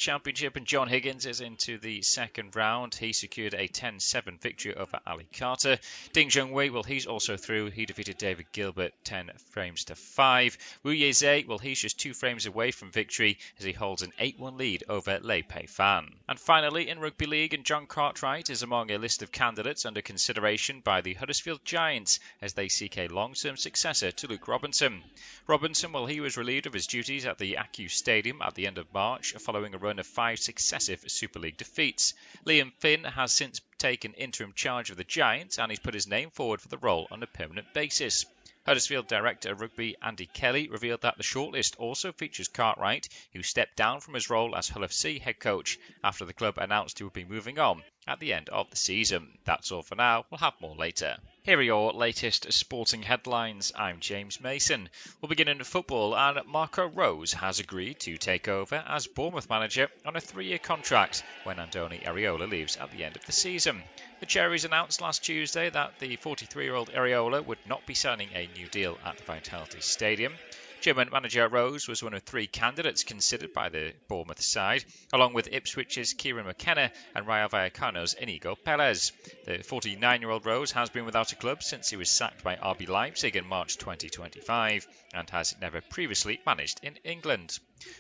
Championship and John Higgins is into the second round. He secured a 10-7 victory over Ali Carter. Ding Junhui, well, he's also through. He defeated David Gilbert 10 frames to 5. Wu Yeze, well, he's just 2 frames away from victory as he holds an 8-1 lead over Lei Pei Fan. And finally, in Rugby League, and John Cartwright is among a list of candidates under consideration by the Huddersfield Giants as they seek a long-term successor to Luke Robinson. Robinson, well, he was relieved of his duties at the AILFC Stadium at the end of March following a run of 5 successive Super League defeats. Liam Finn has since taken interim charge of the Giants and he's put his name forward for the role on a permanent basis. Huddersfield Director of Rugby Andy Kelly revealed that the shortlist also features Cartwright, who stepped down from his role as AILFC head coach after the club announced he would be moving on at the end of the season. That's all for now. We'll have more later. Here are your latest sporting headlines. I'm James Mason. We'll begin in football, and Marco Rose has agreed to take over as Bournemouth manager on a 3-year contract when Andoni Iraola leaves at the end of the season. The Cherries announced last Tuesday that the 43-year-old Iraola would not be signing a new deal at the Vitality Stadium. German manager Rose was one of 3 candidates considered by the Bournemouth side, along with Ipswich's Kieran McKenna and Rayo Vallecano's Inigo Perez. The 49-year-old Rose has been without a club since he was sacked by RB Leipzig in March 2025 and has never previously managed in England.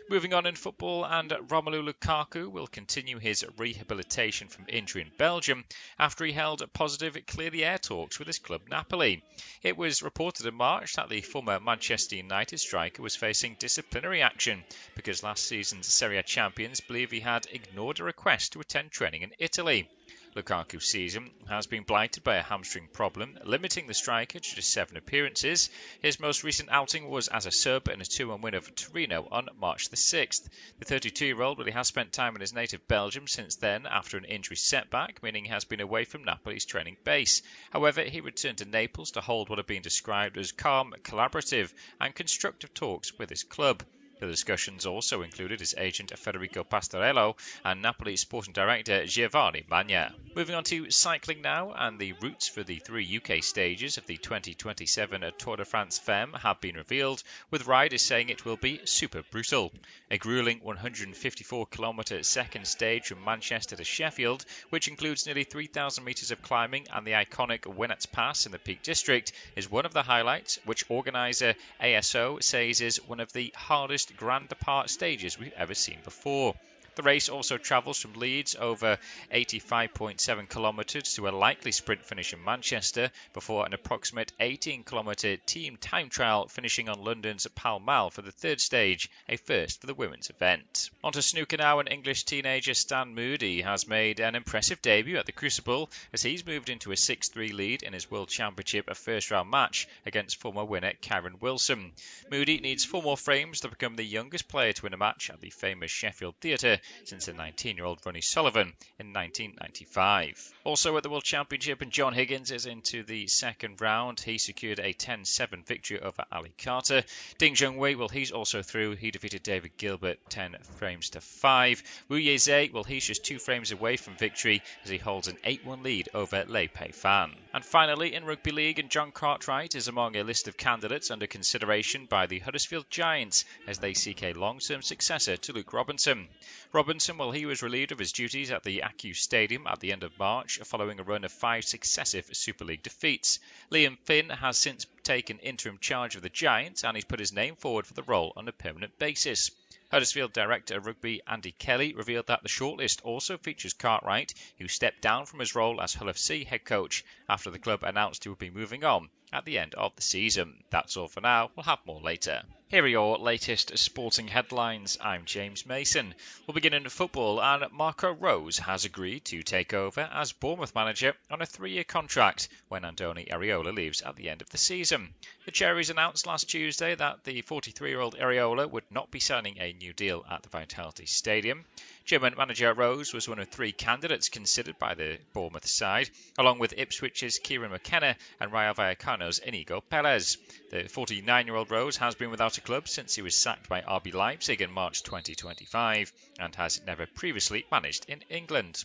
Moving on in football, and Romelu Lukaku will continue his rehabilitation from injury in Belgium after he held positive clear-the-air talks with his club Napoli. It was reported in March that the former Manchester United striker was facing disciplinary action because last season's Serie A champions believe he had ignored a request to attend training in Italy. Lukaku's season has been blighted by a hamstring problem, limiting the striker to just 7 appearances. His most recent outing was as a sub in a 2-1 win over Torino on March the 6th. The 32-year-old really has spent time in his native Belgium since then after an injury setback, meaning he has been away from Napoli's training base. However, he returned to Naples to hold what have been described as calm, collaborative and constructive talks with his club. The discussions also included his agent Federico Pastorello and Napoli sporting director Giovanni Magna. Moving on to cycling now, and the routes for the 3 UK stages of the 2027 Tour de France Femme have been revealed, with riders saying it will be super brutal. A gruelling 154km second stage from Manchester to Sheffield, which includes nearly 3,000 metres of climbing and the iconic Winnats Pass in the Peak District, is one of the highlights, which organiser ASO says is one of the hardest Grand Depart stages we've ever seen before. The race also travels from Leeds over 85.7 kilometres to a likely sprint finish in Manchester before an approximate 18-kilometre team time trial finishing on London's Pall Mall for the 3rd stage, a first for the women's event. On to snooker now, and English teenager Stan Moody has made an impressive debut at the Crucible as he's moved into a 6-3 lead in his World Championship first-round match against former winner Kyron Wilson. Moody needs 4 more frames to become the youngest player to win a match at the famous Sheffield Theatre since the 19-year-old Ronnie Sullivan in 1995. Also at the World Championship, and John Higgins is into the second round. He secured a 10-7 victory over Ali Carter. Ding Junhui, well, he's also through. He defeated David Gilbert 10 frames to 5. Wu Yeze, well, he's just 2 frames away from victory as he holds an 8-1 lead over Lei Pei Fan. And finally, in Rugby League, and John Cartwright is among a list of candidates under consideration by the Huddersfield Giants as they seek a long-term successor to Luke Robinson. Robinson, well, he was relieved of his duties at the AILFC Stadium at the end of March following a run of 5 successive Super League defeats. Liam Finn has since taken interim charge of the Giants and he's put his name forward for the role on a permanent basis. Huddersfield Director of Rugby Andy Kelly revealed that the shortlist also features Cartwright, who stepped down from his role as AILFC head coach after the club announced he would be moving on at the end of the season. That's all for now. We'll have more later. Here are your latest sporting headlines. I'm James Mason. We'll begin in football, and Marco Rose has agreed to take over as Bournemouth manager on a 3-year contract when Andoni Iraola leaves at the end of the season. The Cherries announced last Tuesday that the 43-year-old Iraola would not be signing a new deal at the Vitality Stadium. German manager Rose was one of 3 candidates considered by the Bournemouth side, along with Ipswich's Kieran McKenna and Rayo Vallecano's Inigo Perez. The 49-year-old Rose has been without a club since he was sacked by RB Leipzig in March 2025 and has never previously managed in England.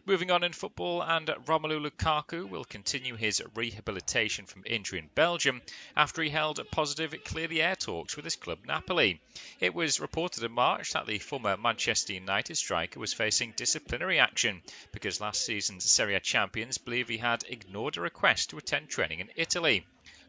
Moving on in football, and Romelu Lukaku will continue his rehabilitation from injury in Belgium after he held positive clear the air talks with his club Napoli. It was reported in March that the former Manchester United striker was facing disciplinary action because last season's Serie A champions believe he had ignored a request to attend training in Italy.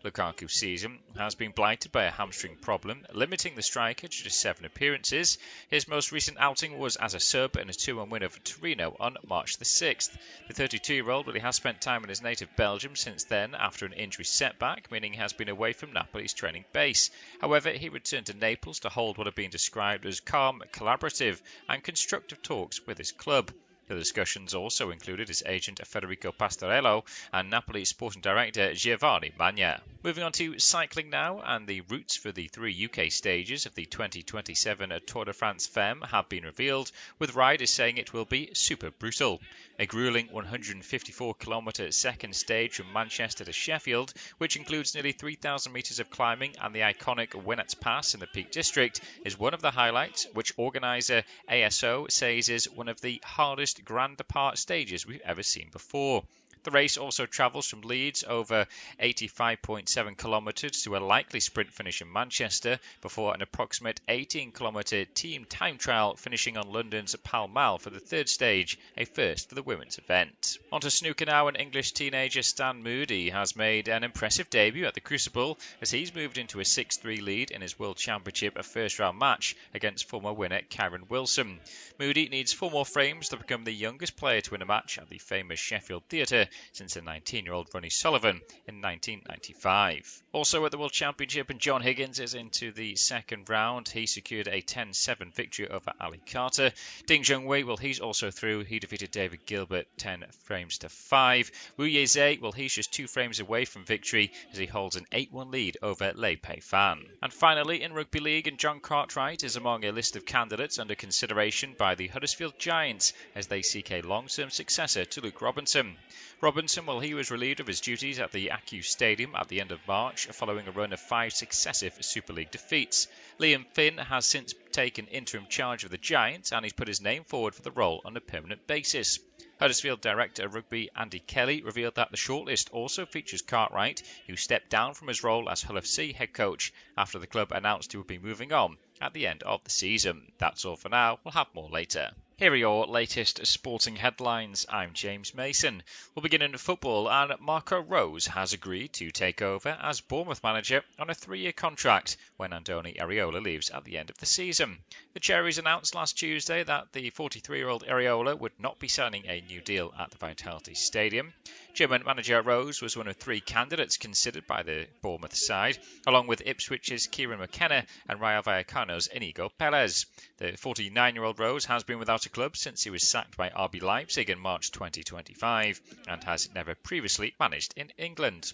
Lukaku's season has been blighted by a hamstring problem, limiting the striker to just 7 appearances. His most recent outing was as a sub in a 2-1 win over Torino on March the 6th. The 32-year-old really has spent time in his native Belgium since then after an injury setback, meaning he has been away from Napoli's training base. However, he returned to Naples to hold what have been described as calm, collaborative and constructive talks with his club. The discussions also included his agent Federico Pastorello and Napoli sporting director Giovanni Magna. Moving on to cycling now, and the routes for the 3 UK stages of the 2027 Tour de France Femme have been revealed, with riders saying it will be super brutal. A gruelling 154km second stage from Manchester to Sheffield, which includes nearly 3,000 metres of climbing and the iconic Winnets Pass in the Peak District, is one of the highlights, which organiser ASO says is one of the hardest Grand Depart stages we've ever seen before. The race also travels from Leeds over 85.7 kilometres to a likely sprint finish in Manchester before an approximate 18-kilometre team time trial finishing on London's Pall Mall for the third stage, a first for the women's event. On to snooker now, and English teenager Stan Moody has made an impressive debut at the Crucible as he's moved into a 6-3 lead in his World Championship first-round match against former winner Karen Wilson. Moody needs 4 more frames to become the youngest player to win a match at the famous Sheffield Theatre since the 19-year-old Ronnie Sullivan in 1995. Also at the World Championship, and John Higgins is into the second round. He secured a 10-7 victory over Ali Carter. Ding Junhui, well, he's also through. He defeated David Gilbert 10 frames to 5. Wu Yeze, well, he's just 2 frames away from victory as he holds an 8-1 lead over Lei Pei Fan. And finally, in Rugby League, and John Cartwright is among a list of candidates under consideration by the Huddersfield Giants as they seek a long-term successor to Luke Robinson. Robinson, well, he was relieved of his duties at the Acu Stadium at the end of March following a run of 5 successive Super League defeats. Liam Finn has since taken interim charge of the Giants and he's put his name forward for the role on a permanent basis. Huddersfield Director of Rugby Andy Kelly revealed that the shortlist also features Cartwright, who stepped down from his role as AILFC head coach after the club announced he would be moving on at the end of the season. That's all for now. We'll have more later. Here are your latest sporting headlines. I'm James Mason. We'll begin in football, and Marco Rose has agreed to take over as Bournemouth manager on a 3-year contract when Andoni Iraola leaves at the end of the season. The Cherries announced last Tuesday that the 43-year-old Iraola would not be signing a new deal at the Vitality Stadium. German manager Rose was one of 3 candidates considered by the Bournemouth side, along with Ipswich's Kieran McKenna and Rayo Vallecano's Inigo Perez. The 49-year-old Rose has been without a club since he was sacked by RB Leipzig in March 2025 and has never previously managed in England.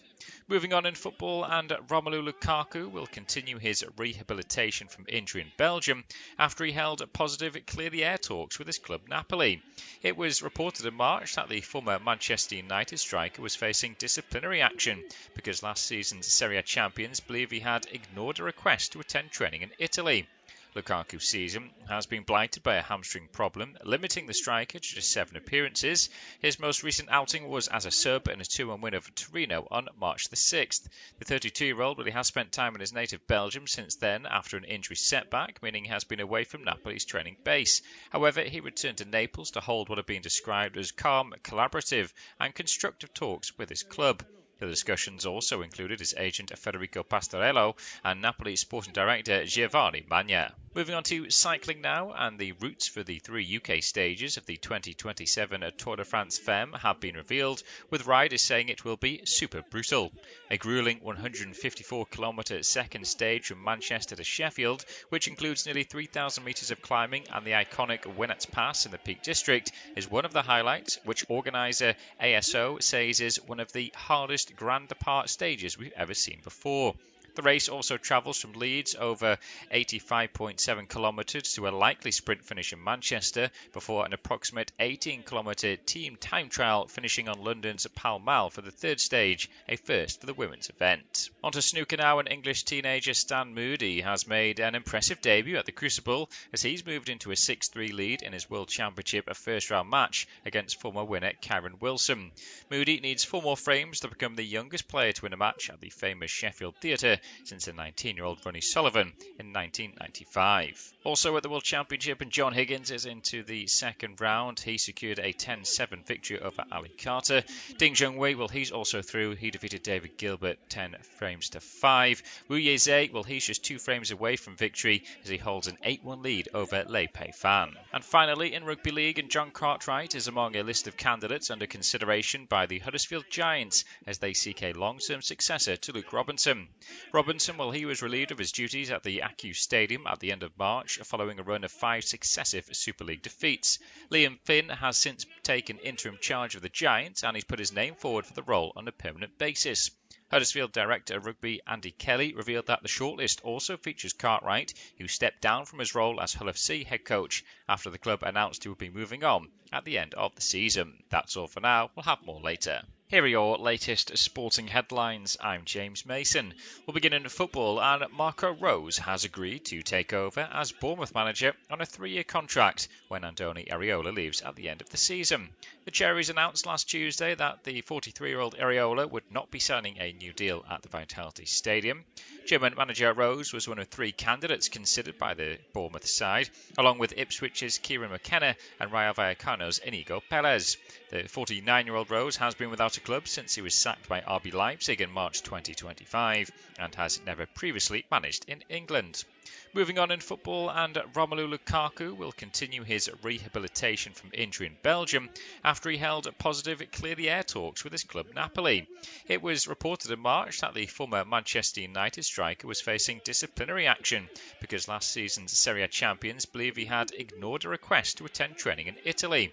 Moving on in football, and Romelu Lukaku will continue his rehabilitation from injury in Belgium after he held positive clear the air talks with his club Napoli. It was reported in March that the former Manchester United striker was facing disciplinary action because last season's Serie A champions believe he had ignored a request to attend training in Italy. Lukaku's season has been blighted by a hamstring problem, limiting the striker to just 7 appearances. His most recent outing was as a sub in a 2-1 win over Torino on March the 6th. The 32-year-old really has spent time in his native Belgium since then after an injury setback, meaning he has been away from Napoli's training base. However, he returned to Naples to hold what have been described as calm, collaborative and constructive talks with his club. The discussions also included his agent Federico Pastorello and Napoli sporting director Giovanni Magna. Moving on to cycling now, and the routes for the 3 UK stages of the 2027 Tour de France Femme have been revealed, with riders saying it will be super brutal. A gruelling 154km second stage from Manchester to Sheffield, which includes nearly 3,000 metres of climbing and the iconic Winnets Pass in the Peak District, is one of the highlights, which organiser ASO says is one of the hardest Grand Depart stages we've ever seen before. The race also travels from Leeds over 85.7 kilometres to a likely sprint finish in Manchester before an approximate 18-kilometre team time trial finishing on London's Pall Mall for the third stage, a first for the women's event. On to snooker now, and English teenager Stan Moody has made an impressive debut at the Crucible as he's moved into a 6-3 lead in his World Championship first-round match against former winner Karen Wilson. Moody needs 4 more frames to become the youngest player to win a match at the famous Sheffield Theatre since the 19-year-old Ronnie Sullivan in 1995. Also at the World Championship, and John Higgins is into the second round. He secured a 10-7 victory over Ali Carter. Ding Junhui, well, he's also through. He defeated David Gilbert 10 frames to 5. Wu Yeze, well, he's just 2 frames away from victory as he holds an 8-1 lead over Lei Pei Fan. And finally, in Rugby League, and John Cartwright is among a list of candidates under consideration by the Huddersfield Giants as they seek a long-term successor to Luke Robinson. Robinson, well, he was relieved of his duties at the Acu Stadium at the end of March following a run of 5 successive Super League defeats. Liam Finn has since taken interim charge of the Giants and he's put his name forward for the role on a permanent basis. Huddersfield Director of Rugby Andy Kelly revealed that the shortlist also features Cartwright, who stepped down from his role as AILFC head coach after the club announced he would be moving on at the end of the season. That's all for now. We'll have more later. Here are your latest sporting headlines. I'm James Mason. We'll begin in football, and Marco Rose has agreed to take over as Bournemouth manager on a 3-year contract when Andoni Iraola leaves at the end of the season. The Cherries announced last Tuesday that the 43-year-old Iraola would not be signing a new deal at the Vitality Stadium. German manager Rose was one of 3 candidates considered by the Bournemouth side, along with Ipswich's Kieran McKenna and Rayo Vallecano's Inigo Perez. The 49-year-old Rose has been without a club since he was sacked by RB Leipzig in March 2025 and has never previously managed in England. Moving on in football, and Romelu Lukaku will continue his rehabilitation from injury in Belgium after he held positive clear the air talks with his club Napoli. It was reported in March that the former Manchester United striker was facing disciplinary action because last season's Serie A champions believe he had ignored a request to attend training in Italy.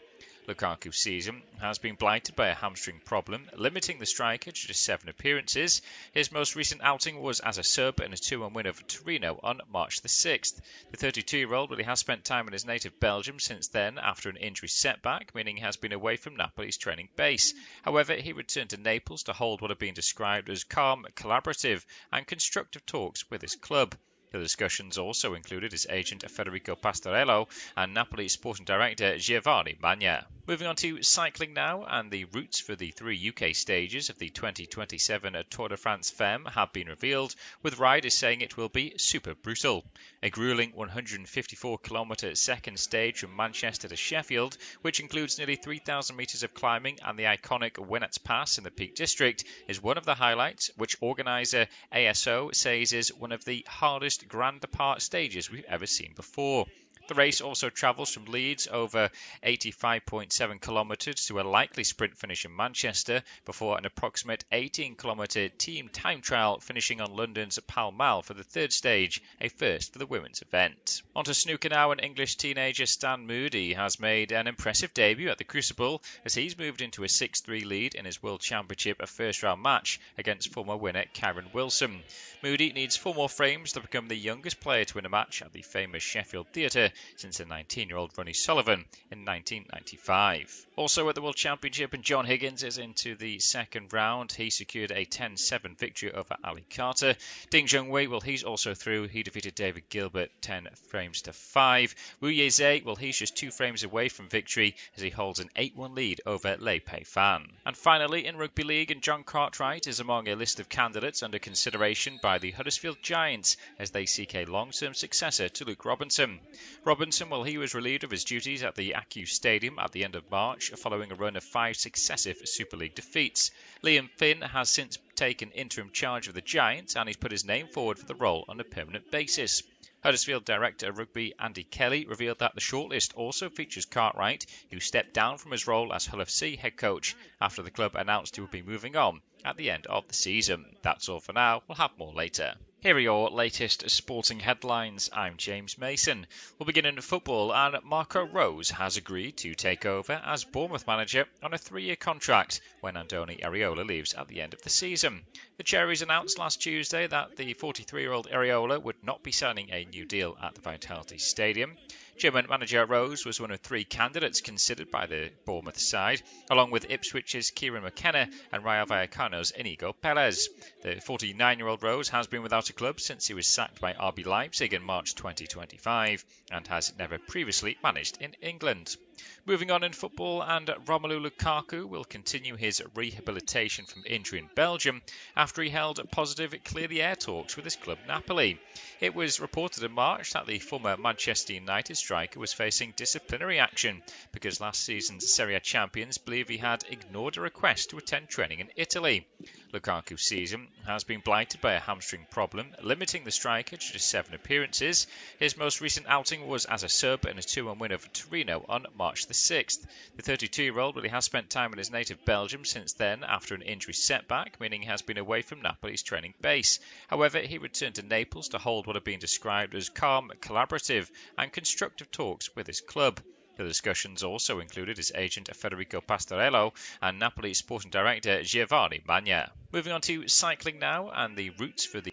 Lukaku's season has been blighted by a hamstring problem, limiting the striker to just 7 appearances. His most recent outing was as a sub in a 2-1 win over Torino on March the 6th. The 32-year-old really has spent time in his native Belgium since then after an injury setback, meaning he has been away from Napoli's training base. However, he returned to Naples to hold what have been described as calm, collaborative and constructive talks with his club. The discussions also included his agent Federico Pastorello and Napoli sporting director Giovanni Magna. Moving on to cycling now, and the routes for the 3 UK stages of the 2027 Tour de France Femme have been revealed, with riders saying it will be super brutal. A gruelling 154km second stage from Manchester to Sheffield, which includes nearly 3,000 metres of climbing and the iconic Winnets Pass in the Peak District, is one of the highlights, which organiser ASO says is one of the hardest Grand Depart stages we've ever seen before. The race also travels from Leeds over 85.7 kilometres to a likely sprint finish in Manchester before an approximate 18-kilometre team time trial finishing on London's Pall Mall for the third stage, a first for the women's event. On to snooker now, and English teenager Stan Moody has made an impressive debut at the Crucible as he's moved into a 6-3 lead in his World Championship first-round match against former winner Karen Wilson. Moody needs 4 more frames to become the youngest player to win a match at the famous Sheffield Theatre since the 19-year-old Ronnie Sullivan in 1995. Also at the World Championship, and John Higgins is into the second round. He secured a 10-7 victory over Ali Carter. Ding Junhui, well, he's also through. He defeated David Gilbert 10 frames to 5. Wu Yeze, well, he's just 2 frames away from victory as he holds an 8-1 lead over Lei Pei Fan. And finally, in Rugby League, and John Cartwright is among a list of candidates under consideration by the Huddersfield Giants as they seek a long-term successor to Luke Robinson. Robinson, well, he was relieved of his duties at the Acu Stadium at the end of March following a run of 5 successive Super League defeats. Liam Finn has since taken interim charge of the Giants and he's put his name forward for the role on a permanent basis. Huddersfield Director of Rugby Andy Kelly revealed that the shortlist also features Cartwright, who stepped down from his role as AILFC head coach after the club announced he would be moving on at the end of the season. That's all for now. We'll have more later. Here are your latest sporting headlines. I'm James Mason. We'll begin in football, and Marco Rose has agreed to take over as Bournemouth manager on a 3-year contract when Andoni Iraola leaves at the end of the season. The Cherries announced last Tuesday that the 43-year-old Iraola would not be signing a new deal at the Vitality Stadium. German manager Rose was one of 3 candidates considered by the Bournemouth side, along with Ipswich's Kieran McKenna and Rayo Vallecano's Inigo Perez. The 49-year-old Rose has been without a club since he was sacked by RB Leipzig in March 2025 and has never previously managed in England. Moving on in football, and Romelu Lukaku will continue his rehabilitation from injury in Belgium after he held positive clear the air talks with his club Napoli. It was reported in March that the former Manchester United striker was facing disciplinary action because last season's Serie A champions believe he had ignored a request to attend training in Italy. Lukaku's season has been blighted by a hamstring problem, limiting the striker to just 7 appearances. His most recent outing was as a sub in a 2-1 win over Torino on March the 6th. The 32-year-old really has spent time in his native Belgium since then after an injury setback, meaning he has been away from Napoli's training base. However, he returned to Naples to hold what have been described as calm, collaborative and constructive talks with his club. The discussions also included his agent Federico Pastorello and Napoli sporting director Giovanni Magna. Moving on to cycling now, and the routes for the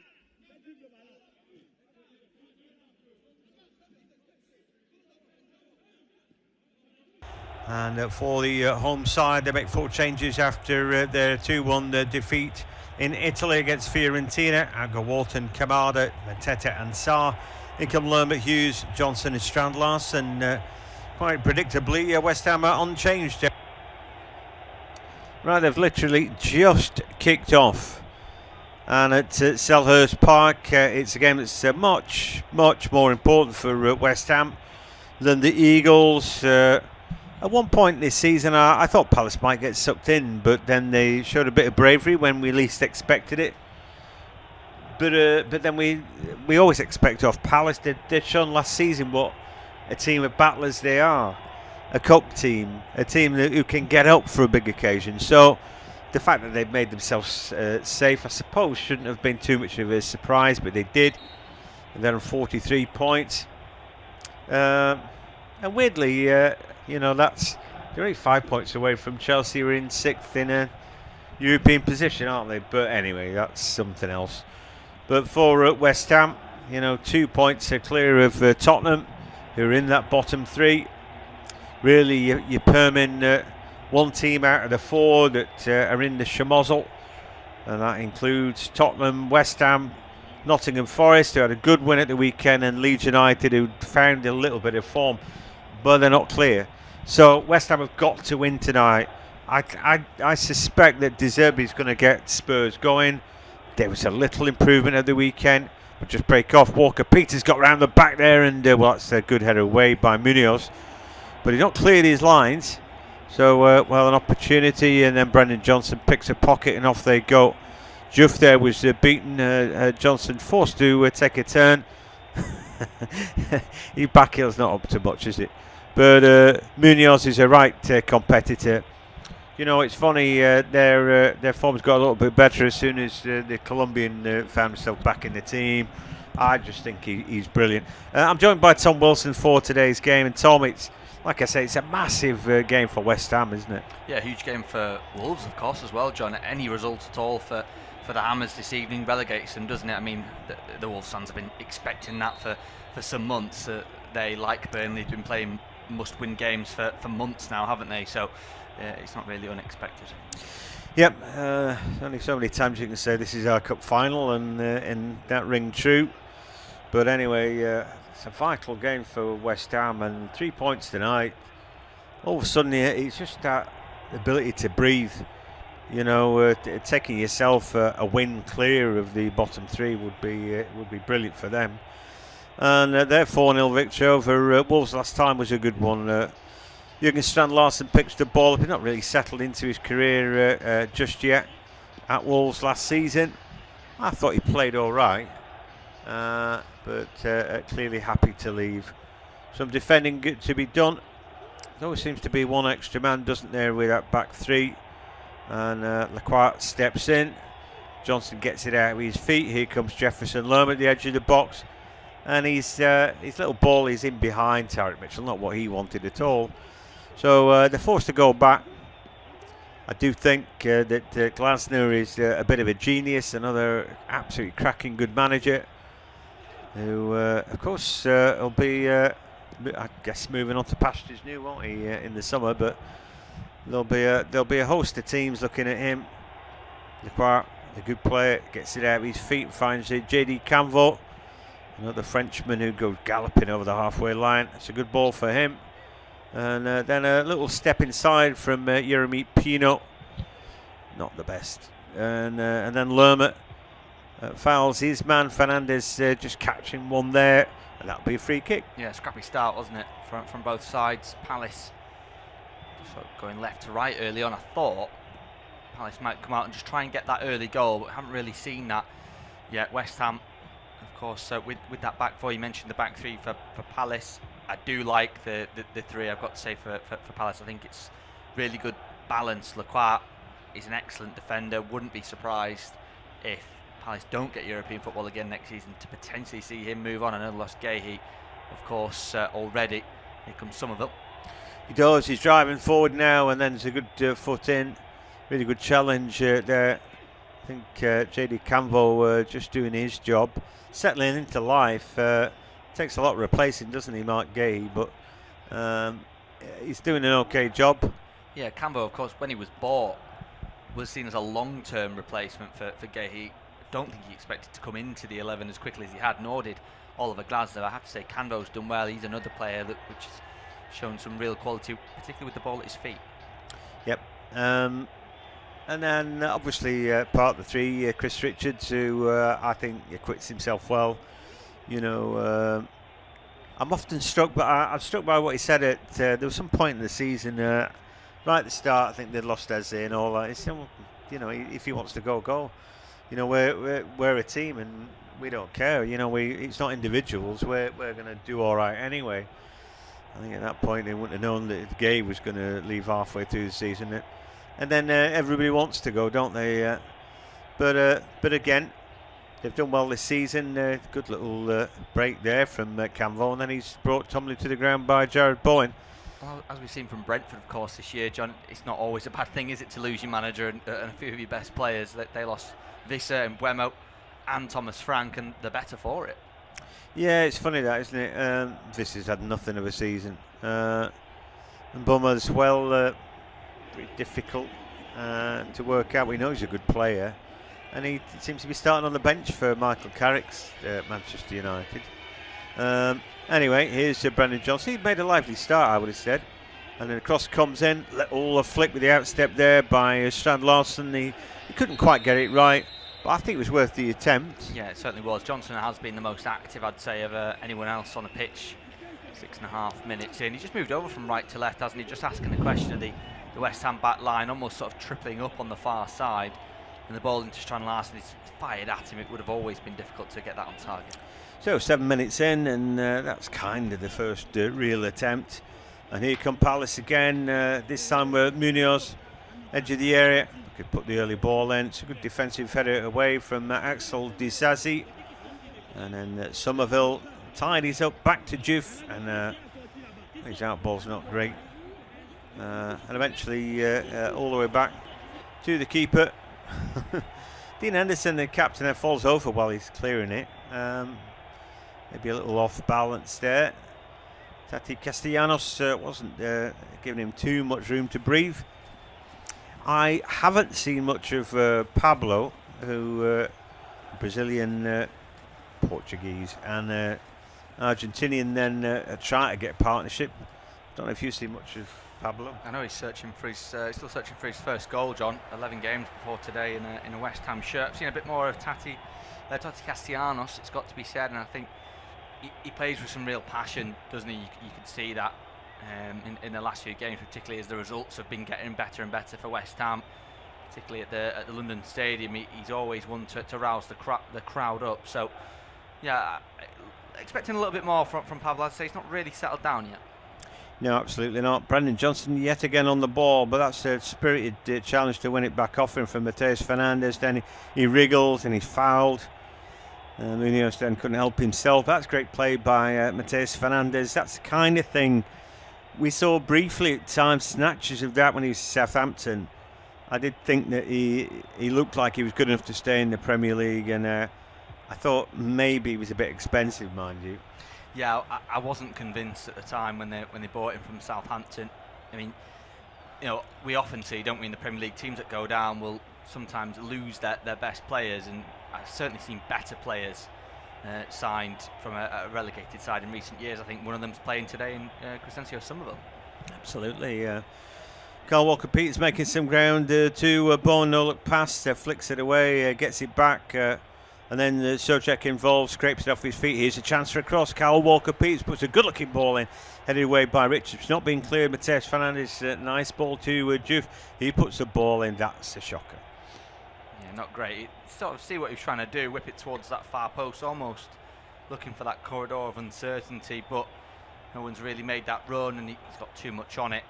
And for the home side, they make 4 changes after their 2-1 defeat in Italy against Fiorentina. Agger, Walton, Kamada, Mateta and Sarr. In come Lerma, Hughes, Johnson and Strandlars. And quite predictably, West Ham are unchanged. Right, they've literally just kicked off. And at Selhurst Park, it's a game that's much more important for West Ham than the Eagles. At one point this season, I thought Palace might get sucked in, but then they showed a bit of bravery when we least expected it. But then we always expect off Palace. They'd shown last season what a team of battlers they are, a cup team, a team who can get up for a big occasion. So the fact that they've made themselves safe, I suppose, shouldn't have been too much of a surprise, but they did. And they're on 43 points. And weirdly, they're only 5 points away from Chelsea, who are in 6th in a European position, aren't they? But anyway, that's something else. But for West Ham, 2 points are clear of Tottenham, who are in that bottom 3. Really, you're perming one team out of the 4 that are in the schmozzle, and that includes Tottenham, West Ham, Nottingham Forest, who had a good win at the weekend, and Leeds United, who found a little bit of form, but they're not clear. So West Ham have got to win tonight. I suspect that De Zerbi is going to get Spurs going. There was a little improvement at the weekend, but just break off. Walker Peters got round the back there, and that's a good header away by Munoz, but he's not cleared his lines. So an opportunity, and then Brendan Johnson picks a pocket, and off they go. Juff there was beaten. Johnson forced to take a turn. His back heel's not up to much, is it? But Munoz is a right competitor. It's funny, their form's got a little bit better as soon as the Colombian found himself back in the team. I just think he's brilliant. I'm joined by Tom Wilson for today's game. And Tom, it's like I say, it's a massive game for West Ham, isn't it? Yeah, huge game for Wolves, of course, as well, John. Any result at all for the Hammers this evening relegates them, doesn't it? I mean, the Wolves fans have been expecting that for some months. They, like Burnley, have been playing must-win games for months now, haven't they? So it's not really unexpected. Yep, only so many times you can say this is our cup final, and that ring true. But anyway, it's a vital game for West Ham, and 3 points tonight. All of a sudden, it's just that ability to breathe. Taking yourself a win clear of the bottom 3 would be brilliant for them. And their 4-0 victory over Wolves last time was a good one. Jürgen Strand-Larsen picks the ball up. He's not really settled into his career just yet at Wolves last season. I thought he played all right, but clearly happy to leave. Some defending good to be done. There always seems to be one extra man, doesn't there, with that back 3. And Lacroix steps in. Johnson gets it out with his feet. Here comes Jefferson Lerma at the edge of the box. And his little ball is in behind Tarek Mitchell, not what he wanted at all. So they're forced to go back. I do think that Glasner is a bit of a genius, another absolutely cracking good manager, who, of course, will be, I guess, moving on to pastures new, won't he, in the summer? But there'll be a host of teams looking at him. Leclerc, the good player, gets it out of his feet, finds J.D. Canvo, another Frenchman who goes galloping over the halfway line. It's a good ball for him. And then a little step inside from Yeremy Pino, not the best. And then Lerma fouls his man. Fernandez just catching one there, and that'll be a free kick. Yeah, scrappy start, wasn't it, from both sides. Palace sort of going left to right early on. I thought Palace might come out and just try and get that early goal, but haven't really seen that yet. West Ham, of course, with that back four, you mentioned the back three for Palace. I do like the three, I've got to say, for Palace. I think it's really good balance. Leclerc is an excellent defender. Wouldn't be surprised if Palace don't get European football again next season, to potentially see him move on. I know they lost Gahey, of course, already. Here comes Somerville. He does. He's driving forward now, and then there's a good foot in. Really good challenge there. I think J.D. Canvo just doing his job, settling into life. Takes a lot replacing, doesn't he, Mark Gahey? But he's doing an okay job. Yeah, Canvo, of course, when he was bought, was seen as a long-term replacement for Gahey. Don't think he expected to come into the 11 as quickly as he had, nor did Oliver Glasner. I have to say, Canvo's done well. He's another player which has shown some real quality, particularly with the ball at his feet. Yep. And then obviously part of the three, Chris Richards, who I think acquits himself well. You know, I'm often struck, but I'm struck by what he said at there was some point in the season, right at the start. I think they'd lost Eze and all that. He said, well, you know, if he wants to go. You know, we're a team and we don't care. You know, it's not individuals. We're going to do all right anyway. I think at that point they wouldn't have known that Gay was going to leave halfway through the season. And then everybody wants to go, don't they? But again, they've done well this season. Good little break there from Canvo, and then he's brought tumbling to the ground by Jared Bowen. Well, as we've seen from Brentford, of course, this year, John, it's not always a bad thing, is it, to lose your manager and a few of your best players? They lost Visser and Buemo and Thomas Frank, and they're better for it. Yeah, it's funny that, isn't it? Visser's had nothing of a season. And Buemo as well, pretty difficult to work out. We know he's a good player. And he seems to be starting on the bench for Michael Carrick's Manchester United. Anyway, here's Brendan Johnson. He made a lively start, I would have said. And then the cross comes in. Little flick with the outstep there by Strand Larson. He couldn't quite get it right, but I think it was worth the attempt. Yeah, it certainly was. Johnson has been the most active, I'd say, of anyone else on the pitch. 6.5 minutes in. He just moved over from right to left, hasn't he? Just asking the question of the West Ham back line, almost sort of tripling up on the far side. And the ball into Strand Larson is fired at him. It would have always been difficult to get that on target. So 7 minutes in, and that's kind of the first real attempt. And here come Palace again. This time with Munoz, edge of the area. Could put the early ball in. It's a good defensive header away from Axel Disasi. And then Somerville tidies up back to Juve, and his outball's not great. And eventually all the way back to the keeper. Dean Henderson, the captain, there falls over while he's clearing it. Maybe a little off balance there. Tati Castellanos wasn't giving him too much room to breathe. I haven't seen much of Pablo, who Brazilian, Portuguese, and Argentinian. Then trying to get a partnership. Don't know if you've seen much of Pablo. I know he's searching for his, still searching for his first goal, John. 11 games before today in a West Ham shirt. I've seen a bit more of Tati Castellanos. It's got to be said, and I think he plays with some real passion, doesn't he? You can see that in the last few games, particularly as the results have been getting better and better for West Ham, particularly at the London Stadium. He's always one to rouse the crowd up. So, yeah, expecting a little bit more from Pablo. I'd say he's not really settled down yet. No, absolutely not. Brendan Johnson yet again on the ball, but that's a spirited challenge to win it back off him from Mateus Fernandes. Then he wriggles and he's fouled. Munoz then couldn't help himself. That's great play by Mateus Fernandes. That's the kind of thing we saw briefly at times, snatches of that when he was Southampton. I did think that he looked like he was good enough to stay in the Premier League, and I thought maybe he was a bit expensive, mind you. Yeah, I wasn't convinced at the time when they bought him from Southampton. I mean, we often see, don't we, in the Premier League, teams that go down will sometimes lose their best players, and I've certainly seen better players signed from a relegated side in recent years. I think one of them's playing today in Crescencio Somerville. Absolutely. Carl Walker-Peters making some ground to Bourne, no-look pass, flicks it away, gets it back, and then Souček involved, scrapes it off his feet. Here's a chance for a cross. Carl Walker-Peters puts a good-looking ball in, headed away by Richards. Not being clear. Mateus Fernandes, nice ball to Juve. He puts the ball in. That's a shocker. Yeah, not great. You sort of see what he's trying to do, whip it towards that far post, almost looking for that corridor of uncertainty, but no one's really made that run, and he's got too much on it.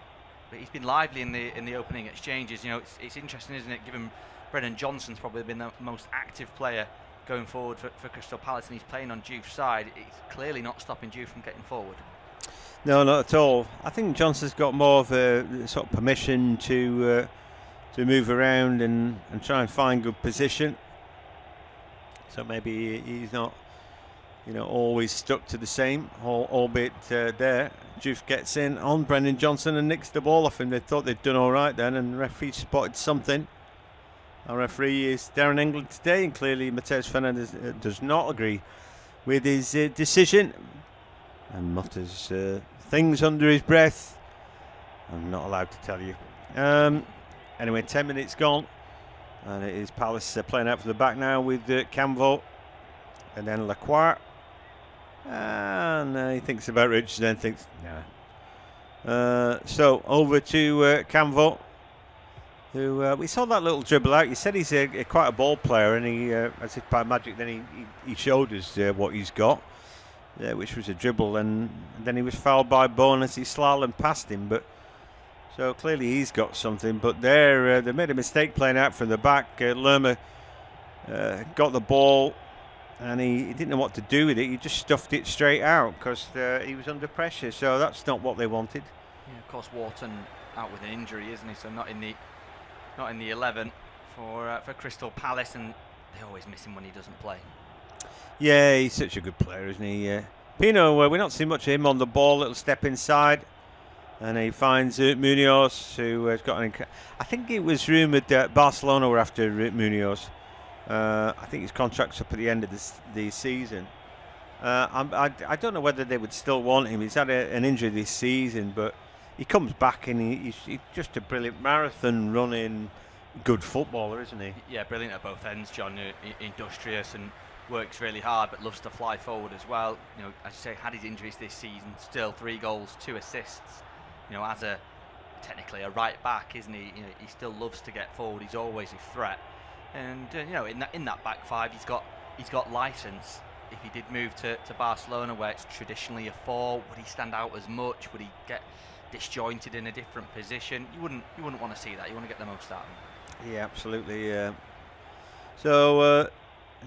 But he's been lively in the opening exchanges. It's interesting, isn't it? Given Brendan Johnson's probably been the most active player going forward for Crystal Palace, and he's playing on Juve's side. He's clearly not stopping Juve from getting forward. No, not at all. I think Johnson's got more of a sort of permission to move around and try and find good position. So maybe he's not, always stuck to the same, albeit there. Juve gets in on Brendan Johnson and nicks the ball off him. They thought they'd done all right then, and the referee spotted something. Our referee is Darren England today, and clearly Mateus Fernandes does not agree with his decision and mutters things under his breath. I'm not allowed to tell you. Anyway, 10 minutes gone, and it is Palace playing out from the back now with Camvo and then Lacroix. And he thinks about Richards, then thinks, nah. So over to Camvo, who we saw that little dribble out. You said he's quite a ball player, and he, as if by magic, then he showed us what he's got, which was a dribble, and then he was fouled by Bourne as he slalomed past him. But so clearly he's got something. But they made a mistake playing out from the back. Lerma got the ball, and he didn't know what to do with it. He just stuffed it straight out because he was under pressure. So that's not what they wanted. Yeah, of course, Wharton out with an injury, isn't he? So not in the 11 for Crystal Palace, and they always miss him when he doesn't play. Yeah, he's such a good player, isn't he? Pino, we're not seeing much of him on the ball. Little step inside, and he finds Munoz, who has got an. I think it was rumoured that Barcelona were after Munoz. I think his contract's up at the end of the season. I don't know whether they would still want him. He's had an injury this season, but he comes back and he's just a brilliant marathon running, good footballer, isn't he? Yeah, brilliant at both ends, John. Industrious and works really hard, but loves to fly forward as well. As you say, had his injuries this season, still 3 goals, 2 assists. As technically a right back, isn't he? He still loves to get forward. He's always a threat. And in that back five, he's got license. If he did move to Barcelona, where it's traditionally a 4, would he stand out as much? Would he get disjointed in a different position? You wouldn't want to see that. You want to get the most out of him. Yeah, absolutely. So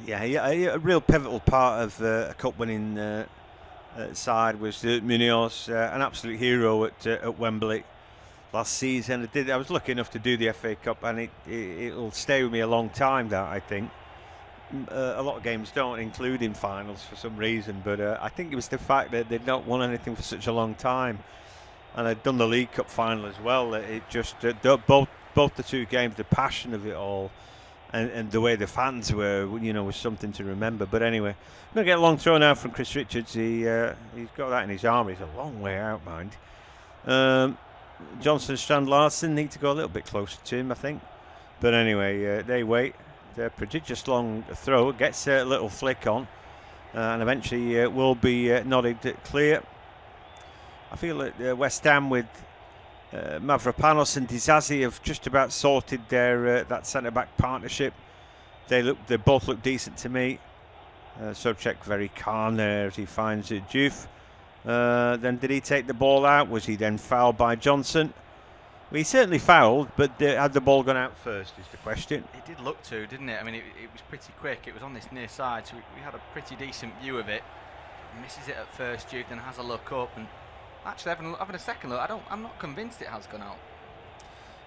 a real pivotal part of a cup-winning side was Munoz, an absolute hero at Wembley last season. I was lucky enough to do the FA Cup, and it'll stay with me a long time. That I think a lot of games don't include in finals for some reason, but I think it was the fact that they'd not won anything for such a long time, and I'd done the League Cup final as well. It just both the 2 games, the passion of it all, and the way the fans were, was something to remember. But anyway, I'm going to get a long throw now from Chris Richards. He's got that in his arm. He's a long way out, mind. Johnson, Strand, Larson need to go a little bit closer to him, I think. But anyway, they wait. The prodigious long throw gets a little flick on, and eventually will be nodded clear. I feel that West Ham with Mavropanos and Dizazi have just about sorted their that centre-back partnership. They both look decent to me. Souček very calm there as he finds Juve. Then did he take the ball out? Was he then fouled by Johnson? Well, he certainly fouled, but had the ball gone out first is the question. It did look to, didn't it? I mean, it was pretty quick. It was on this near side, so we had a pretty decent view of it. Misses it at first, Duke, then has a look up, and actually having a second look, I'm not convinced it has gone out.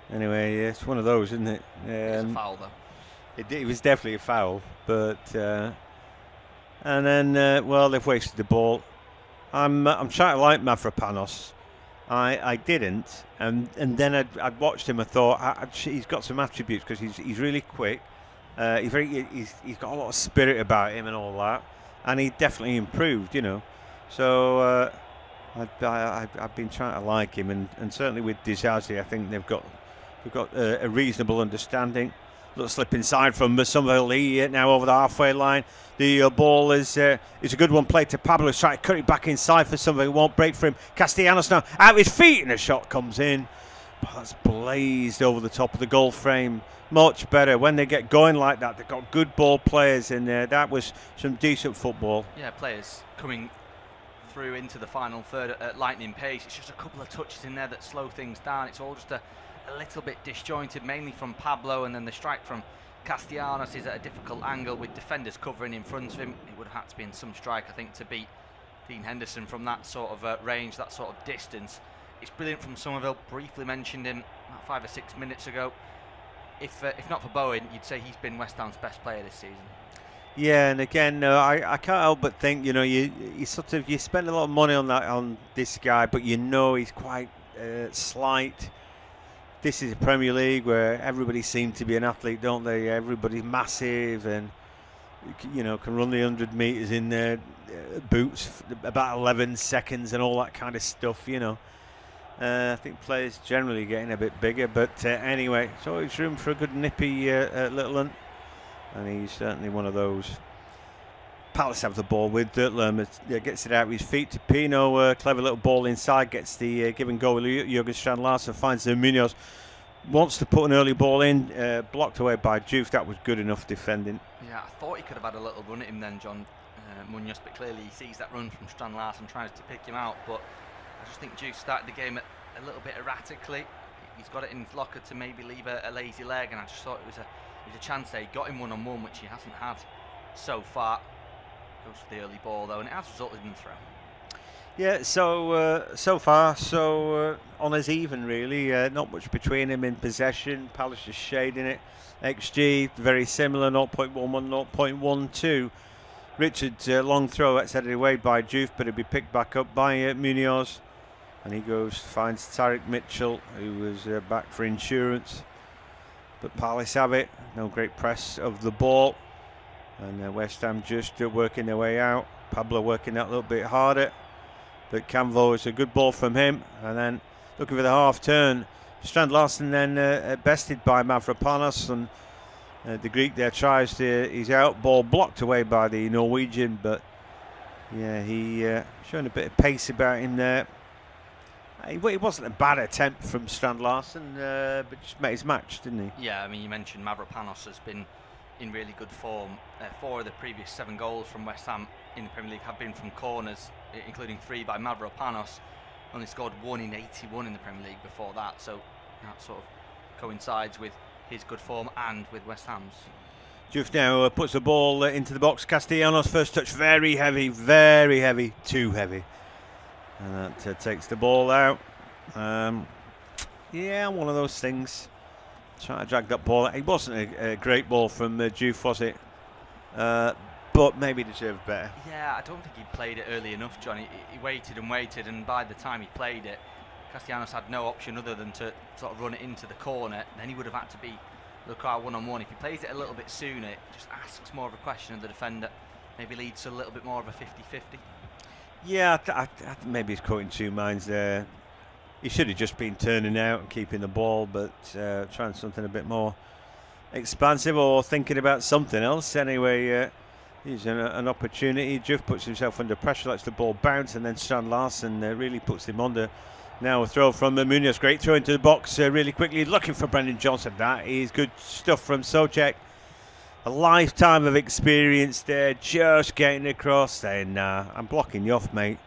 Anyway, yeah, it's one of those, isn't it? It's a foul, though. It was definitely a foul, but and then well, they've wasted the ball. I'm trying to like Mavropanos. I didn't, and then I'd watched him. I thought he's got some attributes because he's really quick. He's got a lot of spirit about him and all that, and he definitely improved, you know. So I've been trying to like him, and certainly with Dizazi, I think we've got a reasonable understanding. Little slip inside from Somerville Lee now over the halfway line. The ball is a good one played to Pablo. He's trying to cut it back inside for Somerville. It won't break for him. Castellanos now out his feet and a shot comes in. But that's blazed over the top of the goal frame. Much better when they get going like that. They've got good ball players in there. That was some decent football. Yeah, players coming through into the final third at lightning pace. It's just a couple of touches in there that slow things down. It's all just a little bit disjointed, mainly from Pablo, and then the strike from Castellanos is at a difficult angle with defenders covering in front of him. It would have had to be in some strike, I think, to beat Dean Henderson from that sort of range, that sort of distance. It's brilliant from Somerville. Briefly mentioned him about 5 or 6 minutes ago. If not for Bowen, you'd say he's been West Ham's best player this season. Yeah, and again, I can't help but think, you know, you spend a lot of money on this guy, but you know he's quite slight. This is a Premier League where everybody seems to be an athlete, don't they? Everybody's massive and, you know, can run the 100 metres in their boots about 11 seconds and all that kind of stuff, you know. I think players generally getting a bit bigger, but anyway, it's always room for a good nippy little one, and he's certainly one of those. Palace have the ball with Lerma, gets it out with his feet to Pino. Clever little ball inside, gets the give and go with Jürgen Strand-Larsen, finds Munoz, wants to put an early ball in, blocked away by Juve. That was good enough defending. Yeah, I thought he could have had a little run at him then, John Munoz, but clearly he sees that run from Strand-Larsen, tries to pick him out. But I just think Juve started the game a little bit erratically. He's got it in his locker to maybe leave a lazy leg, and I just thought it was a chance there. He got him one-on-one, which he hasn't had so far. Goes for the early ball though, and it has resulted in the throw. Yeah, so far on as even really. Not much between him in possession. Palace just shading it. XG very similar, 0.11, 0.12. Richard's long throw, that's headed away by Juve, but it'll be picked back up by Munoz, and he finds Tariq Mitchell, who was back for insurance. But Palace have it. No great press of the ball. And West Ham just working their way out. Pablo working that a little bit harder. But Canvo is a good ball from him. And then looking for the half turn. Strand-Larsen then bested by Mavropanos. And the Greek there tries to, he's out. Ball blocked away by the Norwegian. But yeah, he showing a bit of pace about him there. It wasn't a bad attempt from Strand-Larsen, but just made his match, didn't he? Yeah, I mean, you mentioned Mavropanos has been in really good form. 4 of the previous 7 goals from West Ham in the Premier League have been from corners, including 3 by Mavropanos. Only scored 1 in 81 in the Premier League before that, so that sort of coincides with his good form and with West Ham's. Juve now puts the ball into the box. Castellanos first touch, very heavy, too heavy. And that takes the ball out. Yeah, one of those things. Trying to drag that ball. It wasn't a great ball from Juve, was it? But maybe deserved better. Yeah, I don't think he played it early enough, John. He waited and waited, and by the time he played it, Castellanos had no option other than to sort of run it into the corner. Then he would have had to be Lukaku one-on-one. If he plays it a little bit sooner, it just asks more of a question of the defender. Maybe leads to a little bit more of a 50-50. Yeah, I maybe he's caught in 2 minds there. He should have just been turning out and keeping the ball, but trying something a bit more expansive or thinking about something else. Anyway, he's an opportunity. Juve puts himself under pressure, lets the ball bounce, and then Strand-Larsen really puts him under. Now a throw from Munoz, great throw into the box really quickly, looking for Brendan Johnson. That is good stuff from Souček. A lifetime of experience there, just getting across, saying, nah, I'm blocking you off, mate.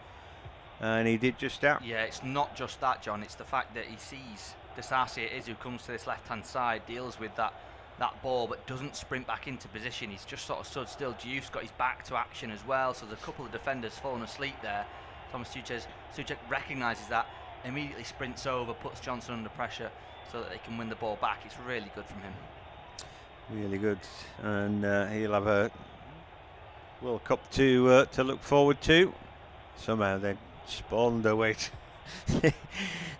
and he did just that. Yeah, it's not just that, John. It's the fact that he sees Disasi, it is, who comes to this left-hand side, deals with that ball, but doesn't sprint back into position. He's just sort of stood still. Diouf's got his back to action as well, so there's a couple of defenders fallen asleep there. Thomas Souček recognises that, immediately sprints over, puts Johnson under pressure so that they can win the ball back. It's really good from him. Really good, and he'll have a World Cup to look forward to. Somehow they spawned their way.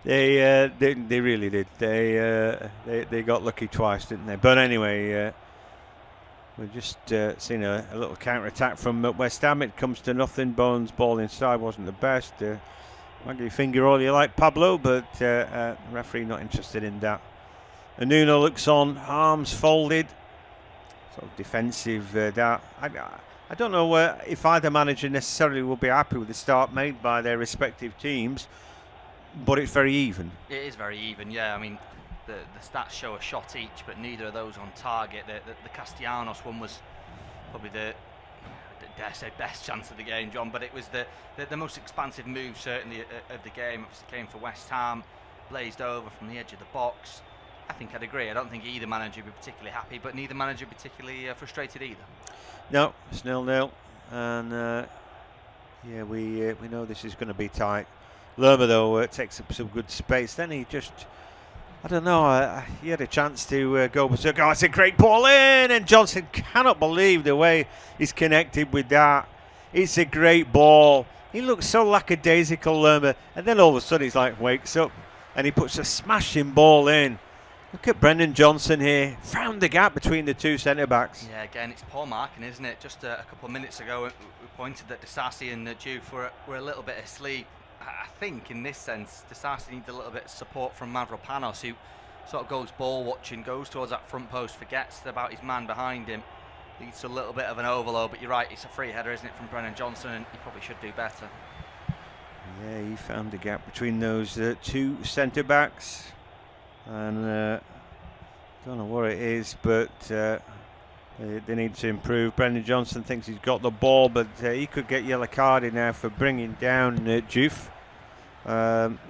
They really did. They got lucky twice, didn't they? But anyway, we've just seen a little counter attack from West Ham. It comes to nothing. Bones' ball inside wasn't the best. Wag your finger all you like, Pablo, but referee not interested in that. And Nuno looks on, arms folded, sort of defensive. That I don't know if either manager necessarily will be happy with the start made by their respective teams, but it's very even. It is very even, yeah. I mean, the stats show a shot each, but neither of those on target. The Castellanos one was probably the dare say best chance of the game, John, but it was the most expansive move certainly of the game. Obviously came for West Ham, blazed over from the edge of the box. I think I'd agree. I don't think either manager would be particularly happy, but neither manager particularly frustrated either. No, it's 0-0, and yeah, we know this is going to be tight. Lerma though takes up some good space. Then he just, I don't know, he had a chance to go berserk. Oh, it's a great ball in, and Johnson cannot believe the way he's connected with that. It's a great ball. He looks so lackadaisical, Lerma, and then all of a sudden he's like wakes up and he puts a smashing ball in. Look at Brendan Johnson here, found the gap between the two centre-backs. Yeah, again, it's poor marking, isn't it? Just a couple of minutes ago, we pointed that Disasi and Diouf were a little bit asleep. I think, in this sense, Disasi needs a little bit of support from Mavropanos, who sort of goes ball-watching, goes towards that front post, forgets about his man behind him. Leads to a little bit of an overload, but you're right, it's a free header, isn't it, from Brendan Johnson, and he probably should do better. Yeah, he found the gap between those two centre-backs. And don't know what it is, but they need to improve. Brendan Johnson thinks he's got the ball, but he could get yellow carded now for bringing down Diouf.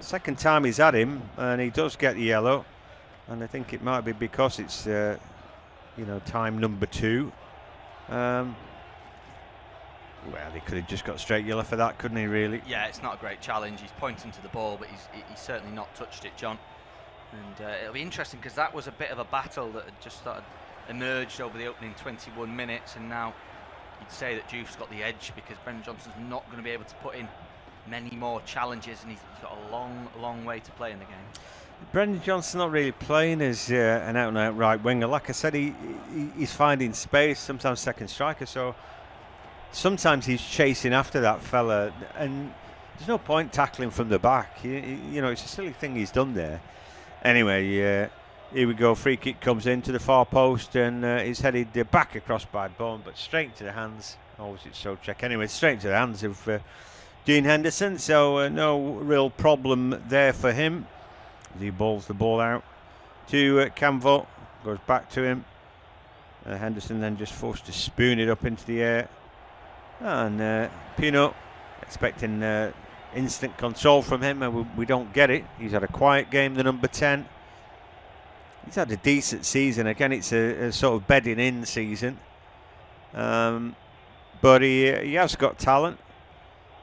Second time he's had him, and he does get the yellow, and I think it might be because it's time number 2. Well, he could have just got straight yellow for that, couldn't he? Really? Yeah, it's not a great challenge. He's pointing to the ball, but he's certainly not touched it, John. And it'll be interesting because that was a bit of a battle that had just sort of emerged over the opening 21 minutes, and now you'd say that Diouf's got the edge because Brendan Johnson's not going to be able to put in many more challenges, and he's got a long way to play in the game. Brendan Johnson not really playing as an out-and-out right winger. Like I said, he's finding space, sometimes second striker, so sometimes he's chasing after that fella, and there's no point tackling from the back. It's a silly thing he's done there. Anyway, here we go. Free kick comes into the far post and is headed back across by Bone, but straight to the hands. Oh, was it Souček? Anyway, straight to the hands of Dean Henderson. So no real problem there for him. He balls the ball out to Camvo. Goes back to him. Henderson then just forced to spoon it up into the air. And Pino expecting instant control from him, and we don't get it. He's had a quiet game, the number 10. He's had a decent season. Again, it's a sort of bedding in season. But he has got talent.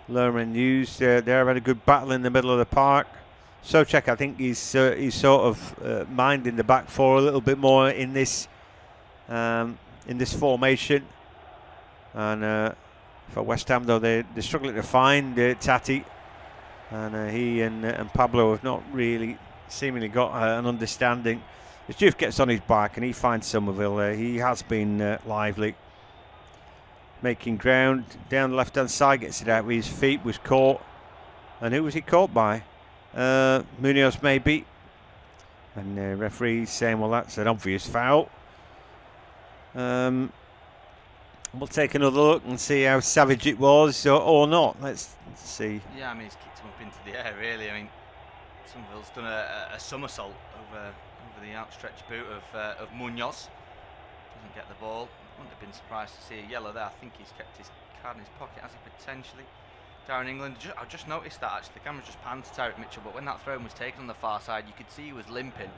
Lerma and Hughes, they've had a good battle in the middle of the park. Souček, I think he's sort of minding the back four a little bit more in this formation. And for West Ham, though, they're struggling to find Tati. And he and Pablo have not really seemingly got an understanding. As Diouf gets on his back and he finds Somerville, he has been lively. Making ground down the left-hand side, gets it out with his feet, was caught. And who was he caught by? Munoz maybe. And referee saying, well, that's an obvious foul. We'll take another look and see how savage it was or not. Let's see. Yeah, I mean, he's kicked him up into the air, really. I mean, Somerville's done a somersault over the outstretched boot of Munoz. Doesn't get the ball. Wouldn't have been surprised to see a yellow there. I think he's kept his card in his pocket, has he potentially? Darren England, I just noticed that actually. The camera just panned to Tyreek Mitchell, but when that throw was taken on the far side, you could see he was limping.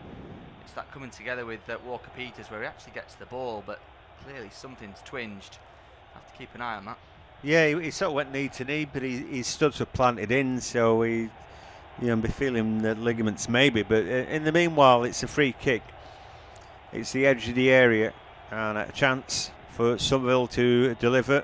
It's that coming together with Walker Peters where he actually gets the ball, but clearly something's twinged. Have to keep an eye on that. Yeah, he sort of went knee to knee, but his studs were planted in, so he, be feeling the ligaments maybe. But in the meanwhile, it's a free kick. It's the edge of the area, and a chance for Somerville to deliver.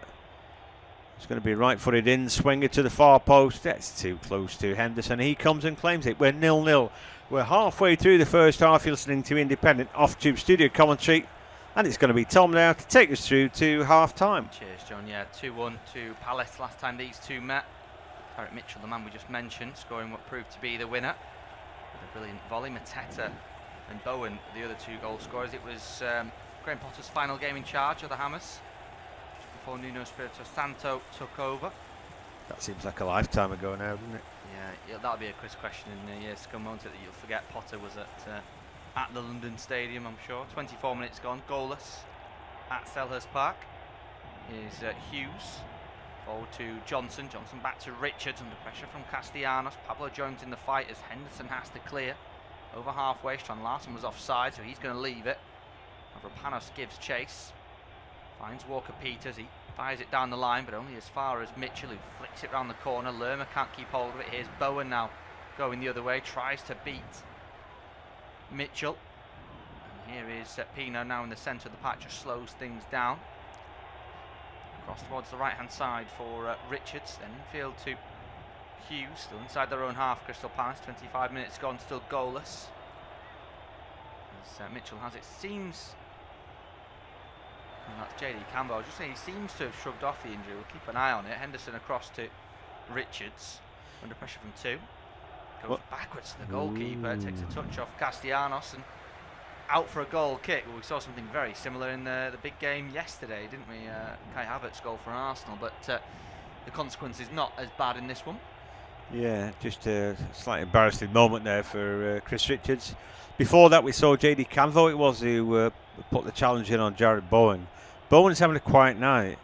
It's going to be right-footed in, swing it to the far post. That's too close to Henderson. He comes and claims it. We're 0-0. We're halfway through the first half. You're listening to Independent Off-Tube Studio Commentary. And it's going to be Tom now to take us through to half-time. Cheers, John. Yeah, 2-1 to Palace last time these two met. Tyreek Mitchell, the man we just mentioned, scoring what proved to be the winner. With a brilliant volley. Mateta and Bowen, the other two goal scorers. It was Graham Potter's final game in charge of the Hammers, before Nuno Espirito Santo took over. That seems like a lifetime ago now, doesn't it? Yeah, that'll be a quiz question in the years to come, won't it? That you'll forget Potter was at the London Stadium, I'm sure. 24 minutes gone, goalless at Selhurst Park. Here's Hughes, forward to Johnson. Johnson back to Richards under pressure from Castellanos. Pablo joins in the fight as Henderson has to clear. Over halfway, Strand Larsen was offside, so he's going to leave it. Mavropanos gives chase. Finds Walker Peters, he fires it down the line, but only as far as Mitchell, who flicks it round the corner. Lerma can't keep hold of it. Here's Bowen now going the other way, tries to beat Mitchell. And here is Pino now in the centre of the patch, just slows things down. Cross towards the right hand side for Richards, then infield to Hughes, still inside their own half. Crystal Palace, 25 minutes gone, still goalless. As Mitchell has it, seems. And that's JD Campbell. I was just saying, he seems to have shrugged off the injury. We'll keep an eye on it. Henderson across to Richards, under pressure from two. Goes backwards to the goalkeeper, takes a touch off Castellanos and out for a goal kick. Well, we saw something very similar in the big game yesterday, didn't we? Kai Havertz's goal for Arsenal, but the consequence is not as bad in this one. Yeah, just a slightly embarrassing moment there for Chris Richards. Before that, we saw JD Canvo, it was, who put the challenge in on Jared Bowen. Bowen's having a quiet night,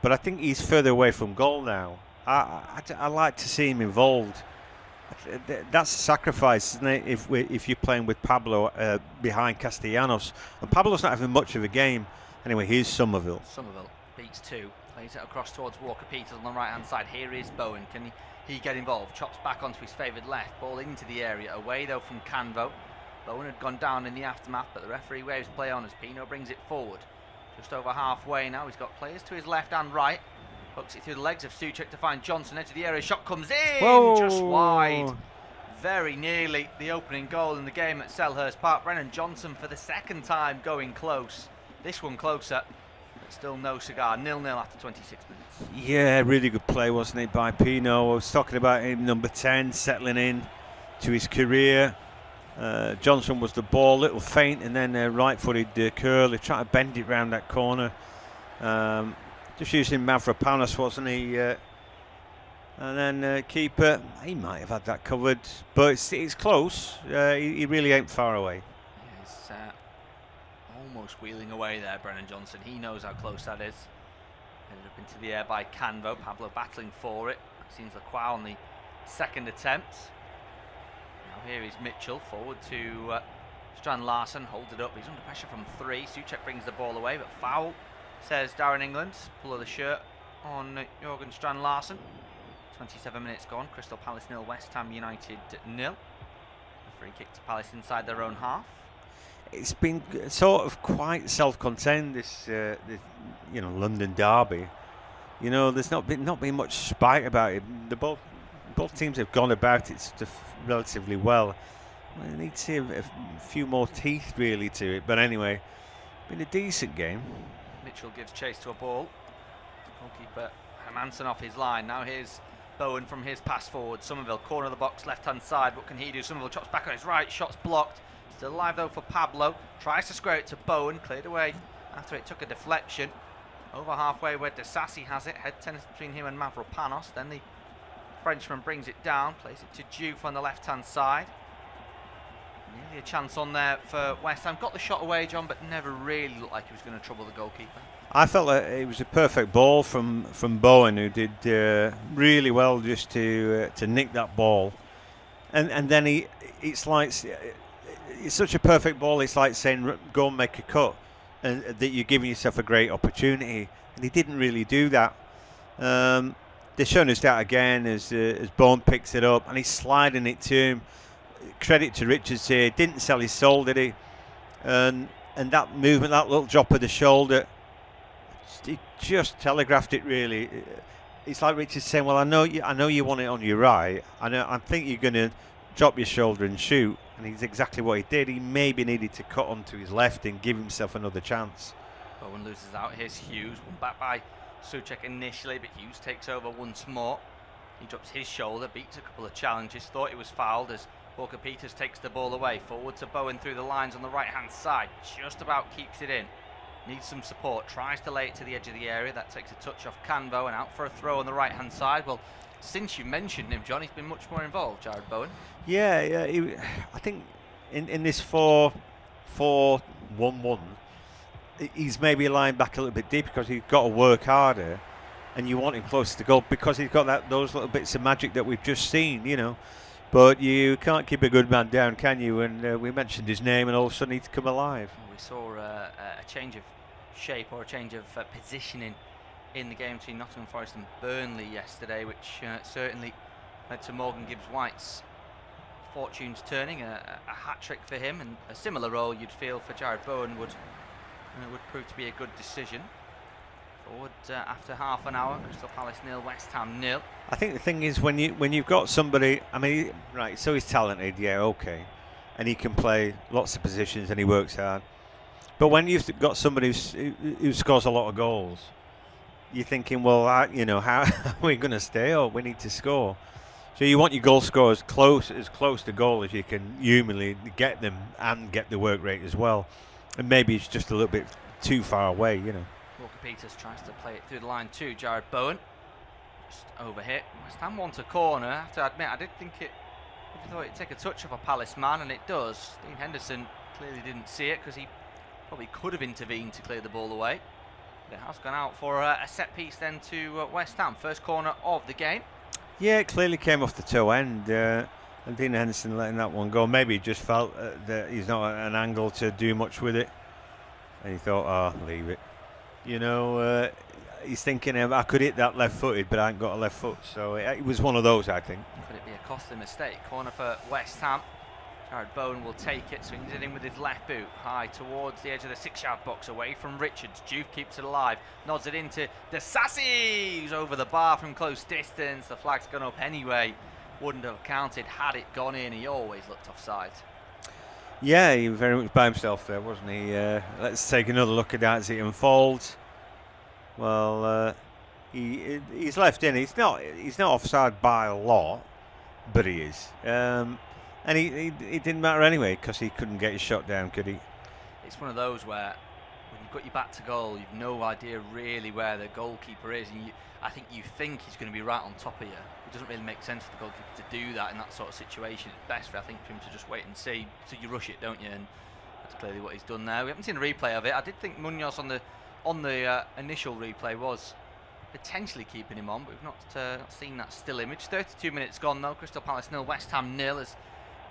but I think he's further away from goal now. I like to see him involved. That's a sacrifice, isn't it, if you're playing with Pablo behind Castellanos. And Pablo's not having much of a game. Anyway, here's Somerville. Somerville beats two, plays it across towards Walker Peters on the right-hand side. Here is Bowen. Can he get involved? Chops back onto his favoured left. Ball into the area. Away, though, from Canvo. Bowen had gone down in the aftermath, but the referee waves play on as Pino brings it forward. Just over halfway now. He's got players to his left and right. Hooks it through the legs of Souček to find Johnson. Edge of the area. Shot comes in. Whoa. Just wide. Very nearly the opening goal in the game at Selhurst Park. Brennan Johnson for the second time going close. This one closer, but still no cigar. 0-0 after 26 minutes. Yeah, really good play, wasn't it, by Pino? I was talking about him, number 10, settling in to his career. Johnson was the ball, little feint, and then right-footed curl. He tried to bend it round that corner. Just using Mavropanos, wasn't he? And then keeper, he might have had that covered, but it's close. He really ain't far away. He's almost wheeling away there, Brennan Johnson. He knows how close that is. Ended up into the air by Canvo. Pablo battling for it. That seems Lacroix on the second attempt. Now here is Mitchell, forward to Strand Larsen. Holds it up. He's under pressure from three. Souček brings the ball away, but foul, says Darren England. Pull of the shirt on Jørgen Strand Larsen. 27 minutes gone. Crystal Palace 0, West Ham United 0. A free kick to Palace inside their own half. It's been sort of quite self-contained, this London derby. There's not been much spite about it. Both teams have gone about it relatively well. I need to see a few more teeth really to it. But anyway, been a decent game. Mitchell gives chase to a ball. Goalkeeper Hermansen off his line. Now here's Bowen from his pass forward. Somerville, corner of the box, left-hand side. What can he do? Somerville chops back on his right. Shot's blocked. Still alive, though, for Pablo. Tries to square it to Bowen. Cleared away after it took a deflection. Over halfway where Desassi has it. Head tennis between him and Mavropanos. Then the Frenchman brings it down. Plays it to Juve on the left-hand side. Nearly a chance on there for West Ham. Got the shot away, John, but never really looked like he was going to trouble the goalkeeper. I felt like it was a perfect ball from Bowen, who did really well just to nick that ball, and then it's such a perfect ball. It's like saying go and make a cut, and that you're giving yourself a great opportunity, and he didn't really do that. They're showing us that again as Bowen picks it up and he's sliding it to him. Credit to Richards here, didn't sell his soul, did he? And that movement, that little drop of the shoulder, he just telegraphed it really. It's like Richards saying, well, I know you want it on your right. I think you're going to drop your shoulder and shoot. And he's exactly what he did. He maybe needed to cut onto his left and give himself another chance. Bowen loses out. Here's Hughes, won back by Souček initially, but Hughes takes over once more. He drops his shoulder, beats a couple of challenges, thought he was fouled as Walker Peters takes the ball away. Forward to Bowen through the lines on the right-hand side. Just about keeps it in. Needs some support. Tries to lay it to the edge of the area. That takes a touch off Canvo and out for a throw on the right-hand side. Well, since you mentioned him, John, he's been much more involved, Jared Bowen. Yeah. I think in this 4-4-1-1, he's maybe lying back a little bit deep because he's got to work harder, and you want him closer to goal because he's got those little bits of magic that we've just seen, you know. But you can't keep a good man down, can you? And we mentioned his name, and all of a sudden he's come alive. We saw a change of shape or a change of positioning in the game between Nottingham Forest and Burnley yesterday, which certainly led to Morgan Gibbs-White's fortunes turning. A hat-trick for him, and a similar role you'd feel for Jared Bowen would prove to be a good decision. Forward after half an hour, Crystal Palace 0, West Ham 0. I think the thing is when you've got somebody, I mean, right, so he's talented, yeah, okay, and he can play lots of positions and he works hard. But when you've got somebody who scores a lot of goals, you're thinking, well, how are we going to stay? Or we need to score. So you want your goal scorers as close to goal as you can humanly get them and get the work rate as well. And maybe it's just a little bit too far away, you know. Walker Peters tries to play it through the line too. Jared Bowen just overhit. West Ham want a corner. I have to admit, I thought it'd take a touch of a Palace man, and it does. Dean Henderson clearly didn't see it because he probably could have intervened to clear the ball away. But it has gone out for a set piece then to West Ham. First corner of the game. Yeah, it clearly came off the toe end. And Dean Henderson letting that one go. Maybe he just felt that he's not at an angle to do much with it. And he thought, leave it. You know, he's thinking, I could hit that left-footed, but I ain't got a left foot. So it was one of those, I think. Could it be a costly mistake? Corner for West Ham. Jared Bowen will take it, swings it in with his left boot, high towards the edge of the 6-yard box, away from Richards. Juve keeps it alive, nods it into Disasi, who's over the bar from close distance. The flag's gone up anyway. Wouldn't have counted had it gone in. He always looked offside. Yeah, he was very much by himself there, wasn't he? Let's take another look at that as it unfolds. Well, he's left in. He's not offside by a lot, but he is. And it didn't matter anyway because he couldn't get his shot down, could he? It's one of those where when you've got your back to goal, you've no idea really where the goalkeeper is, and I think you think he's going to be right on top of you. It doesn't really make sense for the goalkeeper to do that in that sort of situation. It's best for him to just wait and see. So you rush it, don't you? And that's clearly what he's done now. We haven't seen a replay of it. I did think Munoz on the initial replay was potentially keeping him on, but we've not seen that still image. 32 minutes gone though. Crystal Palace 0, West Ham 0 as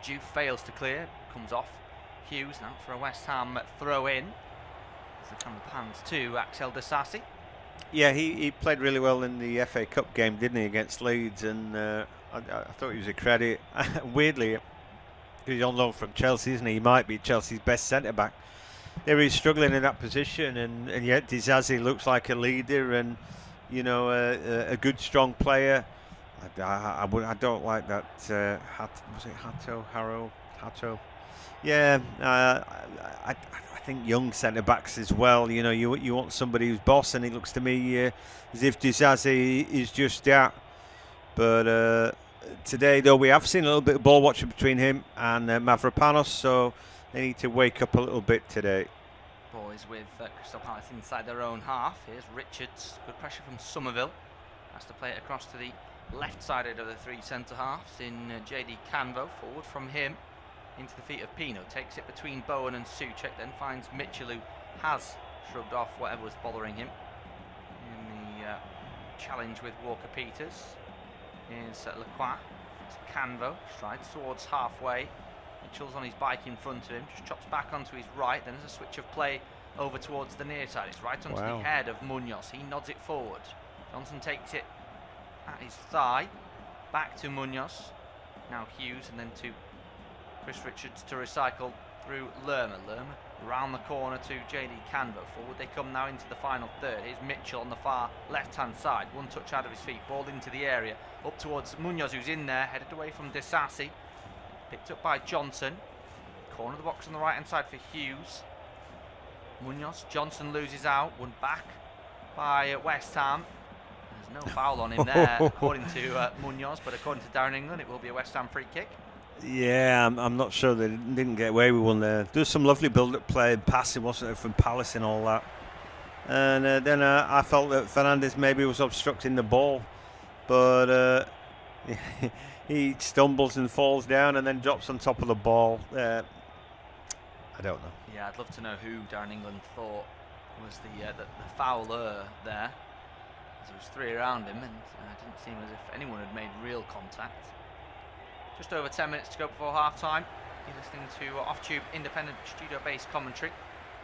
Juve fails to clear, comes off. Hughes now for a West Ham throw in. As the camera pans to Axel Disasi. Yeah, he played really well in the FA Cup game, didn't he, against Leeds? And I thought he was a credit. Weirdly, he's on loan from Chelsea, isn't he? He might be Chelsea's best centre back. There he's struggling in that position, and yet Disasi looks like a leader and a good strong player. I don't like that. Was it Hato? Yeah, I think young centre backs as well. You know, you want somebody who's boss, and it looks to me as if Disasi is just that. But today, though, we have seen a little bit of ball watching between him and Mavropanos, so they need to wake up a little bit today. Boys with Crystal Palace inside their own half. Here's Richards. Good pressure from Somerville. Has to play it across to the left-sided of the three centre halves in JD Canvo. Forward from him. into the feet of Pino. Takes it between Bowen and Souček, then finds Mitchell, who has shrugged off whatever was bothering him in the challenge with Walker Peters. Here's Lacroix. It's Canvo, strides towards halfway. Mitchell's on his bike in front of him, just chops back onto his right. Then there's a switch of play over towards the near side. It's right onto the head of Munoz. He nods it forward. Johnson takes it at his thigh. Back to Munoz. Now Hughes, and then to Chris Richards to recycle through Lerma. Lerma round the corner to JD Canvo. Forward they come now into the final third. Here's Mitchell on the far left-hand side. One touch out of his feet. Ball into the area. Up towards Munoz, who's in there. Headed away from Desassi. Picked up by Johnson. Corner of the box on the right-hand side for Hughes. Munoz. Johnson loses out. Won back by West Ham. There's no foul on him there, according to Munoz, but according to Darren England, it will be a West Ham free kick. Yeah, I'm not sure they didn't get away with one there. There's some lovely build-up play and passing, wasn't there, from Palace and all that. And then I felt that Fernandes maybe was obstructing the ball, but he stumbles and falls down and then drops on top of the ball. I don't know. Yeah, I'd love to know who Darren England thought was the fouler there. There was three around him, and it didn't seem as if anyone had made real contact. Just over 10 minutes to go before half-time. You're listening to off-tube independent studio-based commentary.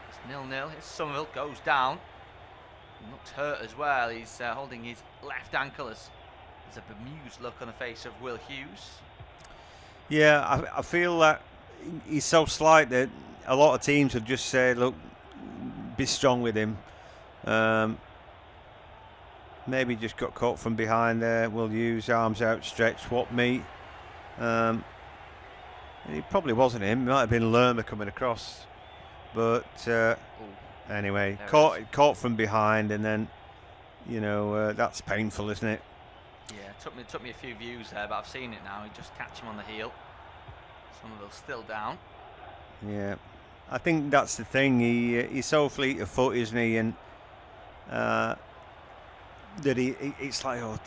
It's 0-0. Here's Somerville, goes down. He looks hurt as well. He's holding his left ankle as there's a bemused look on the face of Will Hughes. Yeah, I feel that he's so slight that a lot of teams would just say, look, be strong with him. Maybe just got caught from behind there. Will Hughes, arms outstretched, what me? It probably wasn't him. It might have been Lerma coming across. But anyway, caught from behind, and then, you know, that's painful, isn't it? Yeah, it took me a few views there, but I've seen it now. He just catch him on the heel. Somerville's still down. Yeah, I think that's the thing. He's so fleet of foot, isn't he? And that it's like, oh,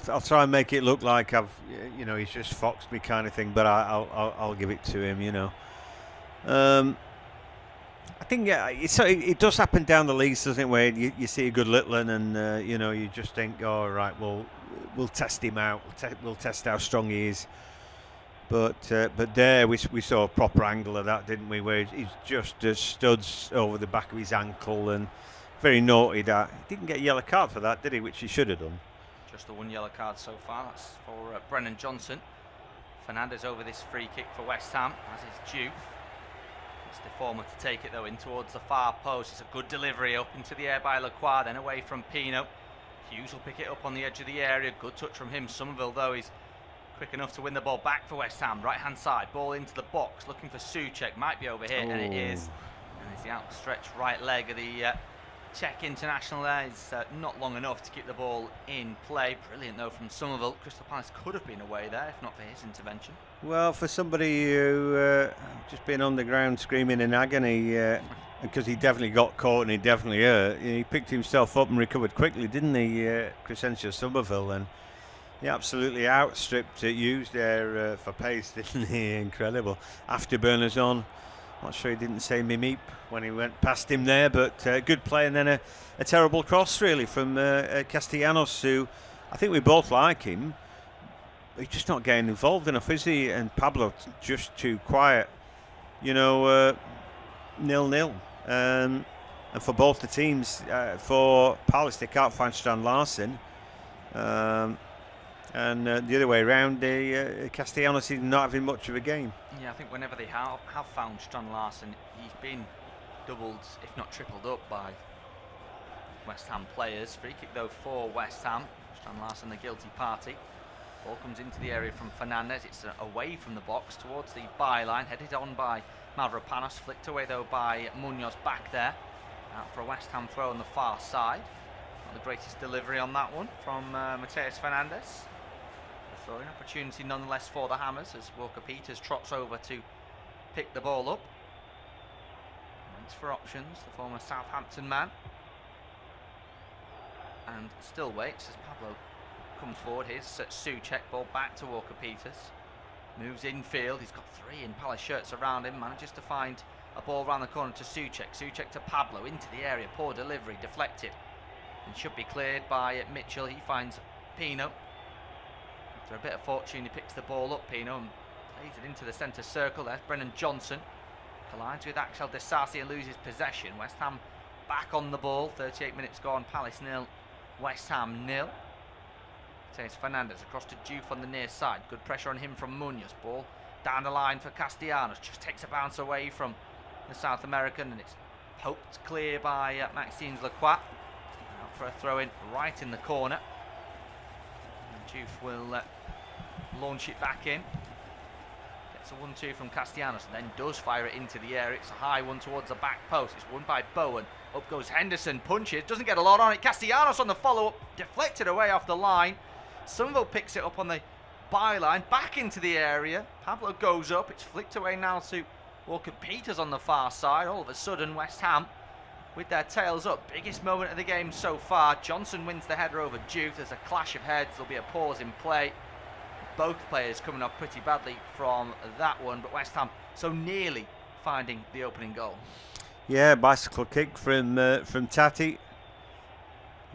I'll try and make it look like he's just foxed me kind of thing, but I'll give it to him, you know. I think it does happen down the leagues, doesn't it? Where you see a good Litland, and you just think, oh right, well, we'll test him out. We'll test how strong he is. But there we saw a proper angle of that, didn't we? Where he's just studs over the back of his ankle, and very naughty that. He didn't get a yellow card for that, did he? Which he should have done. Just the one yellow card so far. That's for Brennan Johnson. Fernandes over this free kick for West Ham, as is due. It's the former to take it though in towards the far post. It's a good delivery up into the air by Lacroix, then away from Pino. Hughes will pick it up on the edge of the area. Good touch from him. Somerville though is quick enough to win the ball back for West Ham. Right hand side, ball into the box, looking for Souček. Might be over here, and it is. And it's the outstretched right leg of the Czech international there. Is not long enough to keep the ball in play. Brilliant though from Somerville. Crystal Palace could have been away there if not for his intervention. Well, for somebody who just been on the ground screaming in agony because he definitely got caught and he definitely hurt, he picked himself up and recovered quickly, didn't he, Crescencio Somerville? And he absolutely outstripped Hughes there for pace, didn't he? Incredible. Afterburners on. Not sure he didn't say meep when he went past him there, but good play, and then a terrible cross really from Castellanos, who I think we both like him. He's just not getting involved enough, is he? And Pablo just too quiet. 0-0. And for both the teams, for Palace they can't find Strand Larsen. And the other way around, Castellanos is not having much of a game. Yeah, I think whenever they have found Strand Larsen, he's been doubled, if not tripled up by West Ham players. Free kick though for West Ham. Strand Larsen the guilty party. Ball comes into the area from Fernandes. It's away from the box towards the byline, headed on by Mavropanos, flicked away though by Munoz back there. Out for a West Ham throw on the far side. Not the greatest delivery on that one from Mateus Fernandes. A throwing opportunity nonetheless for the Hammers as Walker Peters trots over to pick the ball up. Thanks for options, the former Southampton man. And still waits as Pablo comes forward. Here's Souček, ball back to Walker Peters. Moves infield. He's got 3 in Palace shirts around him. Manages to find a ball round the corner to Souček. Souček to Pablo. Into the area. Poor delivery. Deflected. And should be cleared by Mitchell. He finds Pino. After a bit of fortune, he picks the ball up, Pino, and plays it into the centre circle. There's Brennan Johnson. Collides with Axel Disasi and loses possession. West Ham back on the ball. 38 minutes gone. Palace 0. West Ham 0. There's Fernandez across to Juve on the near side. Good pressure on him from Munoz. Ball down the line for Castellanos. Just takes a bounce away from the South American, and it's poked clear by Maxime Lacroix. Now for a throw-in right in the corner. And Juve will launch it back in. Gets a 1-2 from Castellanos, and then does fire it into the air. It's a high one towards the back post. It's won by Bowen. Up goes Henderson. Punches. Doesn't get a lot on it. Castellanos on the follow-up. Deflected away off the line. Somerville picks it up on the byline, back into the area. Pablo goes up. It's flicked away now to Walker-Peters on the far side. All of a sudden, West Ham with their tails up. Biggest moment of the game so far. Johnson wins the header over Juve. There's a clash of heads. There'll be a pause in play. Both players coming off pretty badly from that one, but West Ham so nearly finding the opening goal. Yeah, bicycle kick from Tati.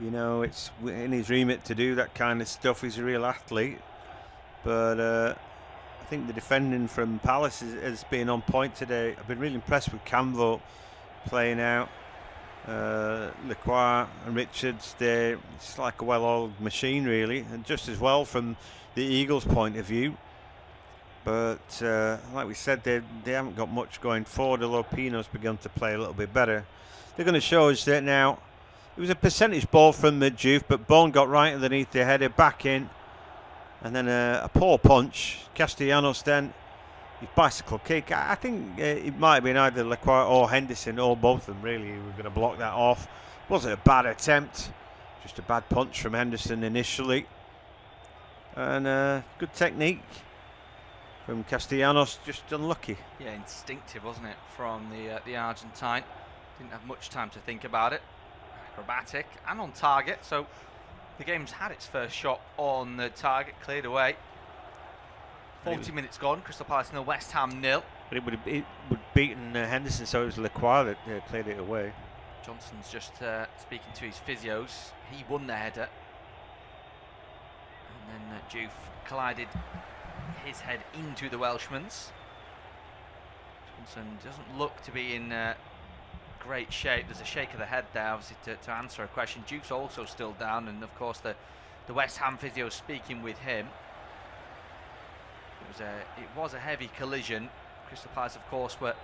You know, it's in his remit to do that kind of stuff. He's a real athlete. But I think the defending from Palace has been on point today. I've been really impressed with Camvo playing out. Lacroix and Richards, it's like a well-oiled machine, really. And just as well from the Eagles' point of view. But like we said, they haven't got much going forward, although Pino's begun to play a little bit better. They're going to show us that now. It was a percentage ball from Juve, but Bone got right underneath the header, back in. And then a poor punch. Castellanos then, his bicycle kick. I think it might have been either Lacroix or Henderson, or both of them really, who were going to block that off. It wasn't a bad attempt, just a bad punch from Henderson initially. And good technique from Castellanos, just unlucky. Yeah, instinctive, wasn't it, from the Argentine. Didn't have much time to think about it. Acrobatic and on target, so the game's had its first shot on the target, cleared away. 40 minutes gone, Crystal Palace 0, West Ham 0. But it would have beaten Henderson, so it was Lacroix that played it away. Johnson's just speaking to his physios. He won the header. And then Juve collided his head into the Welshman's. Johnson doesn't look to be in great shape. There's a shake of the head there, obviously, to answer a question. Juve's also still down, and of course the West Ham physio speaking with him. It was a heavy collision. Crystal Palace, of course, were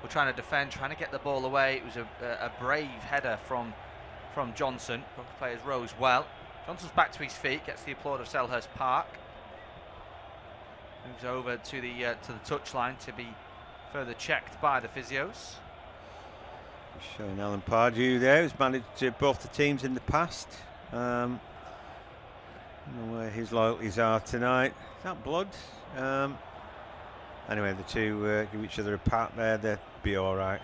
trying to defend, trying to get the ball away. It was a brave header from Johnson. Both players rose well. Johnson's back to his feet, gets the applaud of Selhurst Park. Moves over to the touchline to be further checked by the physios. Showing Alan Pardew there, who's managed both the teams in the past. I don't know where his loyalties are tonight. Is that Blood? Anyway, the two give each other a pat there, they'd be all right.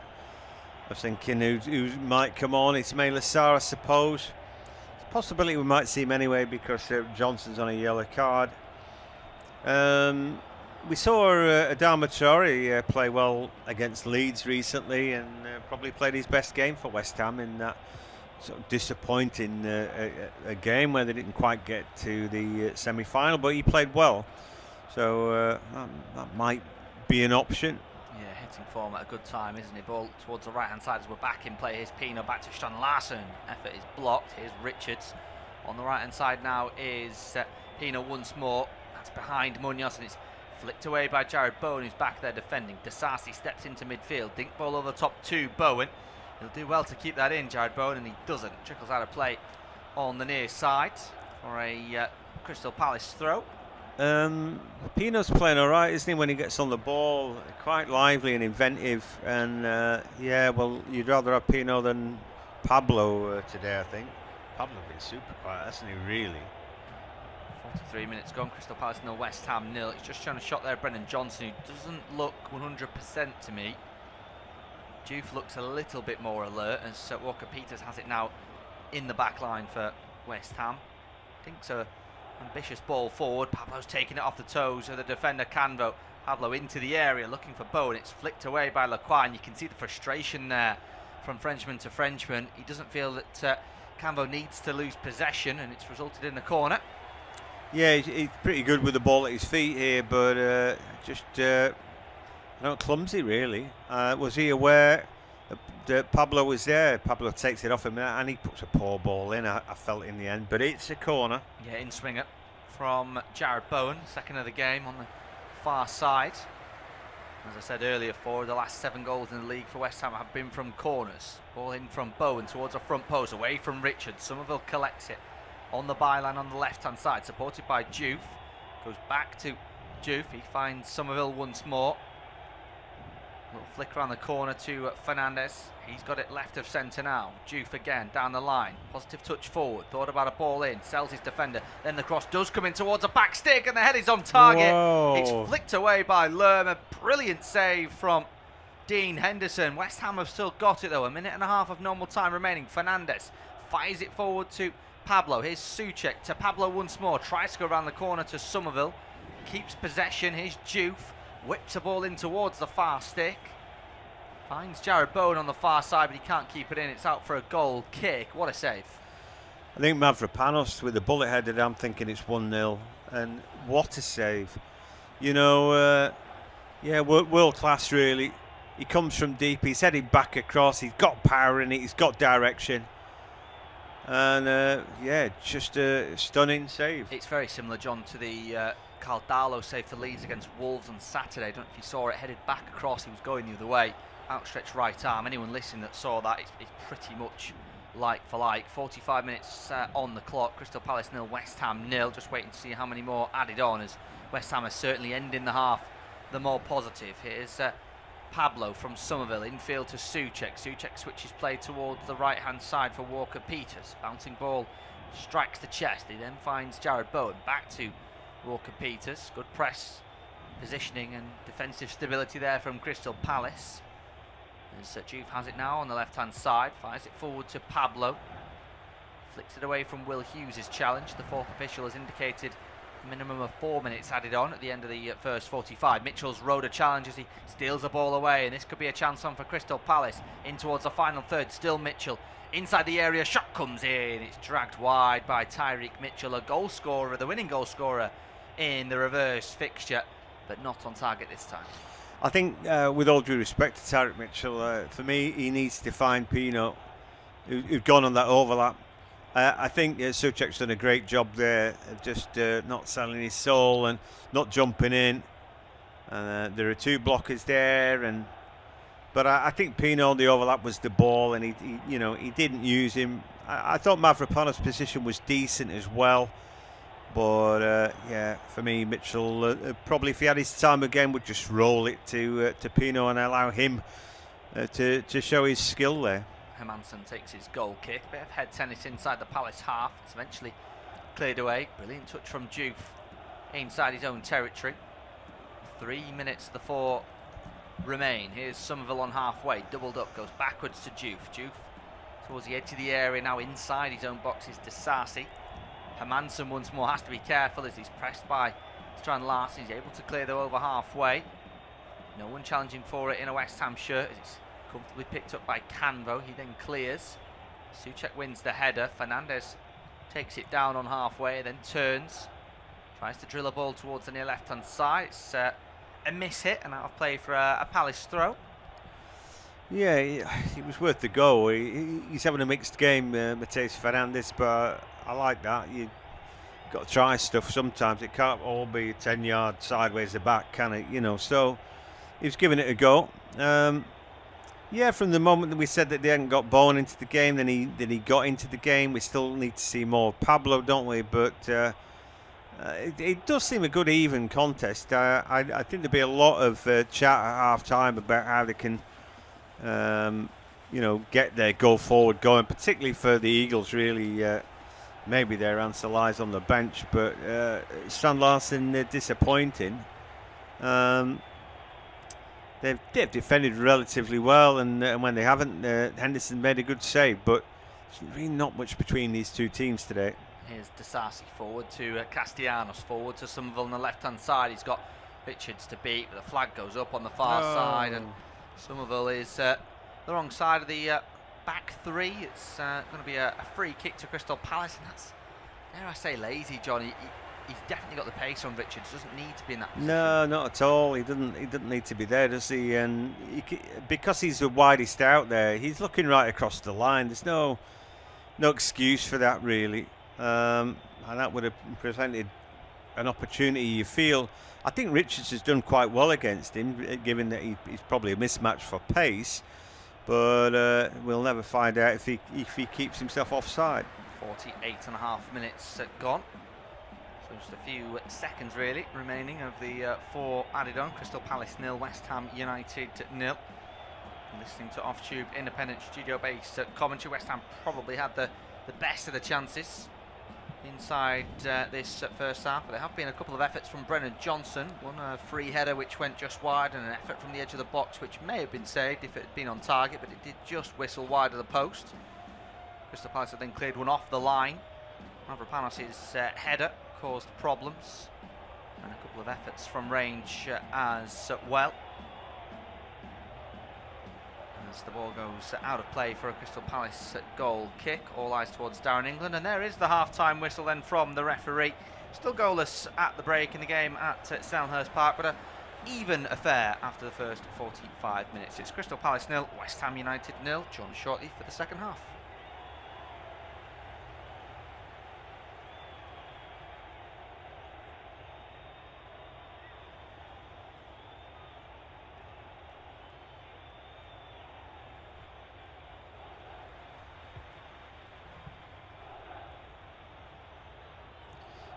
I was thinking who might come on. It's May Lassar, I suppose. It's a possibility we might see him anyway because Johnson's on a yellow card. We saw Adama Traore play well against Leeds recently, and probably played his best game for West Ham in that sort of disappointing a game where they didn't quite get to the semi-final, but he played well. So that might be an option. Yeah, hitting form at a good time, isn't he? Ball towards the right-hand side as we're back in play. Here's Pino, back to Sean Larson. Effort is blocked. Here's Richards. On the right-hand side now is Pino once more. That's behind Munoz, and it's flicked away by Jared Bowen, who's back there defending. Disasi steps into midfield. Dink ball over the top to Bowen. He'll do well to keep that in, Jared Bowen, and he doesn't. Trickles out of play on the near side for a Crystal Palace throw. Pino's playing all right, isn't he, when he gets on the ball? Quite lively and inventive. And yeah, well, you'd rather have Pino than Pablo today, I think. Pablo's been super quiet, hasn't he, really? 43 minutes gone, Crystal Palace 0, West Ham 0. He's just shown a shot there, Brennan Johnson, who doesn't look 100% to me. Juve looks a little bit more alert as Walker-Peters has it now in the back line for West Ham. Dink's a Ambitious ball forward. Pablo's taking it off the toes of the defender Canvo. Pablo into the area looking for Bowen. It's flicked away by Lacroix, and you can see the frustration there from Frenchman to Frenchman. He doesn't feel that Canvo needs to lose possession, and it's resulted in the corner. Yeah, he's pretty good with the ball at his feet here, but just not clumsy really. Was he aware that Pablo was there? Pablo takes it off him and he puts a poor ball in, I felt in the end, but it's a corner. Yeah, in swinger from Jared Bowen, second of the game on the far side. As I said earlier, 4 of the last 7 goals in the league for West Ham have been from corners. Ball in from Bowen towards a front post, away from Richards. Somerville collects it on the byline on the left-hand side, supported by Juve. Goes back to Juve. He finds Somerville once more. Little flick around the corner to Fernandez. He's got it left of centre now. Juve again down the line. Positive touch forward. Thought about a ball in. Sells his defender. Then the cross does come in towards a back stick, and the head is on target. Whoa. It's flicked away by Lerma. Brilliant save from Dean Henderson. West Ham have still got it though. 1.5 minutes of normal time remaining. Fernandez fires it forward to Pablo. Here's Souček to Pablo once more. Tries to go around the corner to Somerville. Keeps possession. Here's Juve. Whips the ball in towards the far stick. Finds Jared Bowen on the far side, but he can't keep it in. It's out for a goal kick. What a save. I think Mavropanos with the bullet headed, I'm thinking it's 1-0. And what a save. You know, world class really. He comes from deep, he's heading back across, he's got power in it, he's got direction. And just a stunning save. It's very similar, John, to the Carl Darlow save for Leeds against Wolves on Saturday. I don't know if you saw it, headed back across, he was going the other way. Outstretched right arm. Anyone listening that saw that, it's pretty much like for like. 45 minutes on the clock. Crystal Palace 0, West Ham 0. Just waiting to see how many more added on, as West Ham are certainly ending the half the more positive. Here's Pablo from Somerville, infield to Souček. Souček switches play towards the right hand side for Walker Peters. Bouncing ball strikes the chest. He then finds Jared Bowen. Back to Walker Peters. Good press, positioning and defensive stability there from Crystal Palace. As Juve has it now on the left hand side. Fires it forward to Pablo. Flicks it away from Will Hughes' challenge. The fourth official has indicated a minimum of 4 minutes added on at the end of the first 45. Mitchell's rode a challenge as he steals the ball away, and this could be a chance on for Crystal Palace. In towards the final third, still Mitchell. Inside the area, shot comes in. It's dragged wide by Tyreek Mitchell, a goal scorer, the winning goal scorer in the reverse fixture, but not on target this time. I think, with all due respect to Tyreek Mitchell, for me, he needs to find Pino, who've gone on that overlap. I think Souček's done a great job there, just not selling his soul and not jumping in. There are 2 blockers there, but I think Pino, the overlap was the ball, and he didn't use him. I thought Mavropanos' position was decent as well. But for me, Mitchell probably, if he had his time again, would just roll it to Pino and allow him to show his skill there. Hermansen takes his goal kick. Bit of head tennis inside the Palace half. It's eventually cleared away. Brilliant touch from Juve inside his own territory. 3 minutes the 4 remain. Here's Somerville on halfway. Doubled up, goes backwards to Juve. Juve towards the edge of the area now, inside his own boxes to Sarsi. Hermansen once more has to be careful as he's pressed by Strand Larsen. He's able to clear though over halfway. No one challenging for it in a West Ham shirt as it's comfortably picked up by Canvo. He then clears. Souček wins the header. Fernandez takes it down on halfway, then turns. Tries to drill a ball towards the near left hand side. It's a miss hit and out of play for a Palace throw. Yeah, it was worth the goal. He's having a mixed game, Mateus Fernandez, but I like that. You've got to try stuff sometimes. It can't all be 10 yards sideways the back, can it? So he was giving it a go. From the moment that we said that they hadn't got Bowen into the game, then he got into the game. We still need to see more of Pablo, don't we? But it does seem a good even contest. I think there'll be a lot of chat at half time about how they can get their go forward going, particularly for the Eagles, really. Maybe their answer lies on the bench, but Strand Larsen disappointing. They've defended relatively well, and when they haven't, Henderson made a good save, but there's really not much between these two teams today. here's Disasi forward to Castellanos, forward to Somerville on the left-hand side. He's got Richards to beat, but the flag goes up on the far side, and Somerville is the wrong side of the back three. It's going to be a free kick to Crystal Palace, and that's, dare I say, lazy, Johnny. He's definitely got the pace on Richards. Doesn't need to be in that position. No, not at all. He doesn't need to be there, does he? And because he's the widest out there, he's looking right across the line. There's no excuse for that, really. And that would have presented an opportunity, you feel. I think Richards has done quite well against him, given that he's probably a mismatch for pace. But we'll never find out if he keeps himself offside. 48.5 minutes gone. So just a few seconds really remaining of the 4 added on. Crystal Palace 0, West Ham United 0. Listening to Off-Tube Independent Studio based at Coventry. West Ham probably had the best of the chances inside this first half, but there have been a couple of efforts from Brennan Johnson. One a free header which went just wide, and an effort from the edge of the box which may have been saved if it had been on target, but it did just whistle wide of the post. Crystal Palace had then cleared one off the line. Mavropanos' header caused problems, and a couple of efforts from range as well. As the ball goes out of play for a Crystal Palace goal kick, all eyes towards Darren England, and there is the half-time whistle then from the referee. Still goalless at the break in the game at Selhurst Park, but an even affair after the first 45 minutes. It's Crystal Palace 0, West Ham United 0. Join shortly for the second half.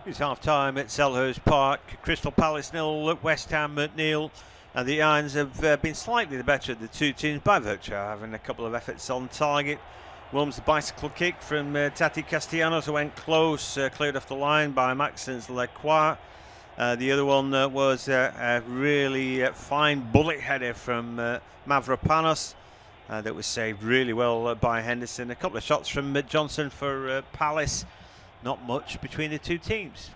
It's half-time at Selhurst Park. Crystal Palace 0, West Ham 0. And the Irons have been slightly the better of the two teams by virtue of having a couple of efforts on target. Wilms, the bicycle kick from Tati Castellanos, who went close, cleared off the line by Maxence Lecroix. The other one was a really fine bullet header from Mavropanos that was saved really well by Henderson. A couple of shots from Johnson for Palace. Not much between the two teams.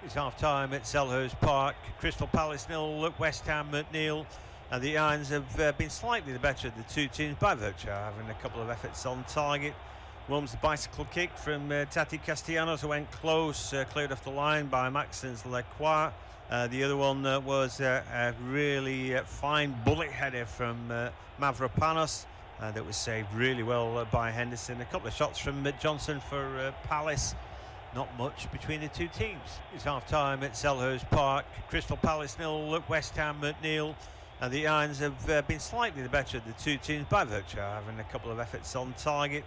It's half-time at Selhurst Park. Crystal Palace 0, West Ham 0. And the Irons have been slightly the better of the two teams by virtue of having a couple of efforts on target. Wilms, the bicycle kick from Tati Castellanos, who went close, cleared off the line by Maxence Lecroix. The other one was a really fine bullet header from Mavropanos that was saved really well by Henderson. A couple of shots from Johnson for Palace. Not much between the two teams. It's half-time at Selhurst Park. Crystal Palace 0, West Ham 0. And the Irons have been slightly the better of the two teams by virtue of having a couple of efforts on target.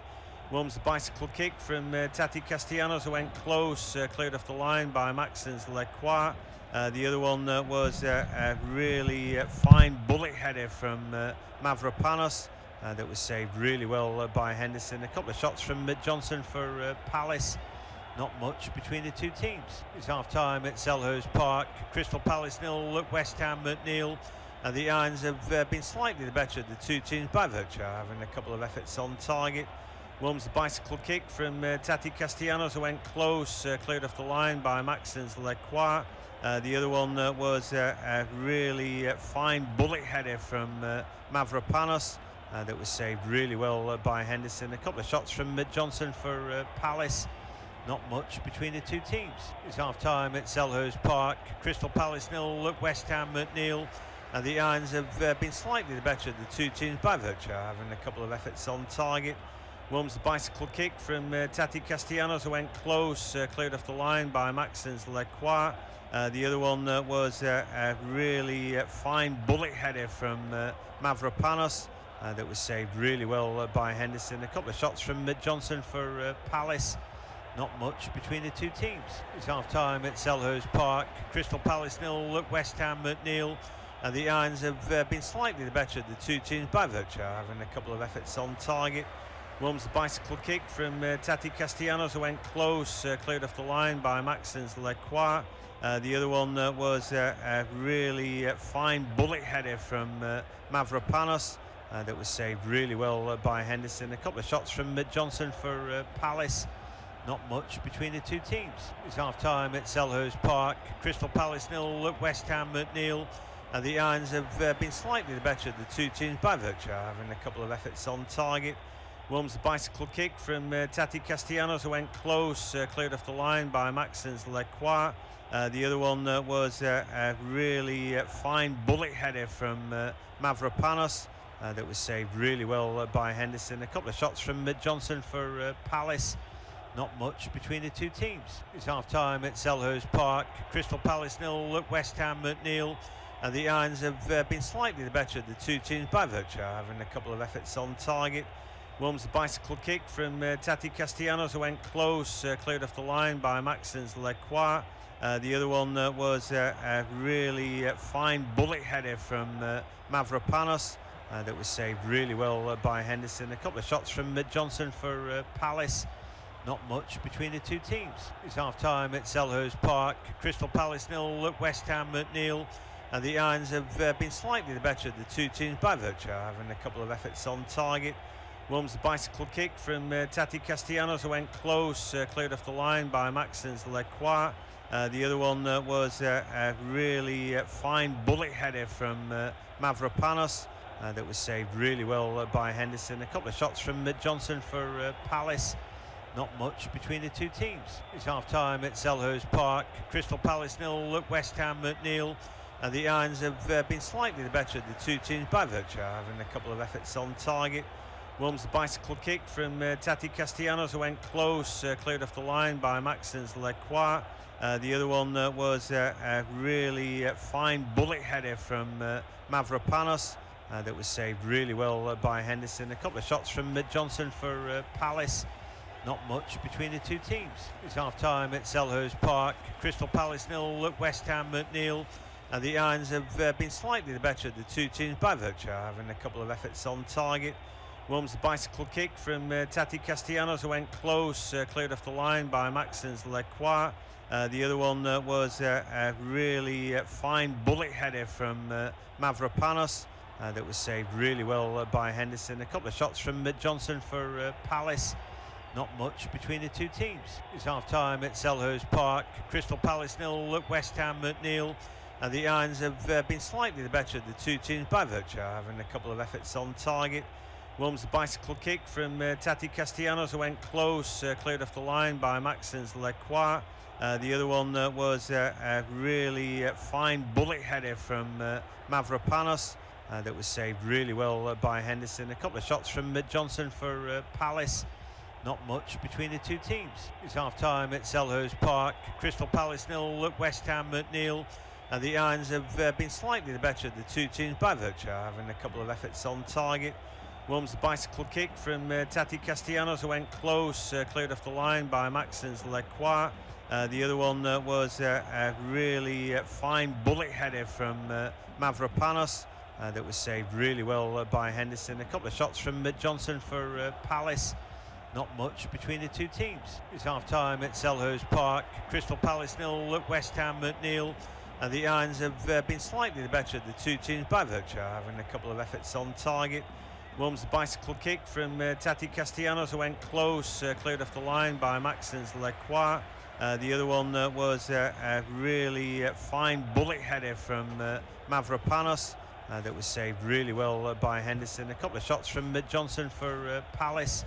Wilms, the bicycle kick from Tati Castellanos, who went close, cleared off the line by Maxence Lecroix. The other one was a really fine bullet header from Mavropanos that was saved really well by Henderson. A couple of shots from Johnson for Palace. Not much between the two teams. It's half-time at Selhurst Park. Crystal Palace 0, West Ham 0. And the Irons have been slightly the better of the two teams by virtue of having a couple of efforts on target. Wilms, the bicycle kick from Tati Castellanos, who went close, cleared off the line by Maxence Lecroix. The other one was a really fine bullet header from Mavropanos that was saved really well by Henderson. A couple of shots from Johnson for Palace. Not much between the two teams. It's half-time at Selhurst Park. Crystal Palace 0, West Ham 0. And the Irons have been slightly the better of the two teams by virtue of having a couple of efforts on target. Wilms, the bicycle kick from Tati Castellanos, who went close, cleared off the line by Maxence Lecroix. The other one was a really fine bullet header from Mavropanos that was saved really well by Henderson. A couple of shots from Johnson for Palace. Not much between the two teams. It's half-time at Selhurst Park. Crystal Palace 0, West Ham 0. And the Irons have been slightly the better of the two teams by virtue of having a couple of efforts on target. Wilms the bicycle kick from Tati Castellanos, who went close, cleared off the line by Maxence Lecroix. The other one was a really fine bullet header from Mavropanos that was saved really well by Henderson. A couple of shots from Johnson for Palace. Not much between the two teams. It's half time at Selhurst Park. Crystal Palace 0, West Ham at 0. And the Irons have been slightly the better of the two teams by virtue of having a couple of efforts on target. Wilms the bicycle kick from Tati Castellanos, who went close, cleared off the line by Maxence Lecroix. The other one was a really fine bullet header from Mavropanos that was saved really well by Henderson. A couple of shots from Johnson for Palace. Not much between the two teams. It's half time at Selhurst Park. Crystal Palace 0, West Ham at 0. And the Irons have been slightly the better of the two teams by virtue of having a couple of efforts on target. Wilms the bicycle kick from Tati Castellanos, who went close, cleared off the line by Maxence Lecroix. The other one was a really fine bullet header from Mavropanos that was saved really well by Henderson. A couple of shots from Johnson for Palace. Not much between the two teams. It's half time at Selhurst Park. Crystal Palace 0, West Ham at 0. And the Irons have been slightly the better of the two teams by virtue of having a couple of efforts on target. Wilms the bicycle kick from Tati Castellanos, who went close, cleared off the line by Maxence Lecroix. The other one was a really fine bullet header from Mavropanos that was saved really well by Henderson. A couple of shots from Johnson for Palace. Not much between the two teams. It's half time at Selhurst Park. Crystal Palace 0, West Ham at 0. And the Irons have been slightly the better of the two teams by virtue of having a couple of efforts on target. Wilms the bicycle kick from Tati Castellanos, who went close, cleared off the line by Maxence Lecroix. The other one was a really fine bullet header from Mavropanos that was saved really well by Henderson. A couple of shots from Johnson for Palace. Not much between the two teams. It's half time at Selhurst Park. Crystal Palace 0, West Ham at 0. And the Irons have been slightly the better of the two teams by virtue of having a couple of efforts on target. Wilms the bicycle kick from Tati Castellanos, who went close, cleared off the line by Maxence Lecroix. The other one was a really fine bullet header from Mavropanos that was saved really well by Henderson. A couple of shots from Johnson for Palace. Not much between the two teams. It's half time at Selhurst Park. Crystal Palace 0, West Ham at 0. And the Irons have been slightly the better of the two teams by virtue of having a couple of efforts on target. Wilms the bicycle kick from Tati Castellanos, who went close, cleared off the line by Maxence Lecroix. The other one was a really fine bullet header from Mavropanos that was saved really well by Henderson. A couple of shots from Johnson for Palace. Not much between the two teams. It's half time at Selhurst Park. Crystal Palace 0, West Ham at 0. And the Irons have been slightly the better of the two teams by virtue of having a couple of efforts on target. Wilms the bicycle kick from Tati Castellanos, who went close, cleared off the line by Maxence Lecroix. The other one was a really fine bullet header from Mavropanos that was saved really well by Henderson. A couple of shots from Johnson for Palace. Not much between the two teams. It's half time at Selhurst Park. Crystal Palace 0, West Ham at 0. And the Irons have been slightly the better of the two teams by virtue of having a couple of efforts on target. Wilms the bicycle kick from Tati Castellanos, who went close, cleared off the line by Maxence Lecroix. The other one was a really fine bullet header from Mavropanos that was saved really well by Henderson. A couple of shots from Johnson for Palace.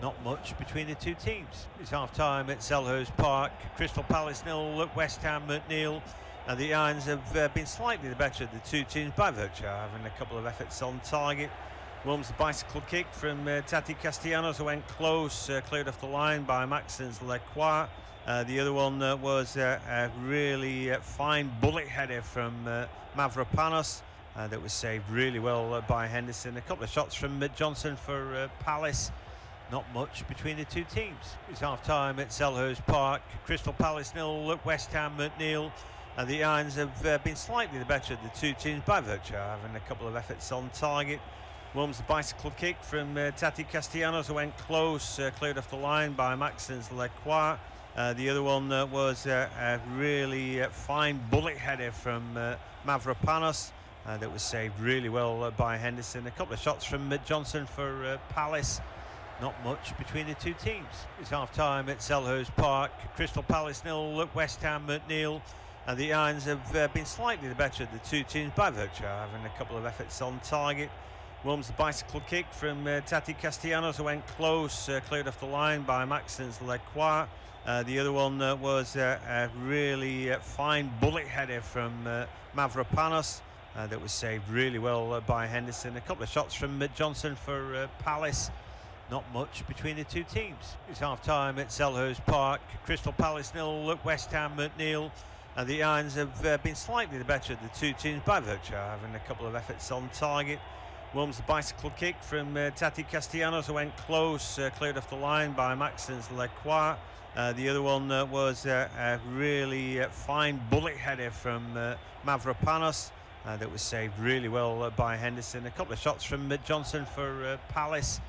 Not much between the two teams. It's half time at Selhurst Park. Crystal Palace 0, West Ham at 0. And the Irons have been slightly the better of the two teams by virtue of having a couple of efforts on target. Wilms the bicycle kick from Tati Castellanos, who went close, cleared off the line by Maxence Lecroix. The other one was a really fine bullet header from Mavropanos that was saved really well by Henderson. A couple of shots from Johnson for Palace. Not much between the two teams. It's half time at Selhurst Park. Crystal Palace 0, West Ham at 0. And the Irons have been slightly the better of the two teams by virtue of having a couple of efforts on target. One was the bicycle kick from Tati Castellanos, who went close, cleared off the line by Maxence Lecroix. The other one was a really fine bullet header from Mavropanos that was saved really well by Henderson. A couple of shots from Johnson for Palace. Not much between the two teams. It's half time at Selhurst Park. Crystal Palace 0, West Ham 0. And the Irons have been slightly the better of the two teams by virtue of having a couple of efforts on target. One was the bicycle kick from Tati Castellanos, who went close, cleared off the line by Maxence Lecroix. The other one was a really fine bullet header from Mavropanos that was saved really well by Henderson. A couple of shots from Johnson for Palace. Not much between the two teams. It's half time at Selhurst Park. Crystal Palace 0, West Ham 0. And the Irons have been slightly the better of the two teams by virtue of having a couple of efforts on target. One was the bicycle kick from Tati Castellanos, who went close, cleared off the line by Maxence Lecroix. The other one was a really fine bullet header from Mavropanos that was saved really well by Henderson. A couple of shots from Johnson for Palace.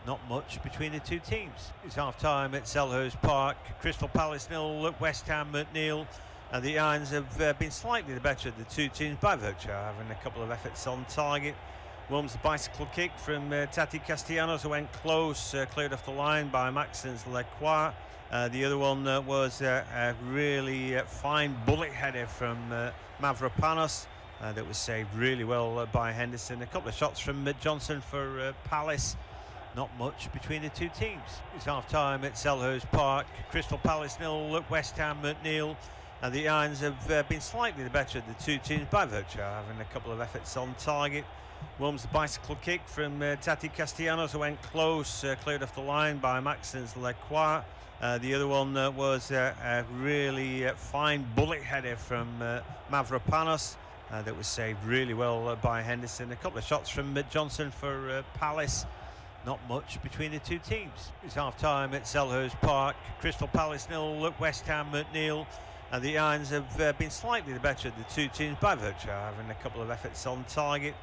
Not much between the two teams. It's half time at Selhurst Park. Crystal Palace 0, West Ham 0. And the Irons have been slightly the better of the two teams by virtue of having a couple of efforts on target. One was the bicycle kick from Tati Castellanos, who went close, cleared off the line by Maxence Lecroix. The other one was a really fine bullet header from Mavropanos that was saved really well by Henderson. A couple of shots from Johnson for Palace. Not much between the two teams. It's half time at Selhurst Park. Crystal Palace 0, West Ham 0. And the Irons have been slightly the better of the two teams by virtue of having a couple of efforts on target. One was the bicycle kick from Tati Castellanos, who went close, cleared off the line by Maxence Lecroix. The other one was a really fine bullet header from Mavropanos that was saved really well by Henderson. A couple of shots from Johnson for Palace. Not much between the two teams. It's half time at Selhurst Park. Crystal Palace 0, West Ham 0. And the Irons have been slightly the better of the two teams by virtue of having a couple of efforts on target.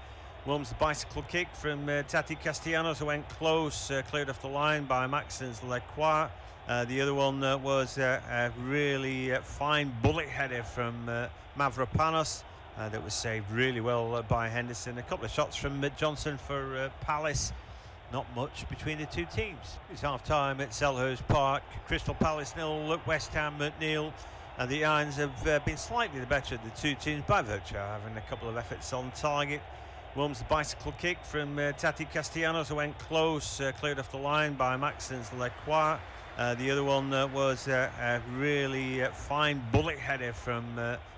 One was the bicycle kick from Tati Castellanos, who went close, cleared off the line by Maxence Lecroix. The other one was a really fine bullet header from Mavropanos that was saved really well by Henderson. A couple of shots from Johnson for Palace. Not much between the two teams. It's half time at Selhurst Park. Crystal Palace 0, West Ham 0. And the Irons have been slightly the better of the two teams by virtue of having a couple of efforts on target. One was the bicycle kick from Tati Castellanos, who went close, cleared off the line by Maxence Lecroix. The other one was a really fine bullet header from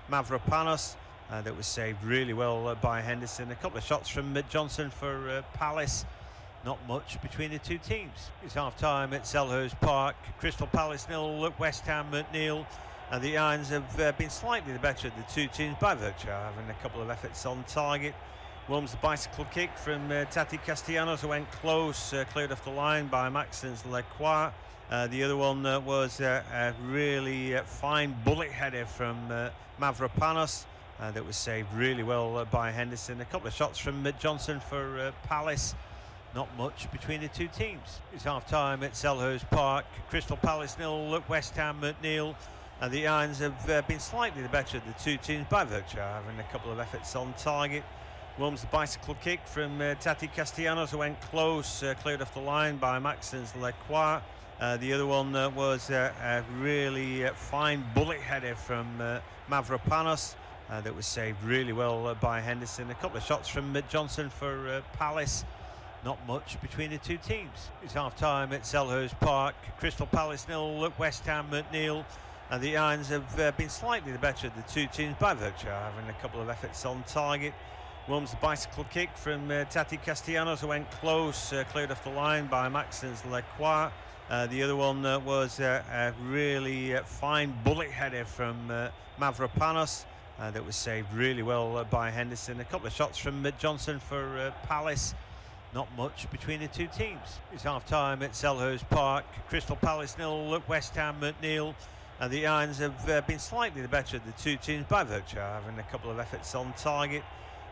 Mavropanos that was saved really well by Henderson. A couple of shots from Johnson for Palace. Not much between the two teams. It's half time at Selhurst Park. Crystal Palace 0, West Ham 0. And the Irons have been slightly the better of the two teams by virtue of having a couple of efforts on target. One was the bicycle kick from Tati Castellanos, who went close, cleared off the line by Maxence Lecroix. The other one was a really fine bullet header from Mavropanos that was saved really well by Henderson. A couple of shots from Johnson for Palace. Not much between the two teams. It's half time at Selhurst Park. Crystal Palace 0, West Ham 0. And the Irons have been slightly the better of the two teams by virtue of having a couple of efforts on target. One was the bicycle kick from Tati Castellanos, who went close, cleared off the line by Maxence Lecroix. The other one was a really fine bullet header from Mavropanos that was saved really well by Henderson. A couple of shots from Johnson for Palace. Not much between the two teams. It's half time at Selhurst Park. Crystal Palace 0, West Ham 0. And the Irons have been slightly the better of the two teams by virtue of having a couple of efforts on target. One was the bicycle kick from Tati Castellanos, who went close, cleared off the line by Maxence Lecroix. The other one was a really fine bullet header from Mavropanos that was saved really well by Henderson. A couple of shots from Johnson for Palace. Not much between the two teams. It's half time at Selhurst Park. Crystal Palace 0, West Ham 0. And the Irons have been slightly the better of the two teams by virtue of having a couple of efforts on target.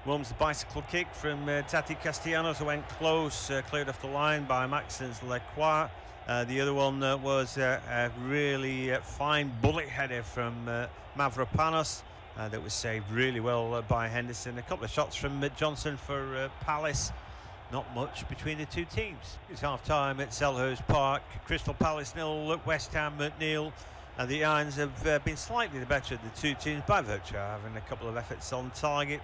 Runs the bicycle kick from Tati Castellanos, who went close, cleared off the line by Maxence Lecroix. The other one was a really fine bullet header from Mavropanos that was saved really well by Henderson. A couple of shots from Johnson for Palace. Not much between the two teams. It's half-time at Selhurst Park. Crystal Palace 0, West Ham at 0. And the Irons have been slightly the better of the two teams by virtue of having a couple of efforts on target.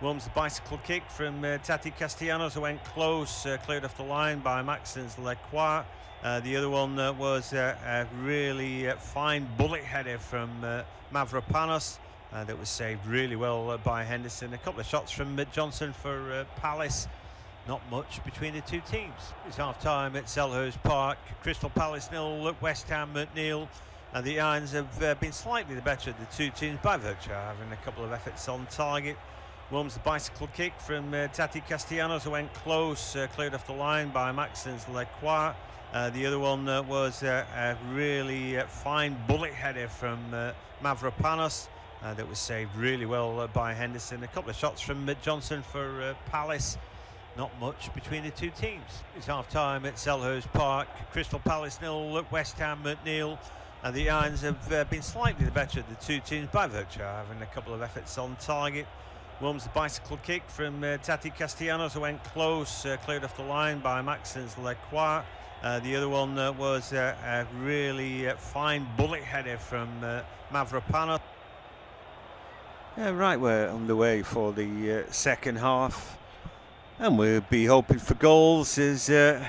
Runs the bicycle kick from Tati Castellanos, who went close, cleared off the line by Maxence Lecroix. The other one was a really fine bullet header from Mavropanos that was saved really well by Henderson. A couple of shots from Johnson for Palace. Not much between the two teams. It's half-time at Selhurst Park. Crystal Palace 0, West Ham at 0. And the Irons have been slightly the better of the two teams by virtue of having a couple of efforts on target. Runs the bicycle kick from Tati Castellanos, who went close, cleared off the line by Maxence Lecroix. The other one was a really fine bullet header from Mavropanos that was saved really well by Henderson. A couple of shots from Johnson for Palace. Not much between the two teams. It's half-time at Selhurst Park. Crystal Palace 0, West Ham at 0. And the Irons have been slightly the better of the two teams by virtue of having a couple of efforts on target. Runs the bicycle kick from Tati Castellanos, who went close, cleared off the line by Maxence Lecroix. The other one was a really fine bullet header from Mavropanos. Yeah, right, we're underway for the second half, and we'll be hoping for goals. As a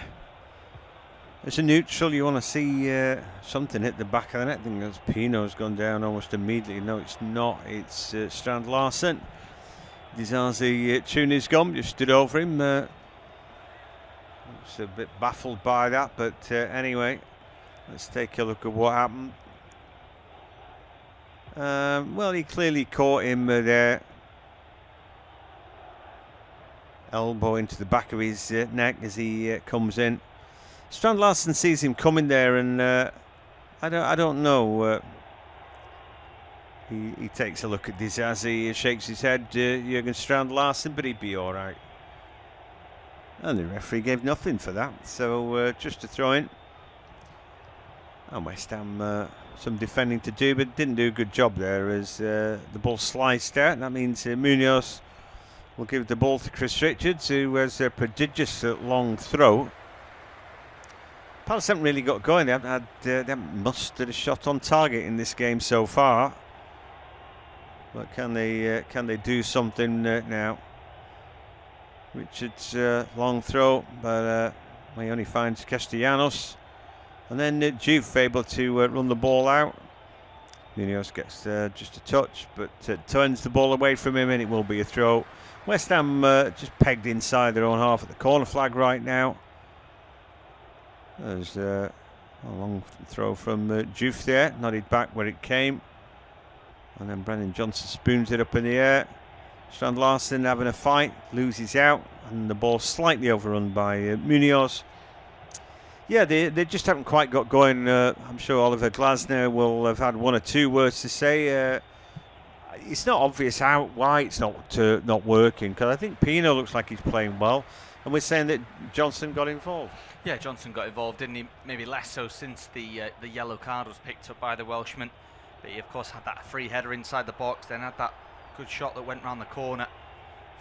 neutral, you want to see something hit the back of the net. I think that's Pino's gone down almost immediately. No, it's not. It's Strand Larsen. Dizazi Tuni's gone, just stood over him. Was a bit baffled by that, but anyway, let's take a look at what happened. Well, he clearly caught him there. Elbow into the back of his neck as he comes in. Strand Larsen sees him coming there, and I don't know. He takes a look at Dizazi, shakes his head. Jurgen Strand Larsen, but he'd be all right. And the referee gave nothing for that, so just a throw in. And West Ham some defending to do, but didn't do a good job there as the ball sliced out. That means Munoz will give the ball to Chris Richards, who has a prodigious long throw. Palace haven't really got going. They haven't mustered a shot on target in this game so far. But can they do something now? Richards long throw, but he only finds Castellanos, and then Juve able to run the ball out. Munoz gets just a touch, but turns the ball away from him, and it will be a throw. West Ham just pegged inside their own half at the corner flag right now. There's a long throw from Juve there, nodded back where it came. And then Brennan Johnson spoons it up in the air. Strand Larsen having a fight, loses out, and the ball slightly overrun by Munoz. Yeah, they just haven't quite got going. I'm sure Oliver Glasner will have had one or two words to say. It's not obvious why it's not working, because I think Pino looks like he's playing well, and we're saying that Johnson got involved. Yeah, Johnson got involved, didn't he? Maybe less so since the yellow card was picked up by the Welshman. But he, of course, had that free header inside the box, then had that good shot that went round the corner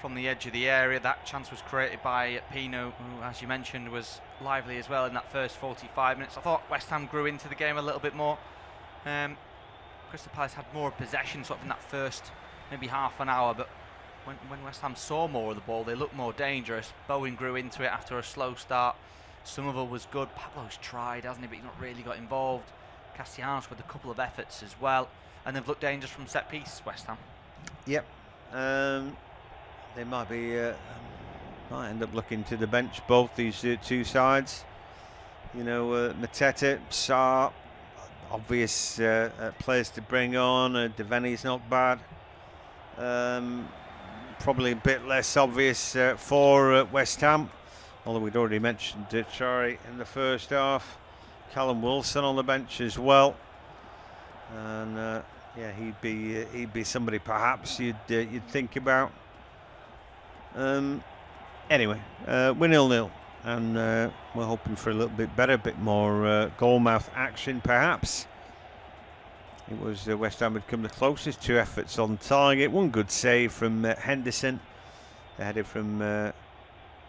from the edge of the area. That chance was created by Pino, who, as you mentioned, was lively as well in that first 45 minutes. I thought West Ham grew into the game a little bit more. Crystal Palace had more possession sort of in that first maybe half an hour, but when West Ham saw more of the ball, they looked more dangerous. Bowen grew into it after a slow start. Somerville was good. Pablo's tried, hasn't he, but he's not really got involved. Castellanos with a couple of efforts as well, and they've looked dangerous from set piece, West Ham. Yep. They might end up looking to the bench, both these two sides. You know, Mateta, Sarr, obvious players to bring on. Devaney's not bad. Probably a bit less obvious for West Ham, although we'd already mentioned Traore in the first half. Callum Wilson on the bench as well, and yeah, he'd be somebody perhaps you'd think about. Anyway, we're 0-0, and we're hoping for a little bit better, a bit more goal-mouth action perhaps. It was West Ham had come the closest, 2 efforts on target, 1 good save from Henderson, the header from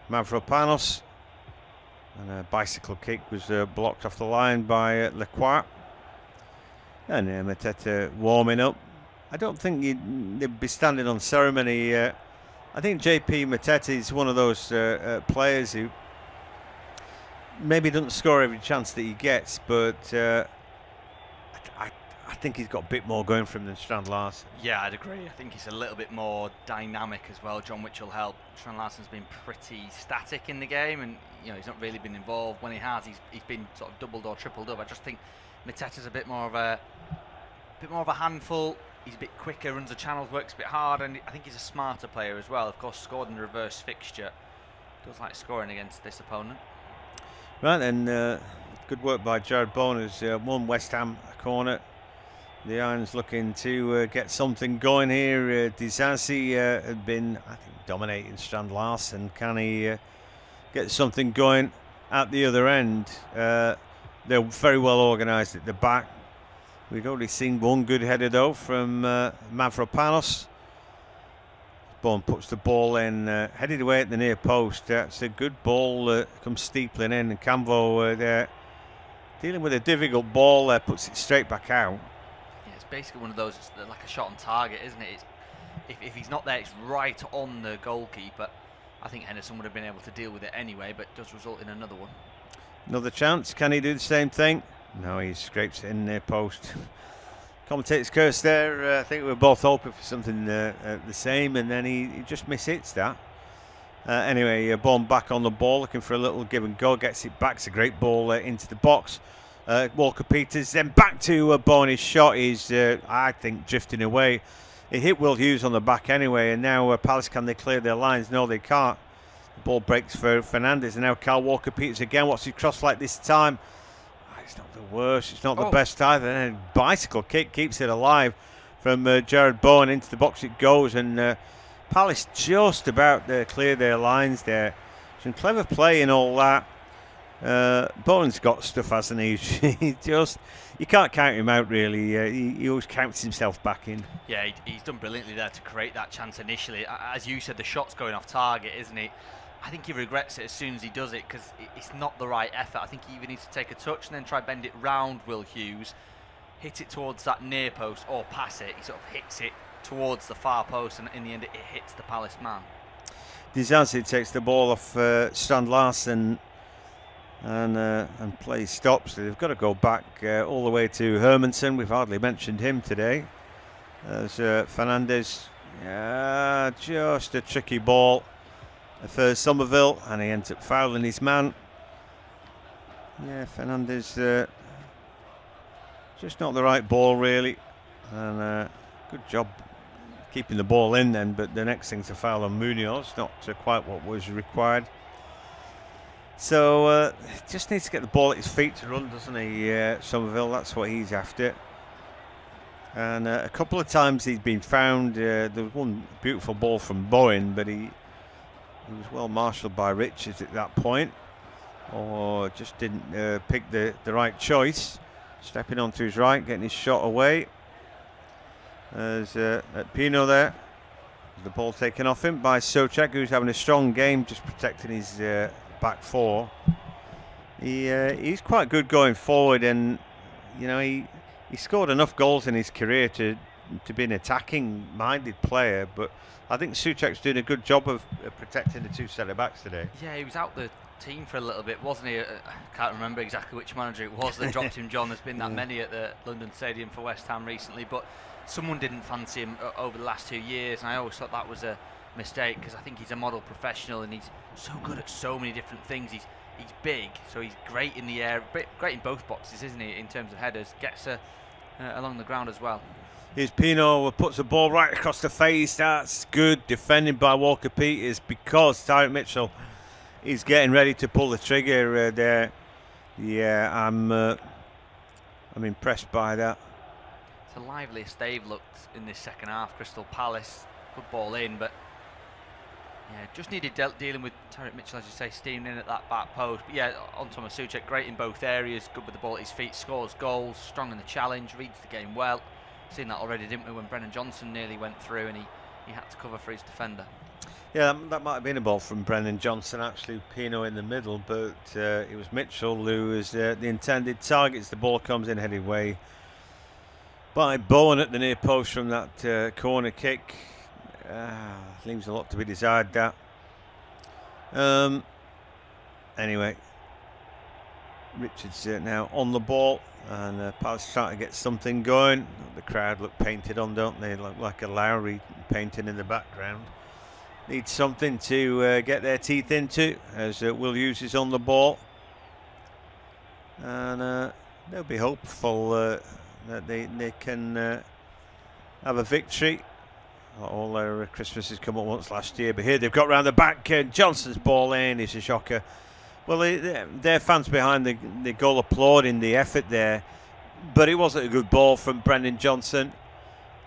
Mavropanos, and a bicycle kick was blocked off the line by Lacroix. And Mateta warming up. I don't think they'd be standing on ceremony. I think JP Mateta is one of those players who maybe doesn't score every chance that he gets, but I think he's got a bit more going for him than Strand Larsen. Yeah, I'd agree. I think he's a little bit more dynamic as well, John, which will help. Strand Larsen's been pretty static in the game, and he's not really been involved. When he has, he's been sort of doubled or tripled up. I just think Mateta's a bit more of a handful. He's a bit quicker, runs the channels, works a bit hard, and I think he's a smarter player as well. Of course, scored in the reverse fixture. Does like scoring against this opponent. Right then, good work by Jared Bowen, who's won West Ham a corner. The Irons looking to get something going here. Dizazi had been, I think, dominating Strand Larsen. Can he get something going at the other end? They're very well organised at the back. We'd already seen 1 good header though from Mavropanos. Bowen puts the ball in, headed away at the near post. That's a good ball, comes steepling in, and Camvo there dealing with a difficult ball there, puts it straight back out. Basically one of those, it's like a shot on target, isn't it? If he's not there, it's right on the goalkeeper. I think Henderson would have been able to deal with it anyway, but does result in another one. Another chance. Can he do the same thing? No, he scrapes it in near post. Commentator's curse there. I think we were both hoping for something the same, and then he just mishits that. Anyway, Bowen back on the ball, looking for a little give and go. Gets it back. It's a great ball into the box. Walker-Peters then back to Bowen. His shot is, I think, drifting away. It hit Will Hughes on the back anyway, and now Palace, can they clear their lines? No, they can't. The ball breaks for Fernandez, and now Carl Walker-Peters again. What's his cross like this time? It's not the worst, it's not the best either. And a bicycle kick keeps it alive from Jared Bowen. Into the box it goes, and Palace just about clear their lines there. Some clever play and all that. Bowen's got stuff, hasn't he? You can't count him out really. He always counts himself back in. Yeah, he's done brilliantly there to create that chance initially. As you said, the shot's going off target, isn't it? I think he regrets it as soon as he does it, because it's not the right effort. I think he either needs to take a touch and then try bend it round Will Hughes, hit it towards that near post, or pass it. He sort of hits it towards the far post, and in the end it hits the Palace man. Dizazi takes the ball off Strand Larsen, and play stops. They've got to go back all the way to Hermansen. We've hardly mentioned him today. There's Fernandez, just a tricky ball for Somerville, and he ends up fouling his man. Yeah, Fernandez, just not the right ball really, and good job keeping the ball in then, but the next thing's a foul on Munoz, not quite what was required. So just needs to get the ball at his feet to run, doesn't he, Somerville? That's what he's after. And a couple of times he's been found. There was one beautiful ball from Bowen, but he was well marshalled by Richards at that point, or just didn't pick the right choice. Stepping onto his right, getting his shot away. There's Pino there. The ball taken off him by Souček, who's having a strong game, just protecting his back four. He's quite good going forward, and he scored enough goals in his career to be an attacking-minded player, but I think Souček's doing a good job of protecting the 2 centre-backs today. Yeah, he was out the team for a little bit, wasn't he? I can't remember exactly which manager it was that dropped him, John. There's been that many at the London Stadium for West Ham recently, but someone didn't fancy him over the last 2 years, and I always thought that was a mistake, because I think he's a model professional and he's so good at so many different things. He's big, so he's great in the air, great in both boxes, isn't he, in terms of headers, gets along the ground as well. Here's Pino, puts the ball right across the face. That's good defending by Walker-Peters, because Tyreek Mitchell is getting ready to pull the trigger there. Yeah, I'm impressed by that. It's the liveliest they've looked in this second half, Crystal Palace. Good ball in, but Yeah, just needed dealing with Tarek Mitchell, as you say, steaming in at that back post. But yeah, on Thomas Souček, great in both areas, good with the ball at his feet, scores goals, strong in the challenge, reads the game well. Seen that already, didn't we, when Brennan Johnson nearly went through and he had to cover for his defender. Yeah, that might have been a ball from Brennan Johnson, actually, Pino in the middle, but it was Mitchell who was the intended target. The ball comes in headed away by Bowen at the near post from that corner kick. Leaves a lot to be desired, that. Anyway, Richards now on the ball, and Palace trying to get something going. The crowd look painted on, don't they? Look like a Lowry painting in the background. Need something to get their teeth into, as Will Hughes is on the ball, and they'll be hopeful that they can have a victory. All their Christmases come up once last year, but here they've got round the back. Johnson's ball in is a shocker. Well, their fans behind the goal applauding the effort there, but it wasn't a good ball from Brendan Johnson.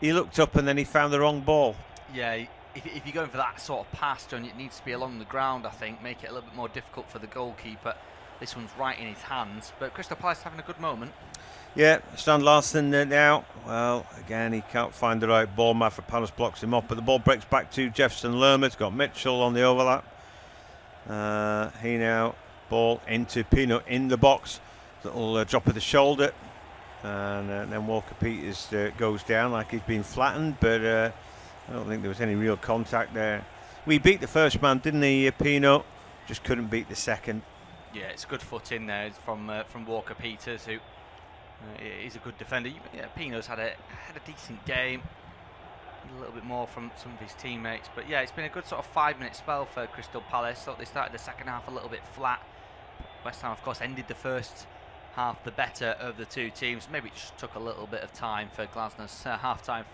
He looked up and then he found the wrong ball. Yeah, if you're going for that sort of pass, John, it needs to be along the ground, I think, make it a little bit more difficult for the goalkeeper. This one's right in his hands, but Crystal Palace having a good moment. Yeah, Strand Larsen now. Well, again, he can't find the right ball. Mavropanos blocks him off, but the ball breaks back to Jefferson Lerma. It's got Mitchell on the overlap. He now ball into Pino in the box. Little drop of the shoulder, and then Walker Peters goes down like he's been flattened, but I don't think there was any real contact there. We beat the first man, didn't he, Pino? Just couldn't beat the second. Yeah, it's a good foot in there from Walker Peters, who is a good defender. Yeah, Pino's had a decent game. A little bit more from some of his teammates, but yeah, it's been a good sort of 5-minute spell for Crystal Palace. Thought they started the second half a little bit flat. West Ham, of course, ended the first half the better of the two teams. Maybe it just took a little bit of time for Glasnow's half-time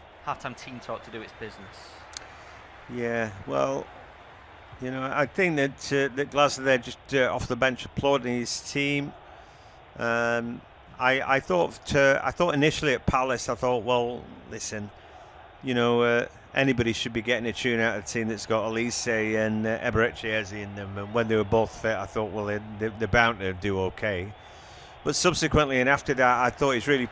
team talk to do its business. Yeah, well, you know, I think that Glasnow there just off the bench applauding his team. I thought initially at Palace, I thought, well, listen, you know, anybody should be getting a tune out of a team that's got Elise and Eberechi in them. And when they were both fit, I thought, well, they're bound to do okay. But subsequently and after that, I thought he's really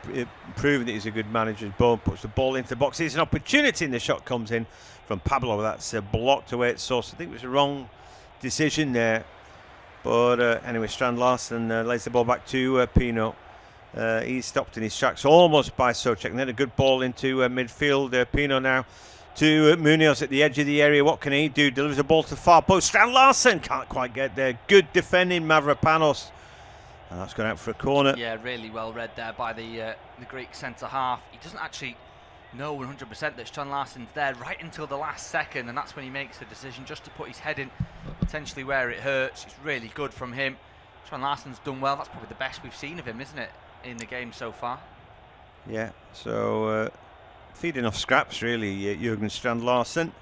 proven that he's a good manager. Bowen puts the ball into the box. There's an opportunity, and the shot comes in from Pablo. That's blocked away at source. I think it was a wrong decision there. But anyway, Strand Larsen lays the ball back to Pino. He's stopped in his tracks almost by Souček. And then a good ball into midfield. Pino now to Munoz at the edge of the area. What can he do? Delivers the ball to far post. Strand Larsen can't quite get there. Good defending, Mavropanos. And that's gone out for a corner. Yeah, really well read there by the Greek centre-half. He doesn't actually know 100% that Strand Larsen's there right until the last second, and that's when he makes the decision just to put his head in potentially where it hurts. It's really good from him. Strand Larsen's done well. That's probably the best we've seen of him, isn't it, in the game so far? Yeah, so feeding off scraps, really, Jurgen Strand Larsen.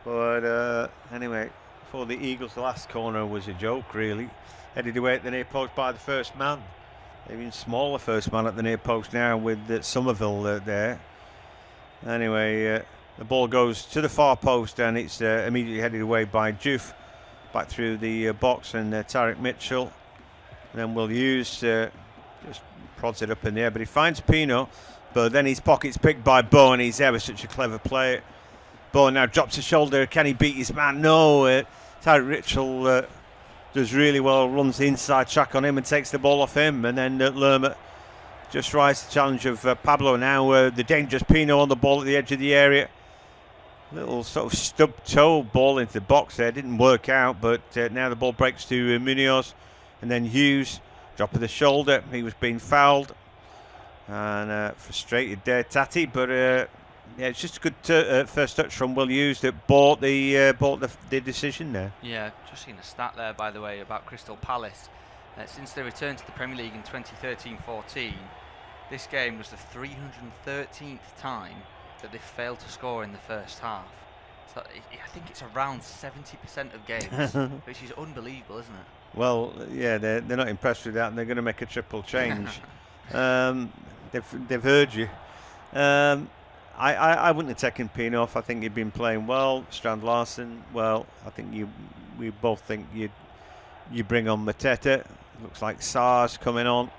But anyway, for the Eagles, the last corner was a joke, really. Headed away at the near post by the first man. Even smaller first man at the near post now with Somerville there. Anyway, the ball goes to the far post and it's immediately headed away by Diouf. Back through the box and Tarek Mitchell. And then Will Hughes just prods it up in the air. But he finds Pino. But then his pocket's picked by Bowen. He's ever such a clever player. Bowen now drops his shoulder. Can he beat his man? No. Tarek Mitchell does really well, runs the inside track on him and takes the ball off him, and then Lerma just rides the challenge of Pablo. Now the dangerous Pino on the ball at the edge of the area. Little sort of stub toe ball into the box there, didn't work out, but now the ball breaks to Munoz, and then Hughes, drop of the shoulder, he was being fouled, and frustrated there Tati, but yeah, it's just a good first touch from Will Hughes that bought the decision there. Yeah, just seen a stat there, by the way, about Crystal Palace. Since they returned to the Premier League in 2013-14, this game was the 313th time that they failed to score in the first half. So I think it's around 70% of games, which is unbelievable, isn't it? Well, yeah, they're not impressed with that, and they're going to make a triple change. They've heard you. I wouldn't have taken Pino off. I think he'd been playing well. Strand Larsen, well, I think we both think you bring on Mateta. Looks like Sar's coming on.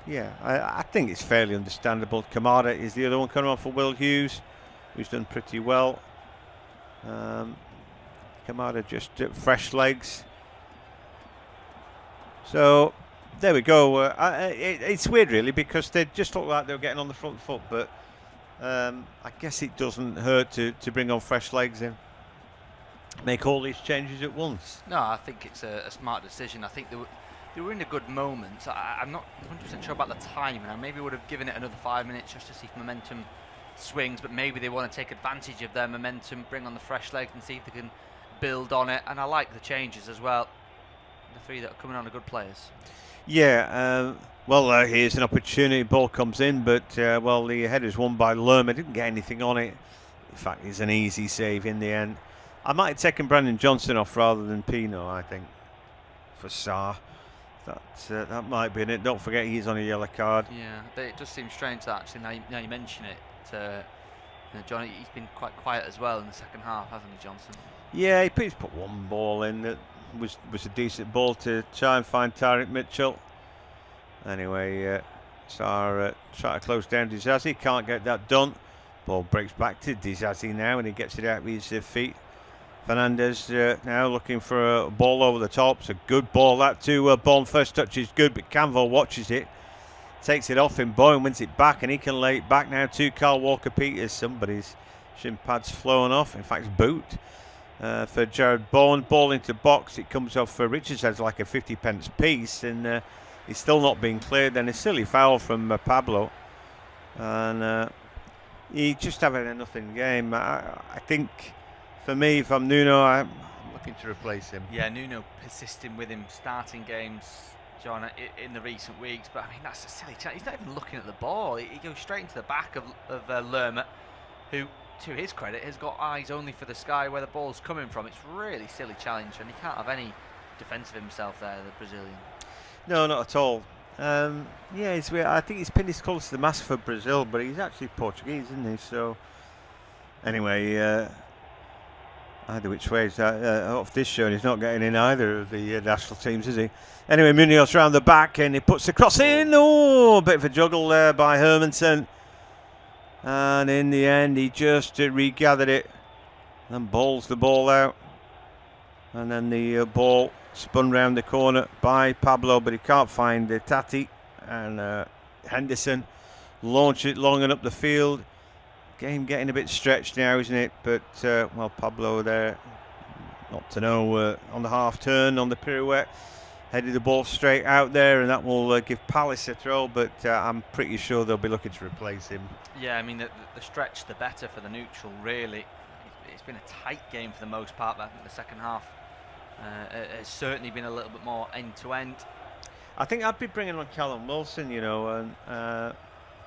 Yeah, I think it's fairly understandable. Kamada is the other one coming on for Will Hughes, who's done pretty well. Kamada just fresh legs. So there we go. It's weird really, because they just look like they were getting on the front foot, but I guess it doesn't hurt to bring on fresh legs in. Make all these changes at once. No, I think it's a smart decision. I think they were in a good moment. I'm not 100% sure about the timing. I maybe would have given it another 5 minutes just to see if momentum swings, but maybe they want to take advantage of their momentum, bring on the fresh legs and see if they can build on it. And I like the changes as well. The three that are coming on are good players. Yeah, well, here's an opportunity. Ball comes in, but well, the header's won by Lerma. Didn't get anything on it. In fact, it's an easy save in the end. I might have taken Brandon Johnson off rather than Pino, I think, for Sarr. That might be in it. Don't forget he's on a yellow card. Yeah, it does seem strange that actually now you mention it. John, he's been quite quiet as well in the second half, hasn't he, Johnson? Yeah, he's put one ball in that was a decent ball to try and find Tariq Mitchell. Anyway, Sarr try to close down Dizazi, can't get that done. Ball breaks back to Dizazi now, and he gets it out of his feet. Fernandez now looking for a ball over the top. It's a good ball that to Bourne. First touch is good, but Canville watches it, takes it off him. Bowen wins it back, and he can lay it back now to Carl Walker-Peters. Somebody's shin pad's flown off. In fact, it's boot for Jared Bowen. Ball into box. It comes off for Richards as like a 50-pence piece, and he's still not being cleared. Then a silly foul from Pablo, and he's just having a nothing game. I think. For me, if I'm Nuno, I'm looking to replace him. Yeah, Nuno persisting with him starting games, John, in the recent weeks. But I mean, that's a silly chance. He's not even looking at the ball. He goes straight into the back of Lerma, who, to his credit, has got eyes only for the sky where the ball's coming from. It's really silly challenge, and he can't have any defence of himself there, the Brazilian. No, not at all. Yeah, it's weird. I think he's pinned his close to the mast for Brazil, but he's actually Portuguese, isn't he? So, anyway. Either which way, off this show, he's not getting in either of the national teams, is he? Anyway, Munoz round the back, and he puts the cross in. Oh, a bit of a juggle there by Hermansen. And in the end, he just regathered it and bowls the ball out. And then the ball spun round the corner by Pablo, but he can't find Tati. And Henderson launch it long and up the field. Game getting a bit stretched now, isn't it? But, well, Pablo there, not to know, on the half turn, on the pirouette, headed the ball straight out there, and that will give Palace a throw, but I'm pretty sure they'll be looking to replace him. Yeah, I mean, the stretch, the better for the neutral, really. It's been a tight game for the most part, but I think the second half has certainly been a little bit more end-to-end. I think I'd be bringing on Callum Wilson, you know, and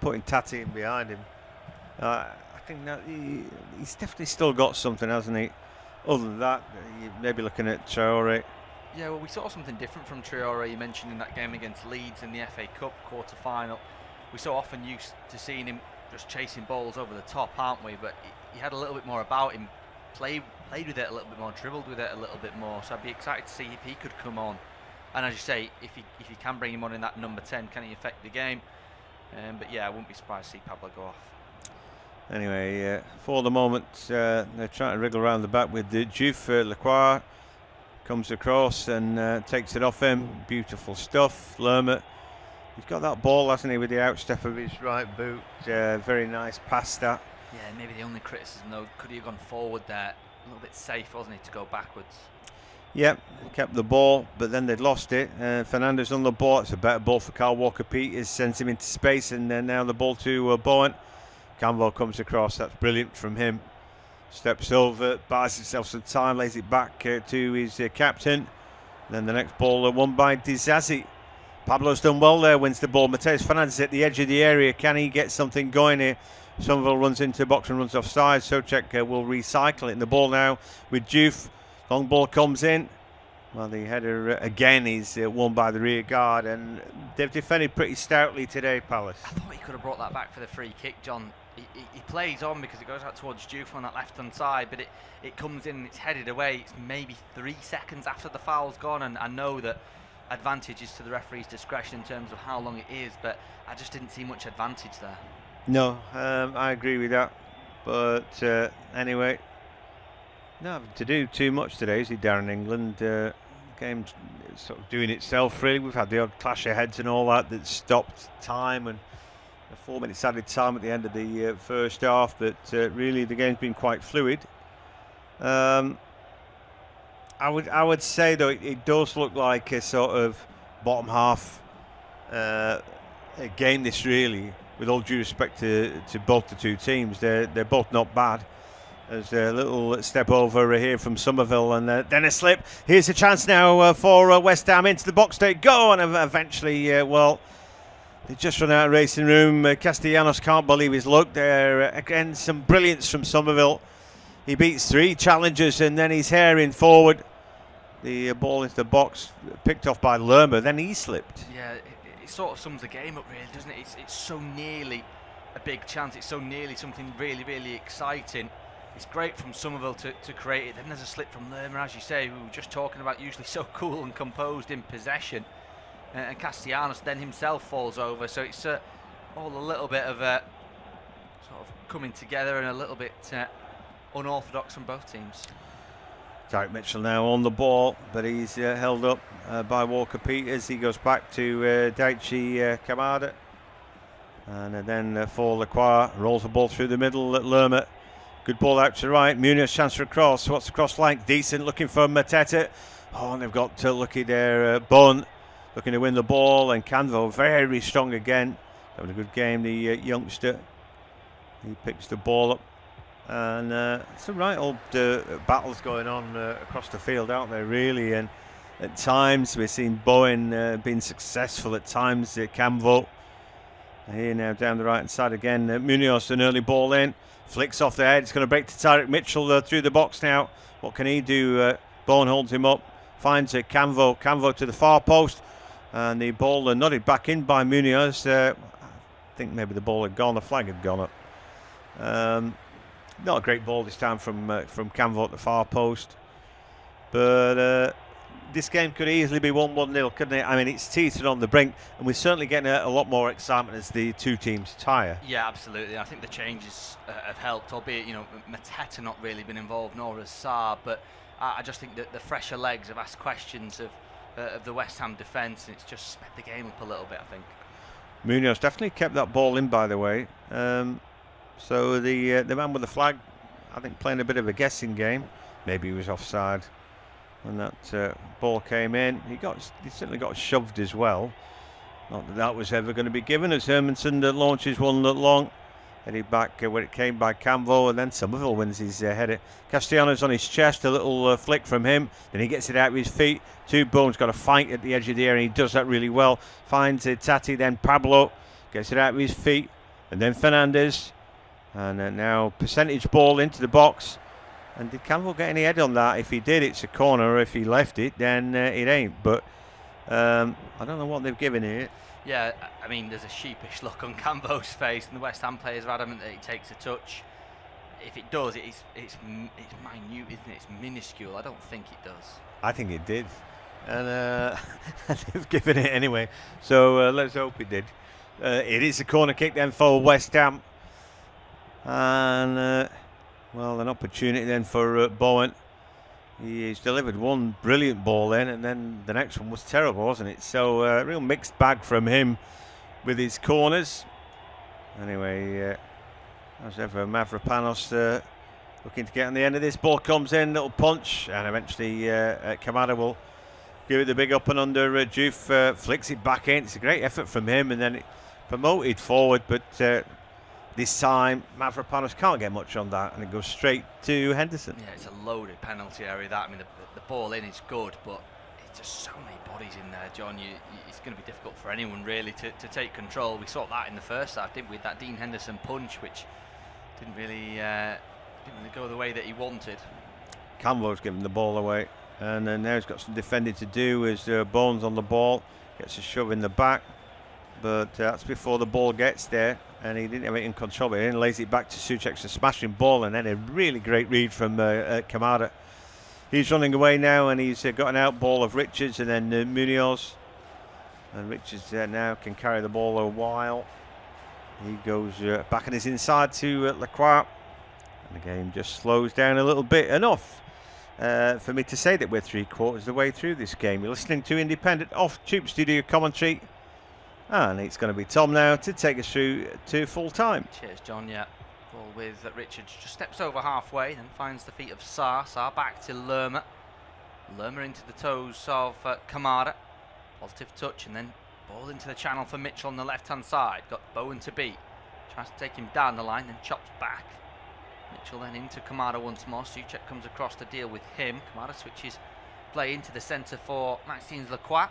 putting Tati in behind him. I think that he's definitely still got something, hasn't he? Other than that, you maybe looking at Traore. Yeah, well, we saw something different from Traore. You mentioned in that game against Leeds in the FA Cup quarter-final. We're so often used to seeing him just chasing balls over the top, aren't we? But he had a little bit more about him, played with it a little bit more, dribbled with it a little bit more. So I'd be excited to see if he could come on. And as you say, if you can bring him on in that number 10, can he affect the game? But yeah, I wouldn't be surprised to see Pablo go off. Anyway, for the moment, they're trying to wriggle around the back with the Diouf. Lacroix comes across and takes it off him. Beautiful stuff. Lerma, he's got that ball, hasn't he, with the outstep of his right boot. Very nice pass that. Yeah, maybe the only criticism, though, could he have gone forward there? A little bit safe, wasn't he, to go backwards? Yep, kept the ball, but then they'd lost it. Fernandez on the ball. It's a better ball for Carl Walker-Peters. Sends him into space, and then now the ball to Bowen. Campbell comes across, that's brilliant from him. Steps over, buys himself some time, lays it back to his captain. Then the next ball won by Dizazi. Pablo's done well there, wins the ball. Mateus Fernandes at the edge of the area. Can he get something going here? Somerville runs into the box and runs offside. Souček will recycle it. And the ball now with Diouf. Long ball comes in. Well, the header again is won by the rear guard, and they've defended pretty stoutly today, Palace. I thought he could have brought that back for the free kick, John. He plays on because it goes out towards Juve on that left-hand side, but it comes in and it's headed away. It's maybe 3 seconds after the foul's gone, and I know that advantage is to the referee's discretion in terms of how long it is, but I just didn't see much advantage there. No, I agree with that. But anyway, not having to do too much today, is he, Darren England? Game's sort of doing itself, really. We've had the odd clash of heads and all that stopped time, and a 4 minutes added time at the end of the first half, but really the game's been quite fluid. I would say, though, it does look like a sort of bottom half a game, this, really, with all due respect to both the two teams. They're both not bad. There's a little step over here from Somerville, and then a slip. Here's a chance now for West Ham. Into the box they go, and eventually, they just run out of racing room. Castellanos can't believe his luck there. Again, some brilliance from Somerville. He beats 3 challengers, and then he's herring forward. The ball into the box, picked off by Lerma, then he slipped. Yeah, it sort of sums the game up, really, doesn't it? It's so nearly a big chance. It's so nearly something really, really exciting. It's great from Somerville to create it. Then there's a slip from Lerma, as you say, who we were just talking about, usually so cool and composed in possession. And Castellanos then himself falls over. So it's all a little bit of sort of coming together and a little bit unorthodox from both teams. Tyreek Mitchell now on the ball, but he's held up by Walker Peters. He goes back to Daichi Kamada. And then for Lacroix, rolls the ball through the middle at Lerma. Good ball out to the right. Munoz chance for a cross. What's the cross flank? Decent. Looking for Mateta. Oh, and they've got lucky there. Bone looking to win the ball. And Canvo very strong again. Having a good game, the youngster. He picks the ball up. And some right old battles going on across the field, aren't there, really? And at times we're seeing Bowen being successful. At times Canvo. Here now down the right hand side again. Munoz, an early ball in. Flicks off the head. It's going to break to Tyreek Mitchell through the box now. What can he do? Bowen holds him up. Finds Canvo. Canvo to the far post. And the ball nodded back in by Munoz. I think maybe the ball had gone. The flag had gone up. Not a great ball this time from Canvo at the far post. But this game could easily be 1-0, couldn't it? I mean, it's teetered on the brink, and we're certainly getting a lot more excitement as the two teams tire. Yeah, absolutely. I think the changes have helped, albeit, Mateta not really been involved, nor has Sarr, but I just think that the fresher legs have asked questions of the West Ham defence, and it's just sped the game up a little bit, I think. Munoz definitely kept that ball in, by the way. So the man with the flag, I think, playing a bit of a guessing game. Maybe he was offside when that ball came in. He certainly got shoved as well. Not that was ever going to be given, as Hermanson launches one long. Headed back where it came by Canvo, and then Somerville wins his header. Castellanos on his chest, a little flick from him. Then he gets it out with his feet. Two Bones got a fight at the edge of the area, and he does that really well. Finds Tati, then Pablo. Gets it out with his feet. And then Fernandez. And now percentage ball into the box. And did Canvo get any head on that? If he did, it's a corner. If he left it, then it ain't. But I don't know what they've given here. Yeah, I mean, there's a sheepish look on Canvo's face, and the West Ham players are adamant that he takes a touch. If it does, it's minute, isn't it? It's minuscule. I don't think it does. I think it did. And they've given it anyway. So let's hope it did. It is a corner kick then for West Ham. And, an opportunity then for Bowen. He's delivered one brilliant ball in, and then the next one was terrible, wasn't it? So a real mixed bag from him with his corners. Anyway, as ever, Mavropanos looking to get on the end of this. Ball comes in, little punch, and eventually Kamada will give it the big up and under. Juve flicks it back in. It's a great effort from him, and then it promoted forward, but this time Mavropanos can't get much on that, and it goes straight to Henderson. Yeah, it's a loaded penalty area, that. I mean, the ball in is good, but it's just so many bodies in there, John. It's going to be difficult for anyone really to take control. We saw that in the first half, didn't we? That Dean Henderson punch, which didn't really go the way that he wanted. Canvo's giving the ball away. And then now he's got some defending to do as Bones on the ball. Gets a shove in the back. But that's before the ball gets there. And he didn't have it in control. But he then lays it back to Souček's a smashing ball. And then a really great read from Kamada. He's running away now, and he's got an out ball of Richards and then Munoz. And Richards now can carry the ball a while. He goes back on his inside to Lacroix. And the game just slows down a little bit. Enough for me to say that we're 3/4 of the way through this game. You're listening to Independent Off-Tube Studio commentary. And it's going to be Tom now to take us through to full time. Cheers, John. Yeah. Ball with Richards, just steps over halfway, then finds the feet of Sarr. Sarr back to Lerma. Lerma into the toes of Kamada. Positive touch, and then ball into the channel for Mitchell on the left-hand side. Got Bowen to beat. Tries to take him down the line, then chops back. Mitchell then into Kamada once more. Souček comes across to deal with him. Kamada switches play into the centre for Maxime Lacroix.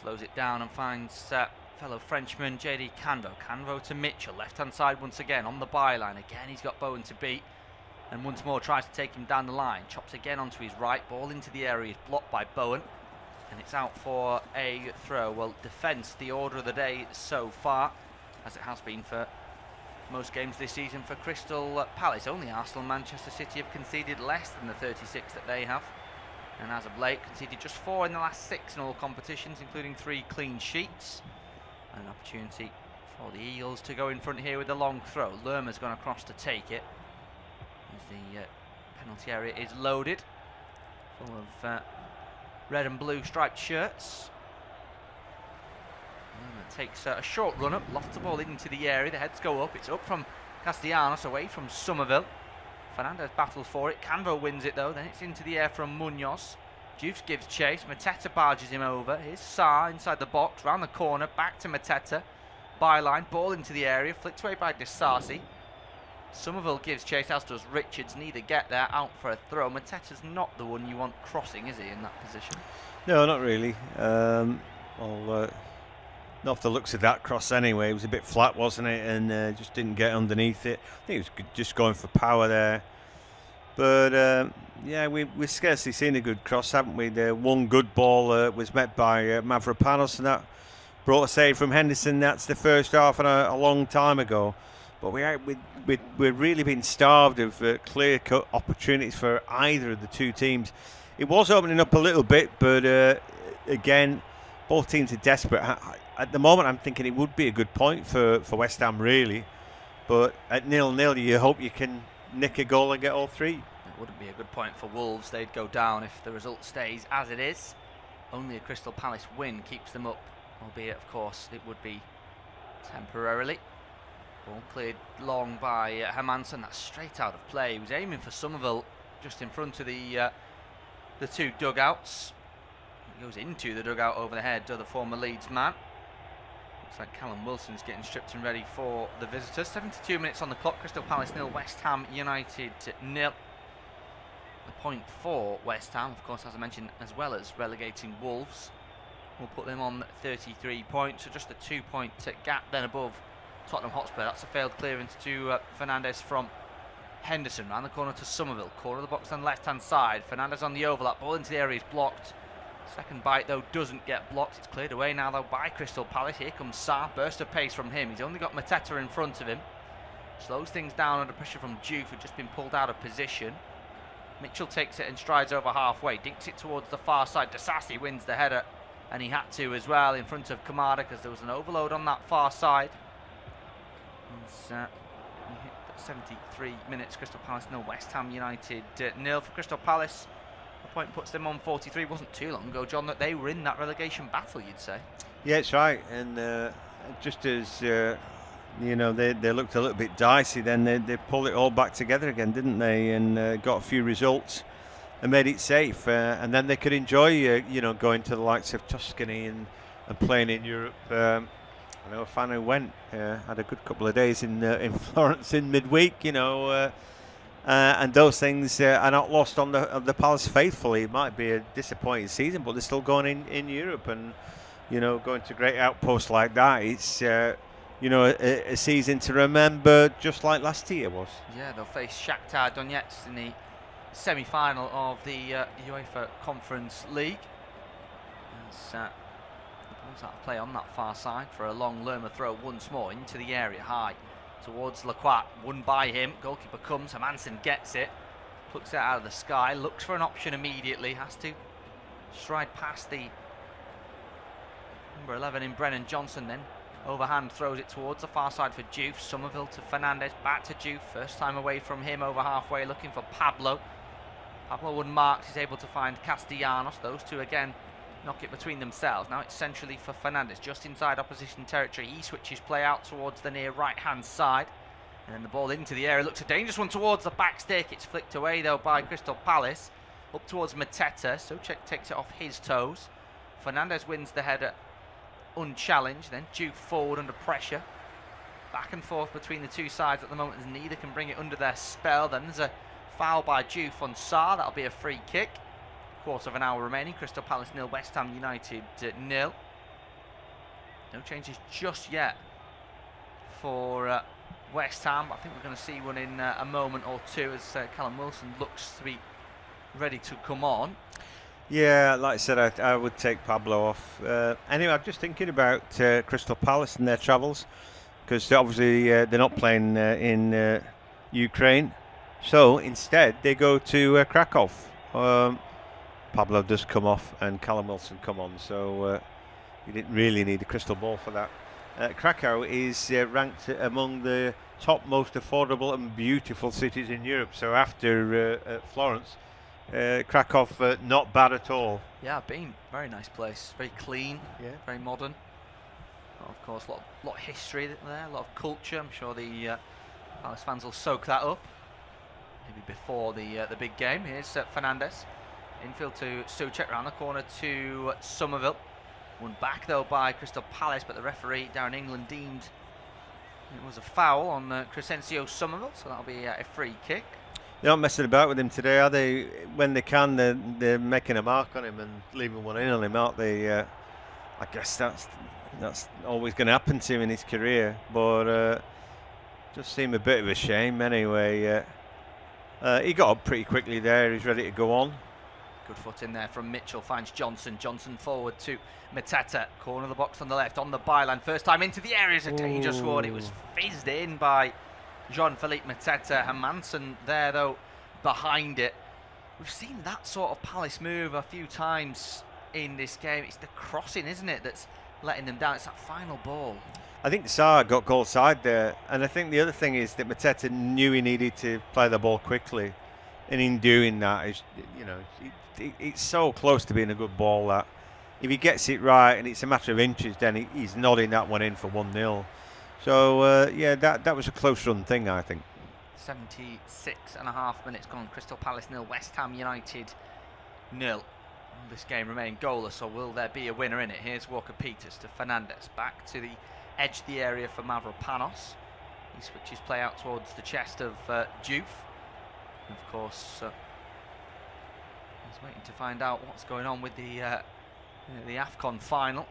Slows it down and finds fellow Frenchman JD Canvo. Canvo to Mitchell, left-hand side once again on the byline. Again, he's got Bowen to beat. And once more tries to take him down the line. Chops again onto his right. Ball into the area is blocked by Bowen. And it's out for a throw. Well, defence, the order of the day so far, as it has been for most games this season for Crystal Palace. Only Arsenal and Manchester City have conceded less than the 36 that they have. And as of late, conceded just 4 in the last 6 in all competitions, including 3 clean sheets. And an opportunity for the Eagles to go in front here with a long throw. Lerma's gone across to take it, as the penalty area is loaded, full of red and blue striped shirts. Lerma takes a short run up, lofts the ball into the area, the heads go up, it's up from Castellanos, away from Somerville. Fernandez battles for it, Canvo wins it though, then it's into the air from Munoz. Juice gives chase, Mateta barges him over. Here's Sarr inside the box, round the corner, back to Mateta. Byline, ball into the area, flicked away by Disasi. Somerville gives chase, as does Richards. Neither get there, out for a throw. Mateta's not the one you want crossing, is he, in that position? No, not really. Not off the looks of that cross anyway. It was a bit flat, wasn't it? And just didn't get underneath it. I think it was just going for power there. But yeah, we've scarcely seen a good cross, haven't we? The one good ball was met by Mavropanos, and that brought a save from Henderson. That's the first half and a long time ago. But we've really been starved of clear-cut opportunities for either of the two teams. It was opening up a little bit, but again, both teams are desperate. At the moment, I'm thinking it would be a good point for West Ham, really. But at 0-0, you hope you can nick a goal and get all 3. It wouldn't be a good point for Wolves. They'd go down if the result stays as it is. Only a Crystal Palace win keeps them up, albeit, of course, it would be temporarily. Ball cleared long by Hermansen. That's straight out of play. He was aiming for Somerville just in front of the 2 dugouts. He goes into the dugout over the head of the former Leeds man. Looks like Callum Wilson's getting stripped and ready for the visitors. 72 minutes on the clock. Crystal Palace 0, West Ham United 0. The point for West Ham, of course, as I mentioned, as well as relegating Wolves, will put them on 33 points. So just a 2-point gap then above Tottenham Hotspur. That's a failed clearance to Fernandez from Henderson. Round the corner to Somerville. Corner of the box on the left-hand side. Fernandez on the overlap. Ball into the area is blocked. Second bite, though, doesn't get blocked. It's cleared away now, though, by Crystal Palace. Here comes Sarr. Burst of pace from him. He's only got Mateta in front of him. Slows things down under pressure from Juve, who'd just been pulled out of position. Mitchell takes it and strides over halfway. Dinks it towards the far side. Disasi wins the header. And he had to as well in front of Kamada, because there was an overload on that far side. He hit 73 minutes. Crystal Palace 0, West Ham United 0 for Crystal Palace. The point puts them on 43. It wasn't too long ago, John, that they were in that relegation battle, you'd say. Yeah, it's right. And just as you know, they looked a little bit dicey, then they pulled it all back together again, didn't they? And got a few results and made it safe. And then they could enjoy, you know, going to the likes of Tuscany and playing in Europe. I know a fan who went, had a good couple of days in Florence in midweek, you know, and those things are not lost on the Palace faithfully. It might be a disappointing season, but they're still going in Europe, and you know, going to great outposts like that, it's you know, a season to remember, just like last year was. Yeah, they'll face Shakhtar Donetsk in the semi-final of the UEFA Conference League. As the ball's out of play on that far side for a long Lerma throw once more into the area, high towards Lacroix, won by him. Goalkeeper comes, Hermansen gets it, plucks it out of the sky, looks for an option immediately, has to stride past the number 11 in Brennan Johnson, then overhand throws it towards the far side for Juve. Somerville to Fernandez, back to Juve, first time away from him, over halfway looking for Pablo. Pablo unmarked, he's able to find Castellanos. Those two again knock it between themselves. Now it's centrally for Fernandez, just inside opposition territory. He switches play out towards the near right hand side, and then the ball into the area, looks a dangerous one towards the back stick. It's flicked away though by Crystal Palace, up towards Mateta. Souček takes it off his toes. Fernandez wins the header unchallenged, then Duke forward under pressure. Back and forth between the two sides at the moment as neither can bring it under their spell. Then there's a foul by Juve on Sarr, that'll be a free kick. Quarter of an hour remaining, Crystal Palace 0, West Ham United 0. No changes just yet for West Ham. I think we're going to see one in a moment or two as Callum Wilson looks to be ready to come on. Yeah, like I said, I would take Pablo off. Anyway, I'm just thinking about Crystal Palace and their travels, because obviously they're not playing in Ukraine. So instead, they go to Krakow. Pablo does come off and Callum Wilson come on, so you didn't really need a crystal ball for that. Krakow is ranked among the top most affordable and beautiful cities in Europe. So after Florence, Krakow, not bad at all. Yeah, I've been. Very nice place. Very clean, yeah, very modern. Of course, a lot of history there, a lot of culture. I'm sure the Palace fans will soak that up. Maybe before the big game. Here's Fernandez. Infield to Souček, round the corner to Somerville. Won back though by Crystal Palace, but the referee, Darren England, deemed it was a foul on Crescencio Somerville, so that'll be a free kick. They're not messing about with him today, are they? When they can, they're making a mark on him and leaving one in on him, aren't they? I guess that's always going to happen to him in his career, but just seem a bit of a shame anyway. He got up pretty quickly there, he's ready to go on. Good foot in there from Mitchell, finds Johnson. Johnson forward to Mateta, corner of the box on the left, on the byline. First time into the area is a dangerous one. It was fizzed in by Jean-Philippe Mateta. Hermansen there though, behind it. We've seen that sort of Palace move a few times in this game. It's the crossing, isn't it, that's letting them down. It's that final ball. I think Sarr got goal side there, and I think the other thing is that Mateta knew he needed to play the ball quickly, and in doing that, it's so close to being a good ball that if he gets it right and it's a matter of inches, then he's nodding that one in for 1-0. So yeah, that was a close run thing, I think. 76.5 minutes gone. Crystal Palace 0, West Ham United 0. This game remained goalless, so will there be a winner in it? Here's Walker-Peters to Fernandez, back to the edge of the area for Mavropanos. He switches play out towards the chest of Juve. Of course, he's waiting to find out what's going on with the AFCON final.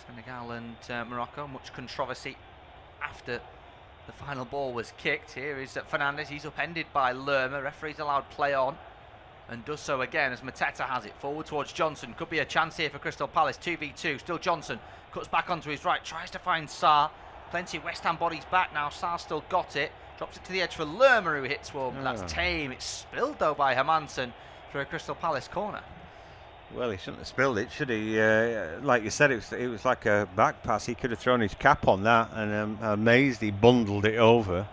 Senegal and Morocco, much controversy after the final ball was kicked. Here is Fernandez, he's upended by Lerma. Referee's allowed play on, and does so again as Mateta has it. Forward towards Johnson, could be a chance here for Crystal Palace, 2v2. Still Johnson, cuts back onto his right, tries to find Sarr. Plenty of West Ham bodies back now, Sarr still got it. Drops it to the edge for Lerma, who hits one. That's tame. It's spilled though by Hermansen for a Crystal Palace corner. Well, he shouldn't have spilled it, should he? Like you said, it was like a back pass. He could have thrown his cap on that, and I'm amazed he bundled it over.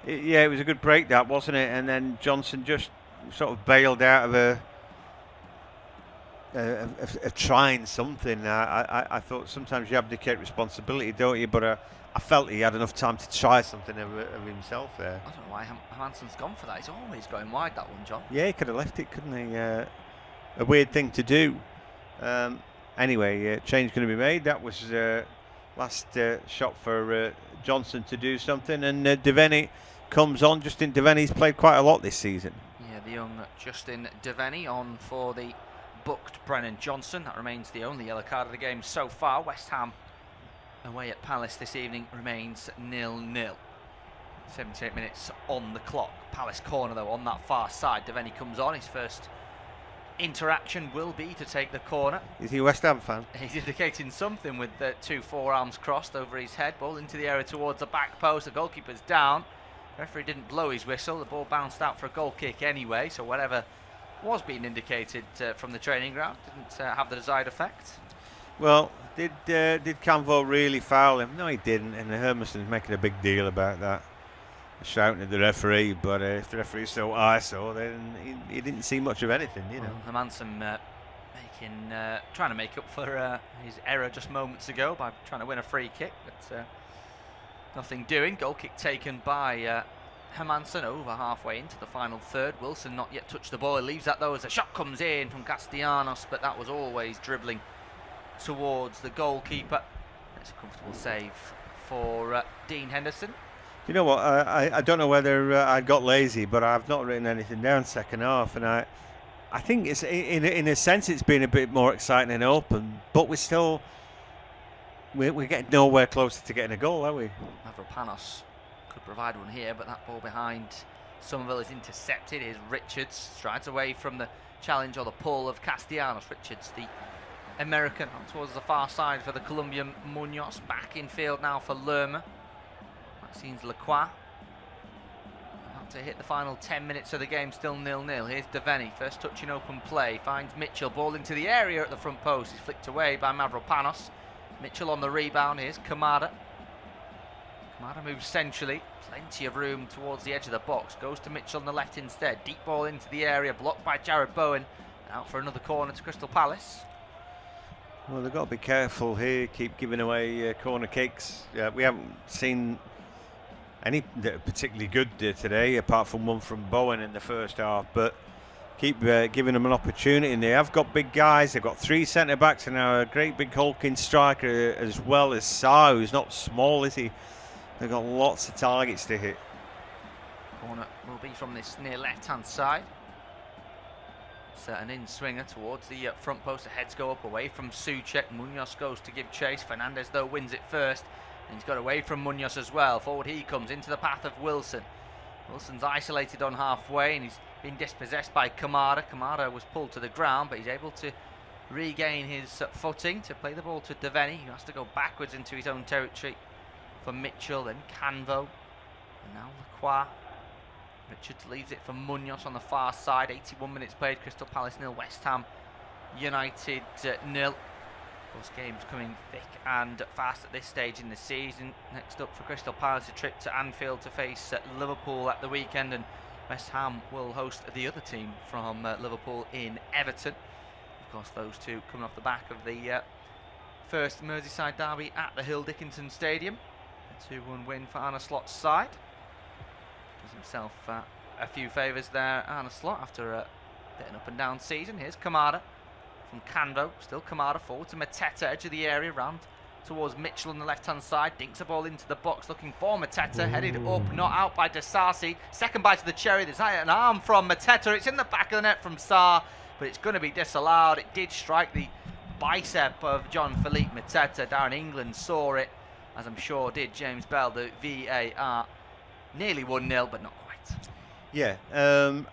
Yeah, it was a good break, that, wasn't it? And then Johnson just sort of bailed out of trying something. I thought sometimes you abdicate responsibility, don't you? But I felt he had enough time to try something of himself there. I don't know why Hermansen's gone for that. He's always going wide, that one, John. Yeah, he could have left it, couldn't he? A weird thing to do. Anyway, change going to be made. That was last shot for Johnson to do something, and Devaney comes on. Justin Devaney's played quite a lot this season. Yeah, the young Justin Devaney on for the booked Brennan Johnson. That remains the only yellow card of the game so far. West Ham away at Palace this evening remains 0-0. 78 minutes on the clock. Palace corner though on that far side. Devaney comes on. His first interaction will be to take the corner. Is he a West Ham fan? He's indicating something with the 2 forearms crossed over his head. Ball into the area towards the back post. The goalkeeper's down. The referee didn't blow his whistle. The ball bounced out for a goal kick anyway. So whatever was being indicated from the training ground didn't have the desired effect. Well, did Canvo really foul him? No, he didn't. And Hermanson's making a big deal about that, shouting at the referee. But if the referee's so ISO, then he didn't see much of anything, you know. Hermansson trying to make up for his error just moments ago by trying to win a free kick, but nothing doing. Goal kick taken by Hermansson over halfway into the final third. Wilson not yet touched the ball. He leaves that though as a shot comes in from Castellanos, but that was always dribbling towards the goalkeeper. It's a comfortable save for Dean Henderson. You know what? I don't know whether I got lazy, but I've not written anything down second half, and I think it's in a sense it's been a bit more exciting and open, but we're getting nowhere closer to getting a goal, are we? Mavropanos could provide one here, but that ball behind Somerville is intercepted. Here's Richards, strides away from the challenge or the pull of Castellanos. Richards, the American, on towards the far side for the Colombian. Munoz back in field now for Lerma. Maxine's Lacroix. About to hit the final 10 minutes of the game, still 0-0. Here's Devaney, first touch in open play, finds Mitchell, ball into the area at the front post. He's flicked away by Mavropanos. Mitchell on the rebound. Here's Kamada. Kamada moves centrally, plenty of room towards the edge of the box, goes to Mitchell on the left instead. Deep ball into the area, blocked by Jared Bowen. Out for another corner to Crystal Palace. Well, they've got to be careful here, keep giving away corner kicks. We haven't seen any that are particularly good today, apart from one from Bowen in the first half, but keep giving them an opportunity. And they have got big guys. They've got 3 centre-backs and now a great big hulking striker as well as Sa, who's not small, is he? They've got lots of targets to hit. Corner will be from this near left-hand side. It's an in-swinger towards the front post. The heads go up away from Souček. Munoz goes to give chase. Fernandez, though, wins it first. And he's got away from Munoz as well. Forward he comes into the path of Wilson. Wilson's isolated on halfway and he's been dispossessed by Kamada. Kamada was pulled to the ground, but he's able to regain his footing to play the ball to Devaney, who has to go backwards into his own territory for Mitchell, then Canvo, and now Lacroix. Richards leaves it for Munoz on the far side. 81 minutes played. Crystal Palace 0, West Ham United 0. Those games coming thick and fast at this stage in the season. Next up for Crystal Palace, a trip to Anfield to face Liverpool at the weekend, and West Ham will host the other team from Liverpool in Everton. Of course, those two coming off the back of the first Merseyside derby at the Hill Dickinson Stadium. A 2-1 win for Arne Slot's side. Does himself a few favours there, Arne Slot, after a bit of an up and down season. Here's Kamada from Canvo, still Kamada forward to Mateta, edge of the area, round towards Mitchell on the left hand side, dinks a ball into the box looking for Mateta, headed up, not out by Desasi. Second bite of the cherry, there's an arm from Mateta, it's in the back of the net from Sarr, but it's going to be disallowed. It did strike the bicep of John Philippe Mateta. Darren England saw it, as I'm sure did James Bell. The VAR nearly 1-0, but not quite. Yeah,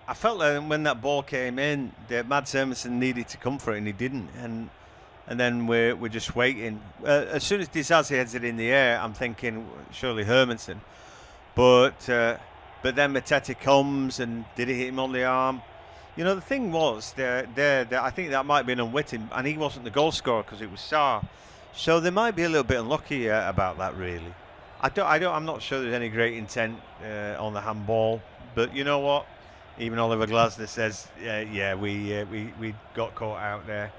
I felt that when that ball came in, that Mads Hermansson needed to come for it, and he didn't. And then we're just waiting. As soon as Desasi heads it in the air, I'm thinking surely Hermansson. But then Mateta comes, and did he hit him on the arm? You know, the thing was, I think that might have been unwitting, and he wasn't the goal scorer because it was Sarr. So they might be a little bit unlucky about that, really. I'm not sure there's any great intent on the handball. But you know what? Even Oliver Glasner says, we got caught out there.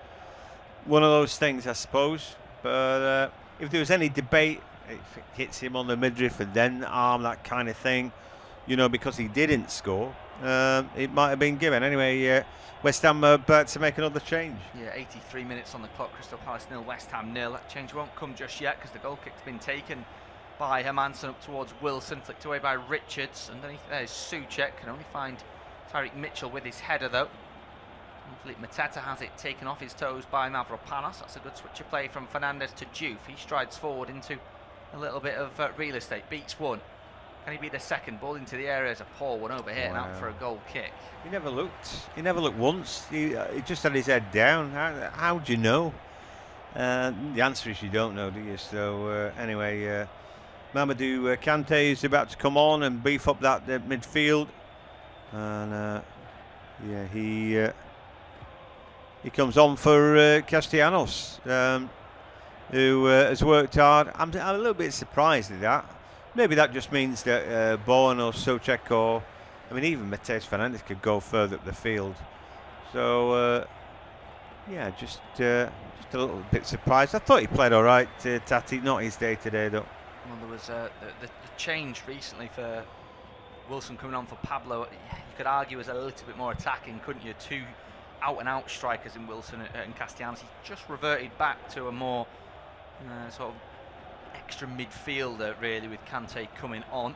One of those things, I suppose. But if there was any debate, if it hits him on the midriff and then arm, that kind of thing, you know, because he didn't score, it might have been given. Anyway, West Ham are about to make another change. Yeah, 83 minutes on the clock. Crystal Palace 0, West Ham 0. That change won't come just yet because the goal kick's been taken by Hermansson up towards Wilson, flicked away by Richards. Underneath there's Souček, can only find Tyreek Mitchell with his header though. Philippe Mateta has it taken off his toes by Mavropanos. That's a good switch of play from Fernandez to Diouf. He strides forward into a little bit of real estate, beats one. Can he be the second? Ball into the area as a poor one over here and out for a goal kick. He never looked. He never looked once. He just had his head down. How do you know? The answer is you don't know, do you? So anyway, Mamadou Kante is about to come on and beef up that midfield, and yeah, he comes on for Castellanos, who has worked hard. I'm a little bit surprised at that. Maybe that just means that Bowen or Souček or, I mean, even Mateus Fernandes could go further up the field. So yeah, just a little bit surprised. I thought he played all right, Tati. Not his day today, though. Well, there was the change recently for Wilson coming on for Pablo. You could argue was a little bit more attacking, couldn't you? Two out-and-out strikers in Wilson and Castellanos. He's just reverted back to a more sort of extra midfielder, really, with Kante coming on.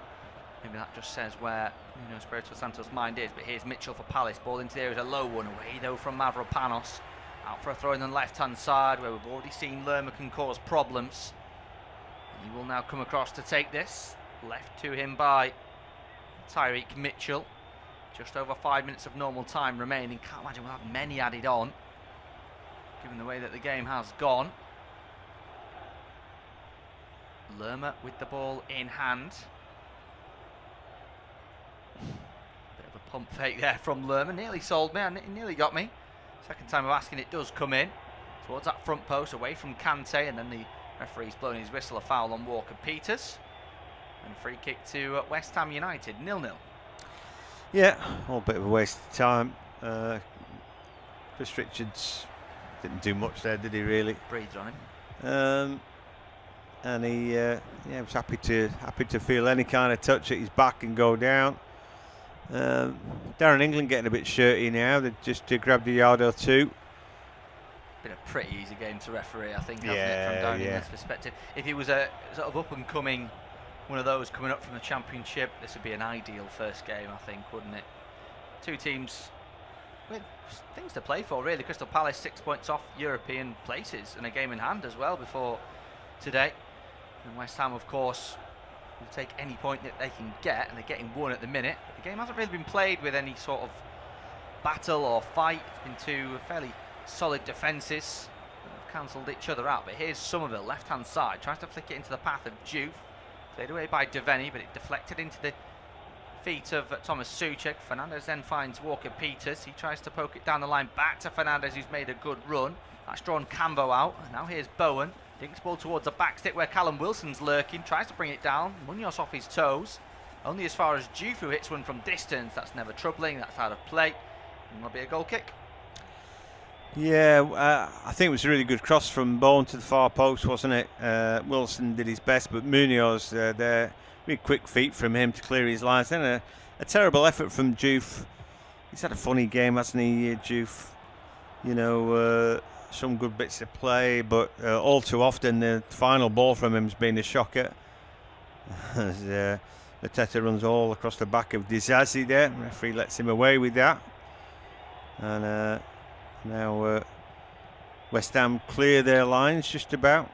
Maybe that just says where Espirito Santos' mind is. But here's Mitchell for Palace. Ball into there is a low one away, though, from Mavropanos. Out for a throw in the left-hand side, where we've already seen Lerma can cause problems. And he will now come across to take this. Left to him by Tyreek Mitchell. Just over 5 minutes of normal time remaining. Can't imagine we'll have many added on, given the way that the game has gone. Lerma with the ball in hand. Bit of a pump fake there from Lerma. Nearly sold me, and it nearly got me. Second time of asking, it does come in towards that front post, away from Kante, and then the referee's blown his whistle, a foul on Walker-Peters. And free kick to West Ham United, 0-0. Yeah, all a bit of a waste of time. Chris Richards didn't do much there, did he, really? Breathed on him. And he was happy to feel any kind of touch at his back and go down. Darren England getting a bit shirty now. They just grabbed a yard or two. Been a pretty easy game to referee, I think, hasn't it, from Darren England's perspective. If he was a sort of up-and-coming, one of those coming up from the Championship, this would be an ideal first game, I think, wouldn't it? Two teams with things to play for, really. Crystal Palace 6 points off European places and a game in hand as well before today. And West Ham, of course, will take any point that they can get, and they're getting one at the minute. But the game hasn't really been played with any sort of battle or fight. It's been two fairly solid defences that have cancelled each other out. But here's Somerville, left-hand side, tries to flick it into the path of Juve. Played away by Devaney, but it deflected into the feet of Thomas Souček. Fernandes then finds Walker-Peters. He tries to poke it down the line back to Fernandes, who's made a good run. That's drawn Cambo out. And now here's Bowen. Dinks ball towards the back stick where Callum Wilson's lurking. Tries to bring it down. Munoz off his toes. Only as far as Juve, who hits one from distance. That's never troubling. That's out of play. And it'll be a goal kick. Yeah, I think it was a really good cross from Bowen to the far post, wasn't it? Wilson did his best, but Munoz there, really quick feet from him to clear his lines. Then a terrible effort from Juve. He's had a funny game, hasn't he, Juve? Some good bits of play, but all too often the final ball from him has been a shocker. As Mateta runs all across the back of Disasi there. The referee lets him away with that. And now West Ham clear their lines just about.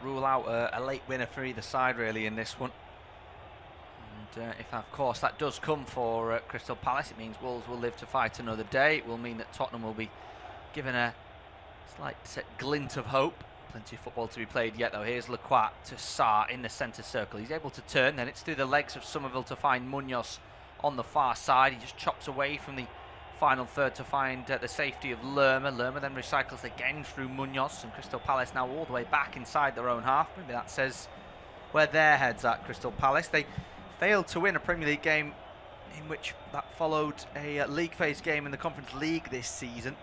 Rule out a late winner for either side, really, in this one. And if, of course, that does come for Crystal Palace, it means Wolves will live to fight another day. It will mean that Tottenham will be given a slight glint of hope. Plenty of football to be played yet, though. Here's Lacroix to Sarr in the centre circle. He's able to turn, then it's through the legs of Somerville to find Munoz on the far side. He just chops away from the final third to find the safety of Lerma. Lerma then recycles again through Munoz, and Crystal Palace now all the way back inside their own half. Maybe that says where their head's at, Crystal Palace. They failed to win a Premier League game in which that followed a league phase game in the Conference League this season.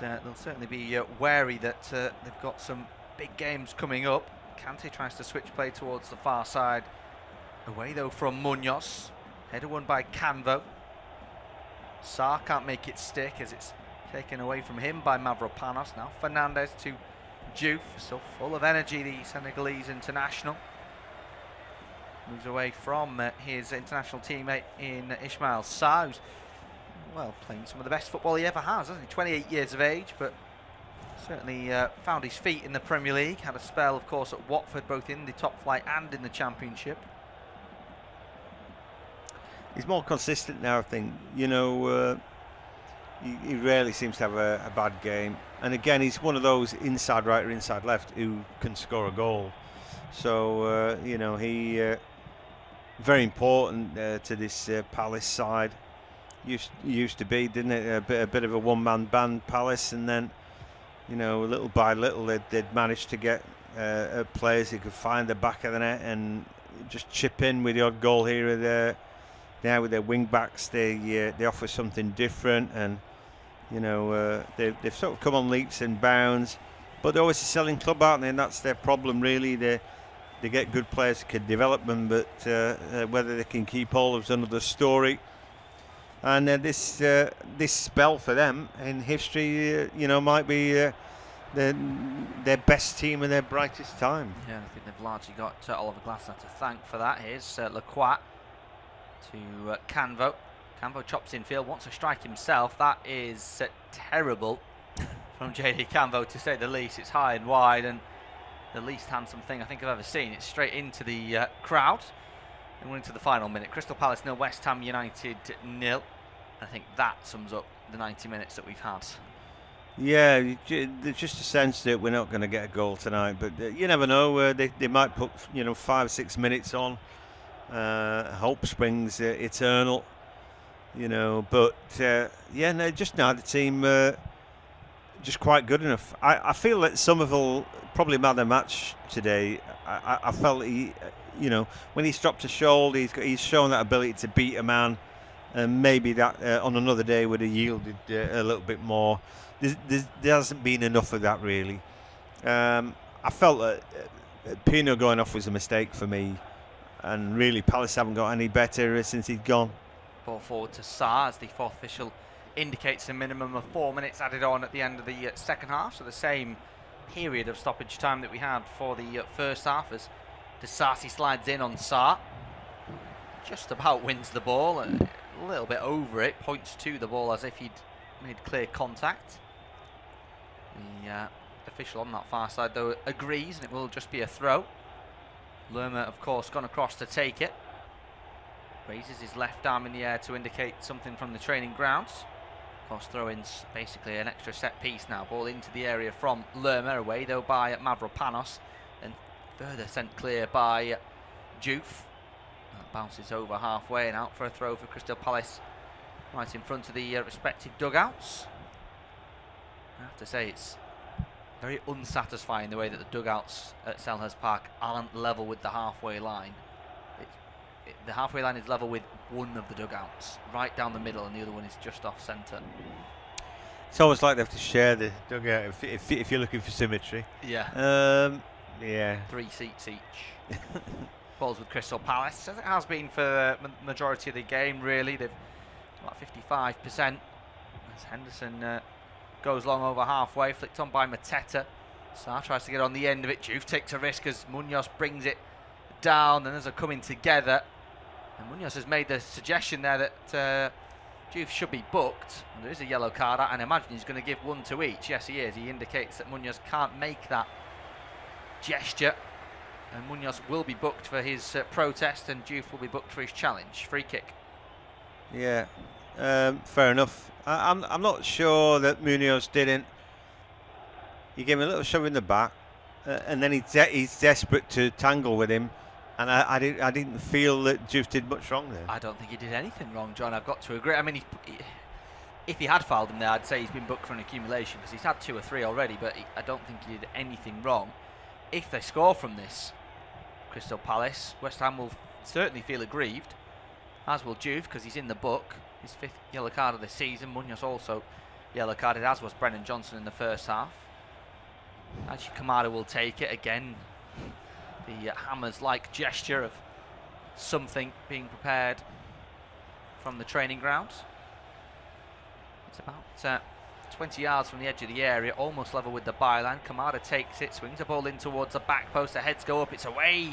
And they'll certainly be wary that they've got some big games coming up. Kante tries to switch play towards the far side. Away though from Munoz. Header won by Canvo. Sarr can't make it stick as it's taken away from him by Mavropanos. Now Fernandes to Juve, so full of energy, the Senegalese international. Moves away from his international teammate in Ismail Sarr, who's playing some of the best football he ever has, hasn't he? 28 years of age, but certainly found his feet in the Premier League. Had a spell, of course, at Watford, both in the top flight and in the Championship. he's more consistent now, I think. You know, he rarely seems to have a bad game. And again, he's one of those inside right or inside left who can score a goal. So, you know, he very important to this Palace side. Used to be, didn't it? A bit of a one-man band, Palace, and then, you know, little by little they'd managed to get players who could find the back of the net and just chip in with the odd goal here or there. Now with their wing backs, they offer something different, and you know they've sort of come on leaps and bounds, but they're always a selling club, aren't they? And that's their problem, really. They get good players who can develop them, but whether they can keep all of is another story. And this spell for them in history, you know, might be their best team and their brightest time. Yeah, I think they've largely got Oliver Glasner to thank for that. Here's Lacroix to Canvo. Canvo chops in field, wants to strike himself. That is terrible from JD Canvo, to say the least. It's high and wide, and the least handsome thing I think I've ever seen. It's straight into the crowd. And we're into the final minute. Crystal Palace 0, West Ham United 0. I think that sums up the 90 minutes that we've had. Yeah, there's just a sense that we're not going to get a goal tonight, but you never know. They might put 5 or 6 minutes on. Hope springs eternal, But just now the team just quite good enough. I feel that Somerville probably man of the match today. I felt he, when he's dropped a shoulder, he's shown that ability to beat a man, and maybe that on another day would have yielded a little bit more. There hasn't been enough of that, really. I felt that Pino going off was a mistake for me, and really Palace haven't got any better since he'd gone. Ball forward to Sarr as the fourth official indicates a minimum of 4 minutes added on at the end of the second half, so the same period of stoppage time that we had for the first half, as Disasi slides in on Sarr. Just about wins the ball, a little bit over it, points to the ball as if he'd made clear contact. The official on that far side, though, agrees, and it will just be a throw. Lerma, of course, gone across to take it. Raises his left arm in the air to indicate something from the training grounds. Of course, throw-in's basically an extra set piece now. Ball into the area from Lerma, away though by Mavropanos, and further sent clear by Diouf. That bounces over halfway and out for a throw for Crystal Palace, right in front of the respective dugouts. I have to say, it's very unsatisfying the way that the dugouts at Selhurst Park aren't level with the halfway line. The halfway line is level with one of the dugouts, right down the middle, and the other one is just off centre. It's almost like they have to share the dugout if you're looking for symmetry. Yeah. Yeah. 3 seats each. Balls with Crystal Palace, as it has been for the majority of the game, really. They've about 55%. As Henderson goes long over halfway, flicked on by Mateta. Sarr tries to get on the end of it. Diouf takes a risk as Munoz brings it down, and as they're coming together, and Munoz has made the suggestion there that Diouf should be booked. And there is a yellow card, and I imagine he's going to give one to each. Yes, he is. He indicates that Munoz can't make that gesture, and Munoz will be booked for his protest, and Diouf will be booked for his challenge. Free kick. Yeah, fair enough. I'm not sure that Munoz didn't. He gave him a little shove in the back, and then he's desperate to tangle with him, and I didn't feel that Diouf did much wrong there. I don't think he did anything wrong, John. I've got to agree. I mean, if he had fouled him there, I'd say he's been booked for an accumulation, because he's had 2 or 3 already, but I don't think he did anything wrong. If they score from this, Crystal Palace, West Ham will certainly feel aggrieved, as will Diouf, because he's in the book. His 5th yellow card of the season. Munoz also yellow carded, as was Brennan Johnson in the first half. Actually, Kamara will take it again. The Hammers-like gesture of something being prepared from the training grounds. It's about 20 yards from the edge of the area, almost level with the byline. Kamara takes it, swings the ball in towards the back post. The heads go up. It's away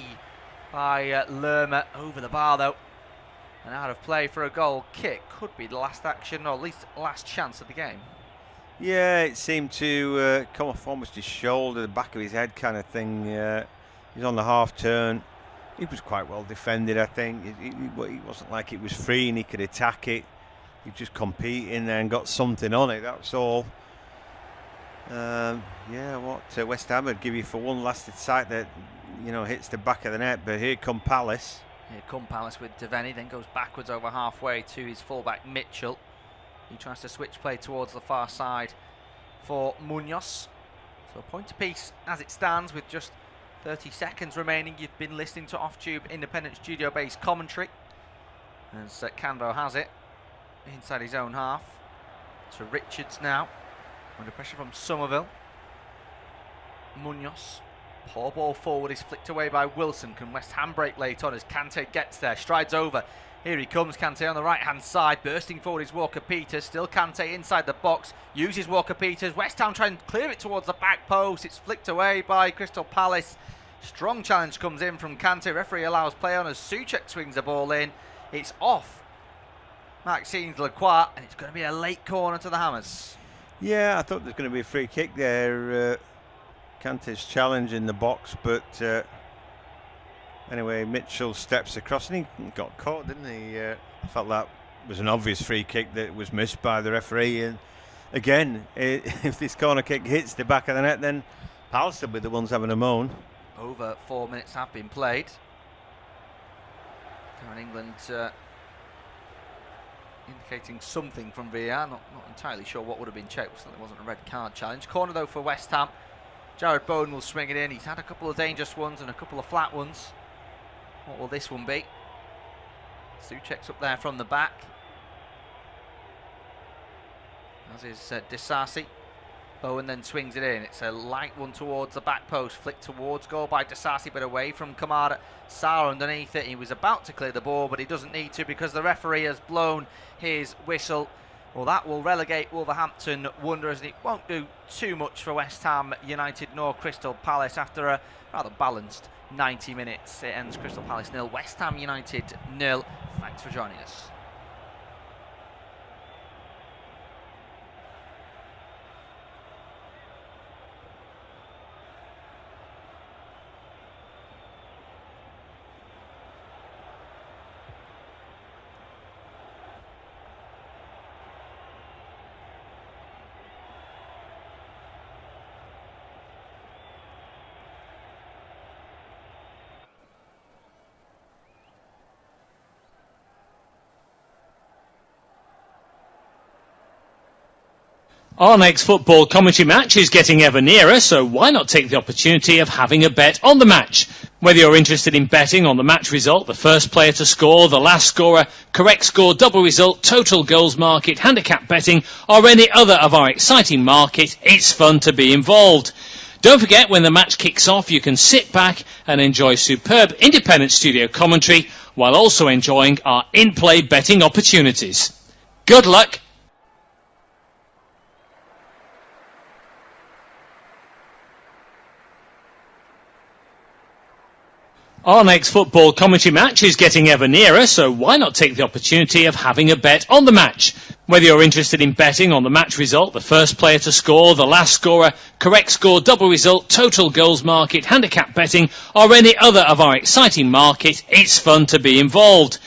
by Lerma, over the bar though. And out of play for a goal kick. Could be the last action, or at least last chance of the game. Yeah, it seemed to come off almost his shoulder, the back of his head kind of thing. He's on the half turn. It was quite well defended, I think. It wasn't like it was free and he could attack it. He just competing there and got something on it, that's all. What West Ham would give you for one lasted sight that, hits the back of the net, but here come Palace. Here come Palace with Devaney, then goes backwards over halfway to his fullback Mitchell. He tries to switch play towards the far side for Munoz. So point apiece as it stands with just 30 seconds remaining. You've been listening to Off-Tube Independent Studio-based commentary as Canvo has it inside his own half to Richards now, under pressure from Somerville. Munoz, poor ball forward, is flicked away by Wilson. Can West Ham break late on as Kante gets there, strides over. Here he comes, Kante on the right hand side, bursting forward is Walker-Peters. Still Kante inside the box, uses Walker-Peters. West Ham trying to clear it towards the back post. It's flicked away by Crystal Palace. Strong challenge comes in from Kante. Referee allows play on as Souček swings the ball in. It's off Maxime Lacroix, and it's going to be a late corner to the Hammers. Yeah, I thought there was going to be a free kick there. Kante's challenge in the box, but anyway, Mitchell steps across and he got caught, didn't he? I felt that was an obvious free kick that was missed by the referee. And again, if this corner kick hits the back of the net, then Palace will be the ones having a moan. Over 4 minutes have been played. Down in England indicating something from VAR. Not entirely sure what would have been checked. Certainly wasn't a red card challenge. Corner though for West Ham. Jared Bowen will swing it in. He's had a couple of dangerous ones and a couple of flat ones. What will this one be? Souček's up there from the back. As is Disasi. Bowen then swings it in. It's a light one towards the back post. Flicked towards goal by Disasi, but away from Kamara. Sarr underneath it. He was about to clear the ball, but he doesn't need to because the referee has blown his whistle. Well, that will relegate Wolverhampton Wanderers, and it won't do too much for West Ham United nor Crystal Palace after a rather balanced 90 minutes. It ends Crystal Palace 0, West Ham United 0. Thanks for joining us. Our next football commentary match is getting ever nearer, so why not take the opportunity of having a bet on the match? Whether you're interested in betting on the match result, the first player to score, the last scorer, correct score, double result, total goals market, handicap betting, or any other of our exciting market, it's fun to be involved. Don't forget, when the match kicks off, you can sit back and enjoy superb independent studio commentary while also enjoying our in-play betting opportunities. Good luck. Our next football commentary match is getting ever nearer, so why not take the opportunity of having a bet on the match? Whether you're interested in betting on the match result, the first player to score, the last scorer, correct score, double result, total goals market, handicap betting, or any other of our exciting market, it's fun to be involved.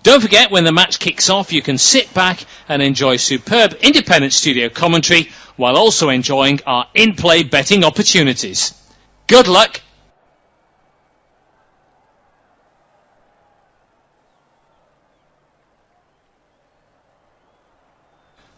Don't forget, when the match kicks off, you can sit back and enjoy superb independent studio commentary while also enjoying our in-play betting opportunities. Good luck.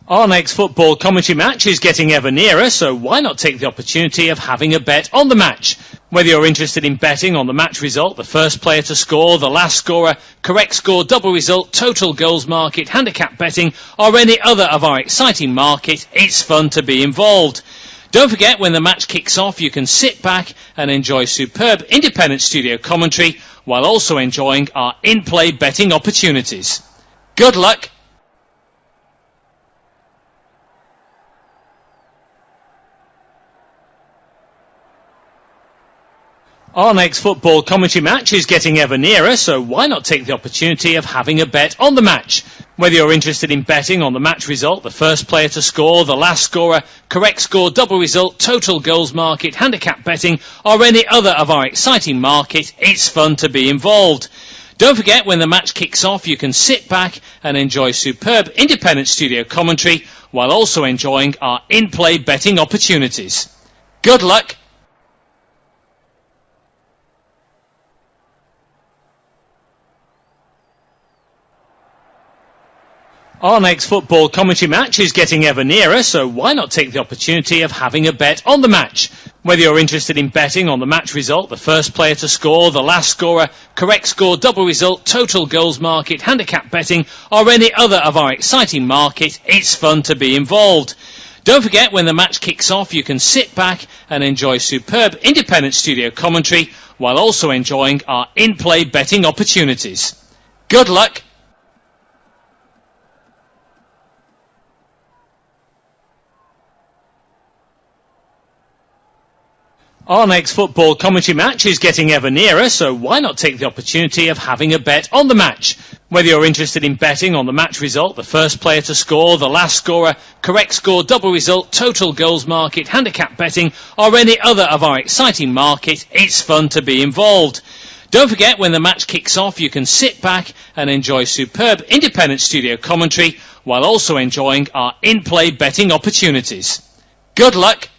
Our next football commentary match is getting ever nearer, so why not take the opportunity of having a bet on the match? Whether you're interested in betting on the match result, the first player to score, the last scorer, correct score, double result, total goals market, handicap betting, or any other of our exciting market, it's fun to be involved. Don't forget, when the match kicks off, you can sit back and enjoy superb independent studio commentary while also enjoying our in-play betting opportunities. Good luck. Our next football commentary match is getting ever nearer, so why not take the opportunity of having a bet on the match? Whether you're interested in betting on the match result, the first player to score, the last scorer, correct score, double result, total goals market, handicap betting, or any other of our exciting market, it's fun to be involved. Don't forget, when the match kicks off, you can sit back and enjoy superb independent studio commentary while also enjoying our in-play betting opportunities. Good luck! Our next football commentary match is getting ever nearer, so why not take the opportunity of having a bet on the match? Whether you're interested in betting on the match result, the first player to score, the last scorer, correct score, double result, total goals market, handicap betting, or any other of our exciting market, it's fun to be involved. Don't forget, when the match kicks off, you can sit back and enjoy superb independent studio commentary while also enjoying our in-play betting opportunities. Good luck! Our next football commentary match is getting ever nearer, so why not take the opportunity of having a bet on the match? Whether you're interested in betting on the match result, the first player to score, the last scorer, correct score, double result, total goals market, handicap betting, or any other of our exciting market, it's fun to be involved. Don't forget, when the match kicks off, you can sit back and enjoy superb independent studio commentary while also enjoying our in-play betting opportunities. Good luck!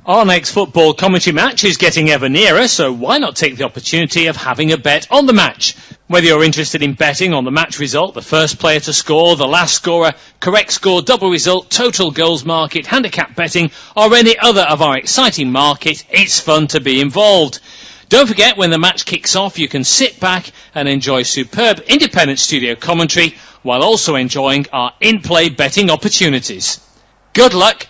Our next football commentary match is getting ever nearer, so why not take the opportunity of having a bet on the match? Whether you're interested in betting on the match result, the first player to score, the last scorer, correct score, double result, total goals market, handicap betting, or any other of our exciting market, it's fun to be involved. Don't forget, when the match kicks off, you can sit back and enjoy superb independent studio commentary while also enjoying our in-play betting opportunities. Good luck!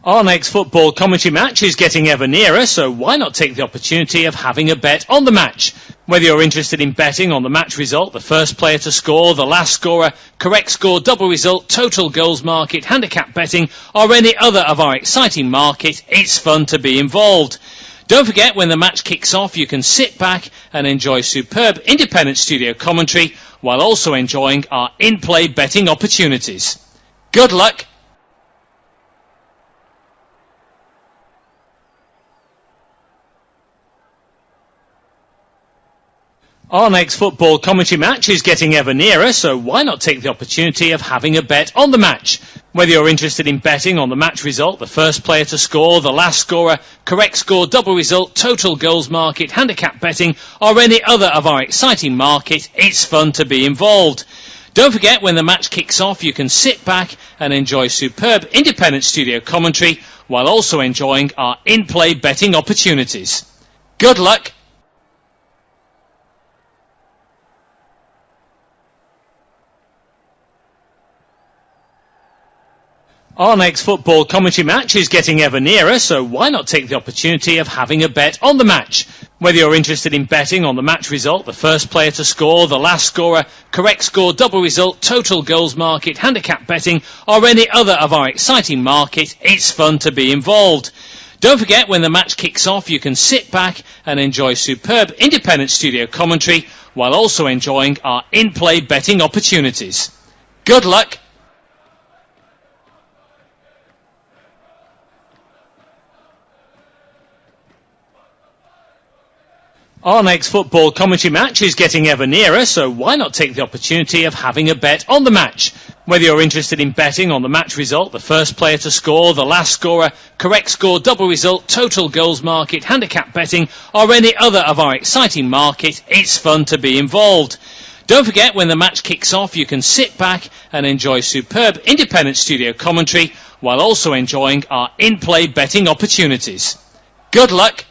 Our next football commentary match is getting ever nearer, so why not take the opportunity of having a bet on the match? Whether you're interested in betting on the match result, the first player to score, the last scorer, correct score, double result, total goals market, handicap betting, or any other of our exciting market, it's fun to be involved. Don't forget, when the match kicks off, you can sit back and enjoy superb independent studio commentary while also enjoying our in-play betting opportunities. Good luck! Our next football commentary match is getting ever nearer, so why not take the opportunity of having a bet on the match? Whether you're interested in betting on the match result, the first player to score, the last scorer, correct score, double result, total goals market, handicap betting, or any other of our exciting market, it's fun to be involved. Don't forget, when the match kicks off, you can sit back and enjoy superb independent studio commentary while also enjoying our in-play betting opportunities. Good luck! Our next football commentary match is getting ever nearer, so why not take the opportunity of having a bet on the match? Whether you're interested in betting on the match result, the first player to score, the last scorer, correct score, double result, total goals market, handicap betting, or any other of our exciting market, it's fun to be involved. Don't forget, when the match kicks off, you can sit back and enjoy superb independent studio commentary while also enjoying our in-play betting opportunities. Good luck! Our next football commentary match is getting ever nearer, so why not take the opportunity of having a bet on the match? Whether you're interested in betting on the match result, the first player to score, the last scorer, correct score, double result, total goals market, handicap betting, or any other of our exciting market, it's fun to be involved. Don't forget, when the match kicks off, you can sit back and enjoy superb independent studio commentary while also enjoying our in-play betting opportunities. Good luck!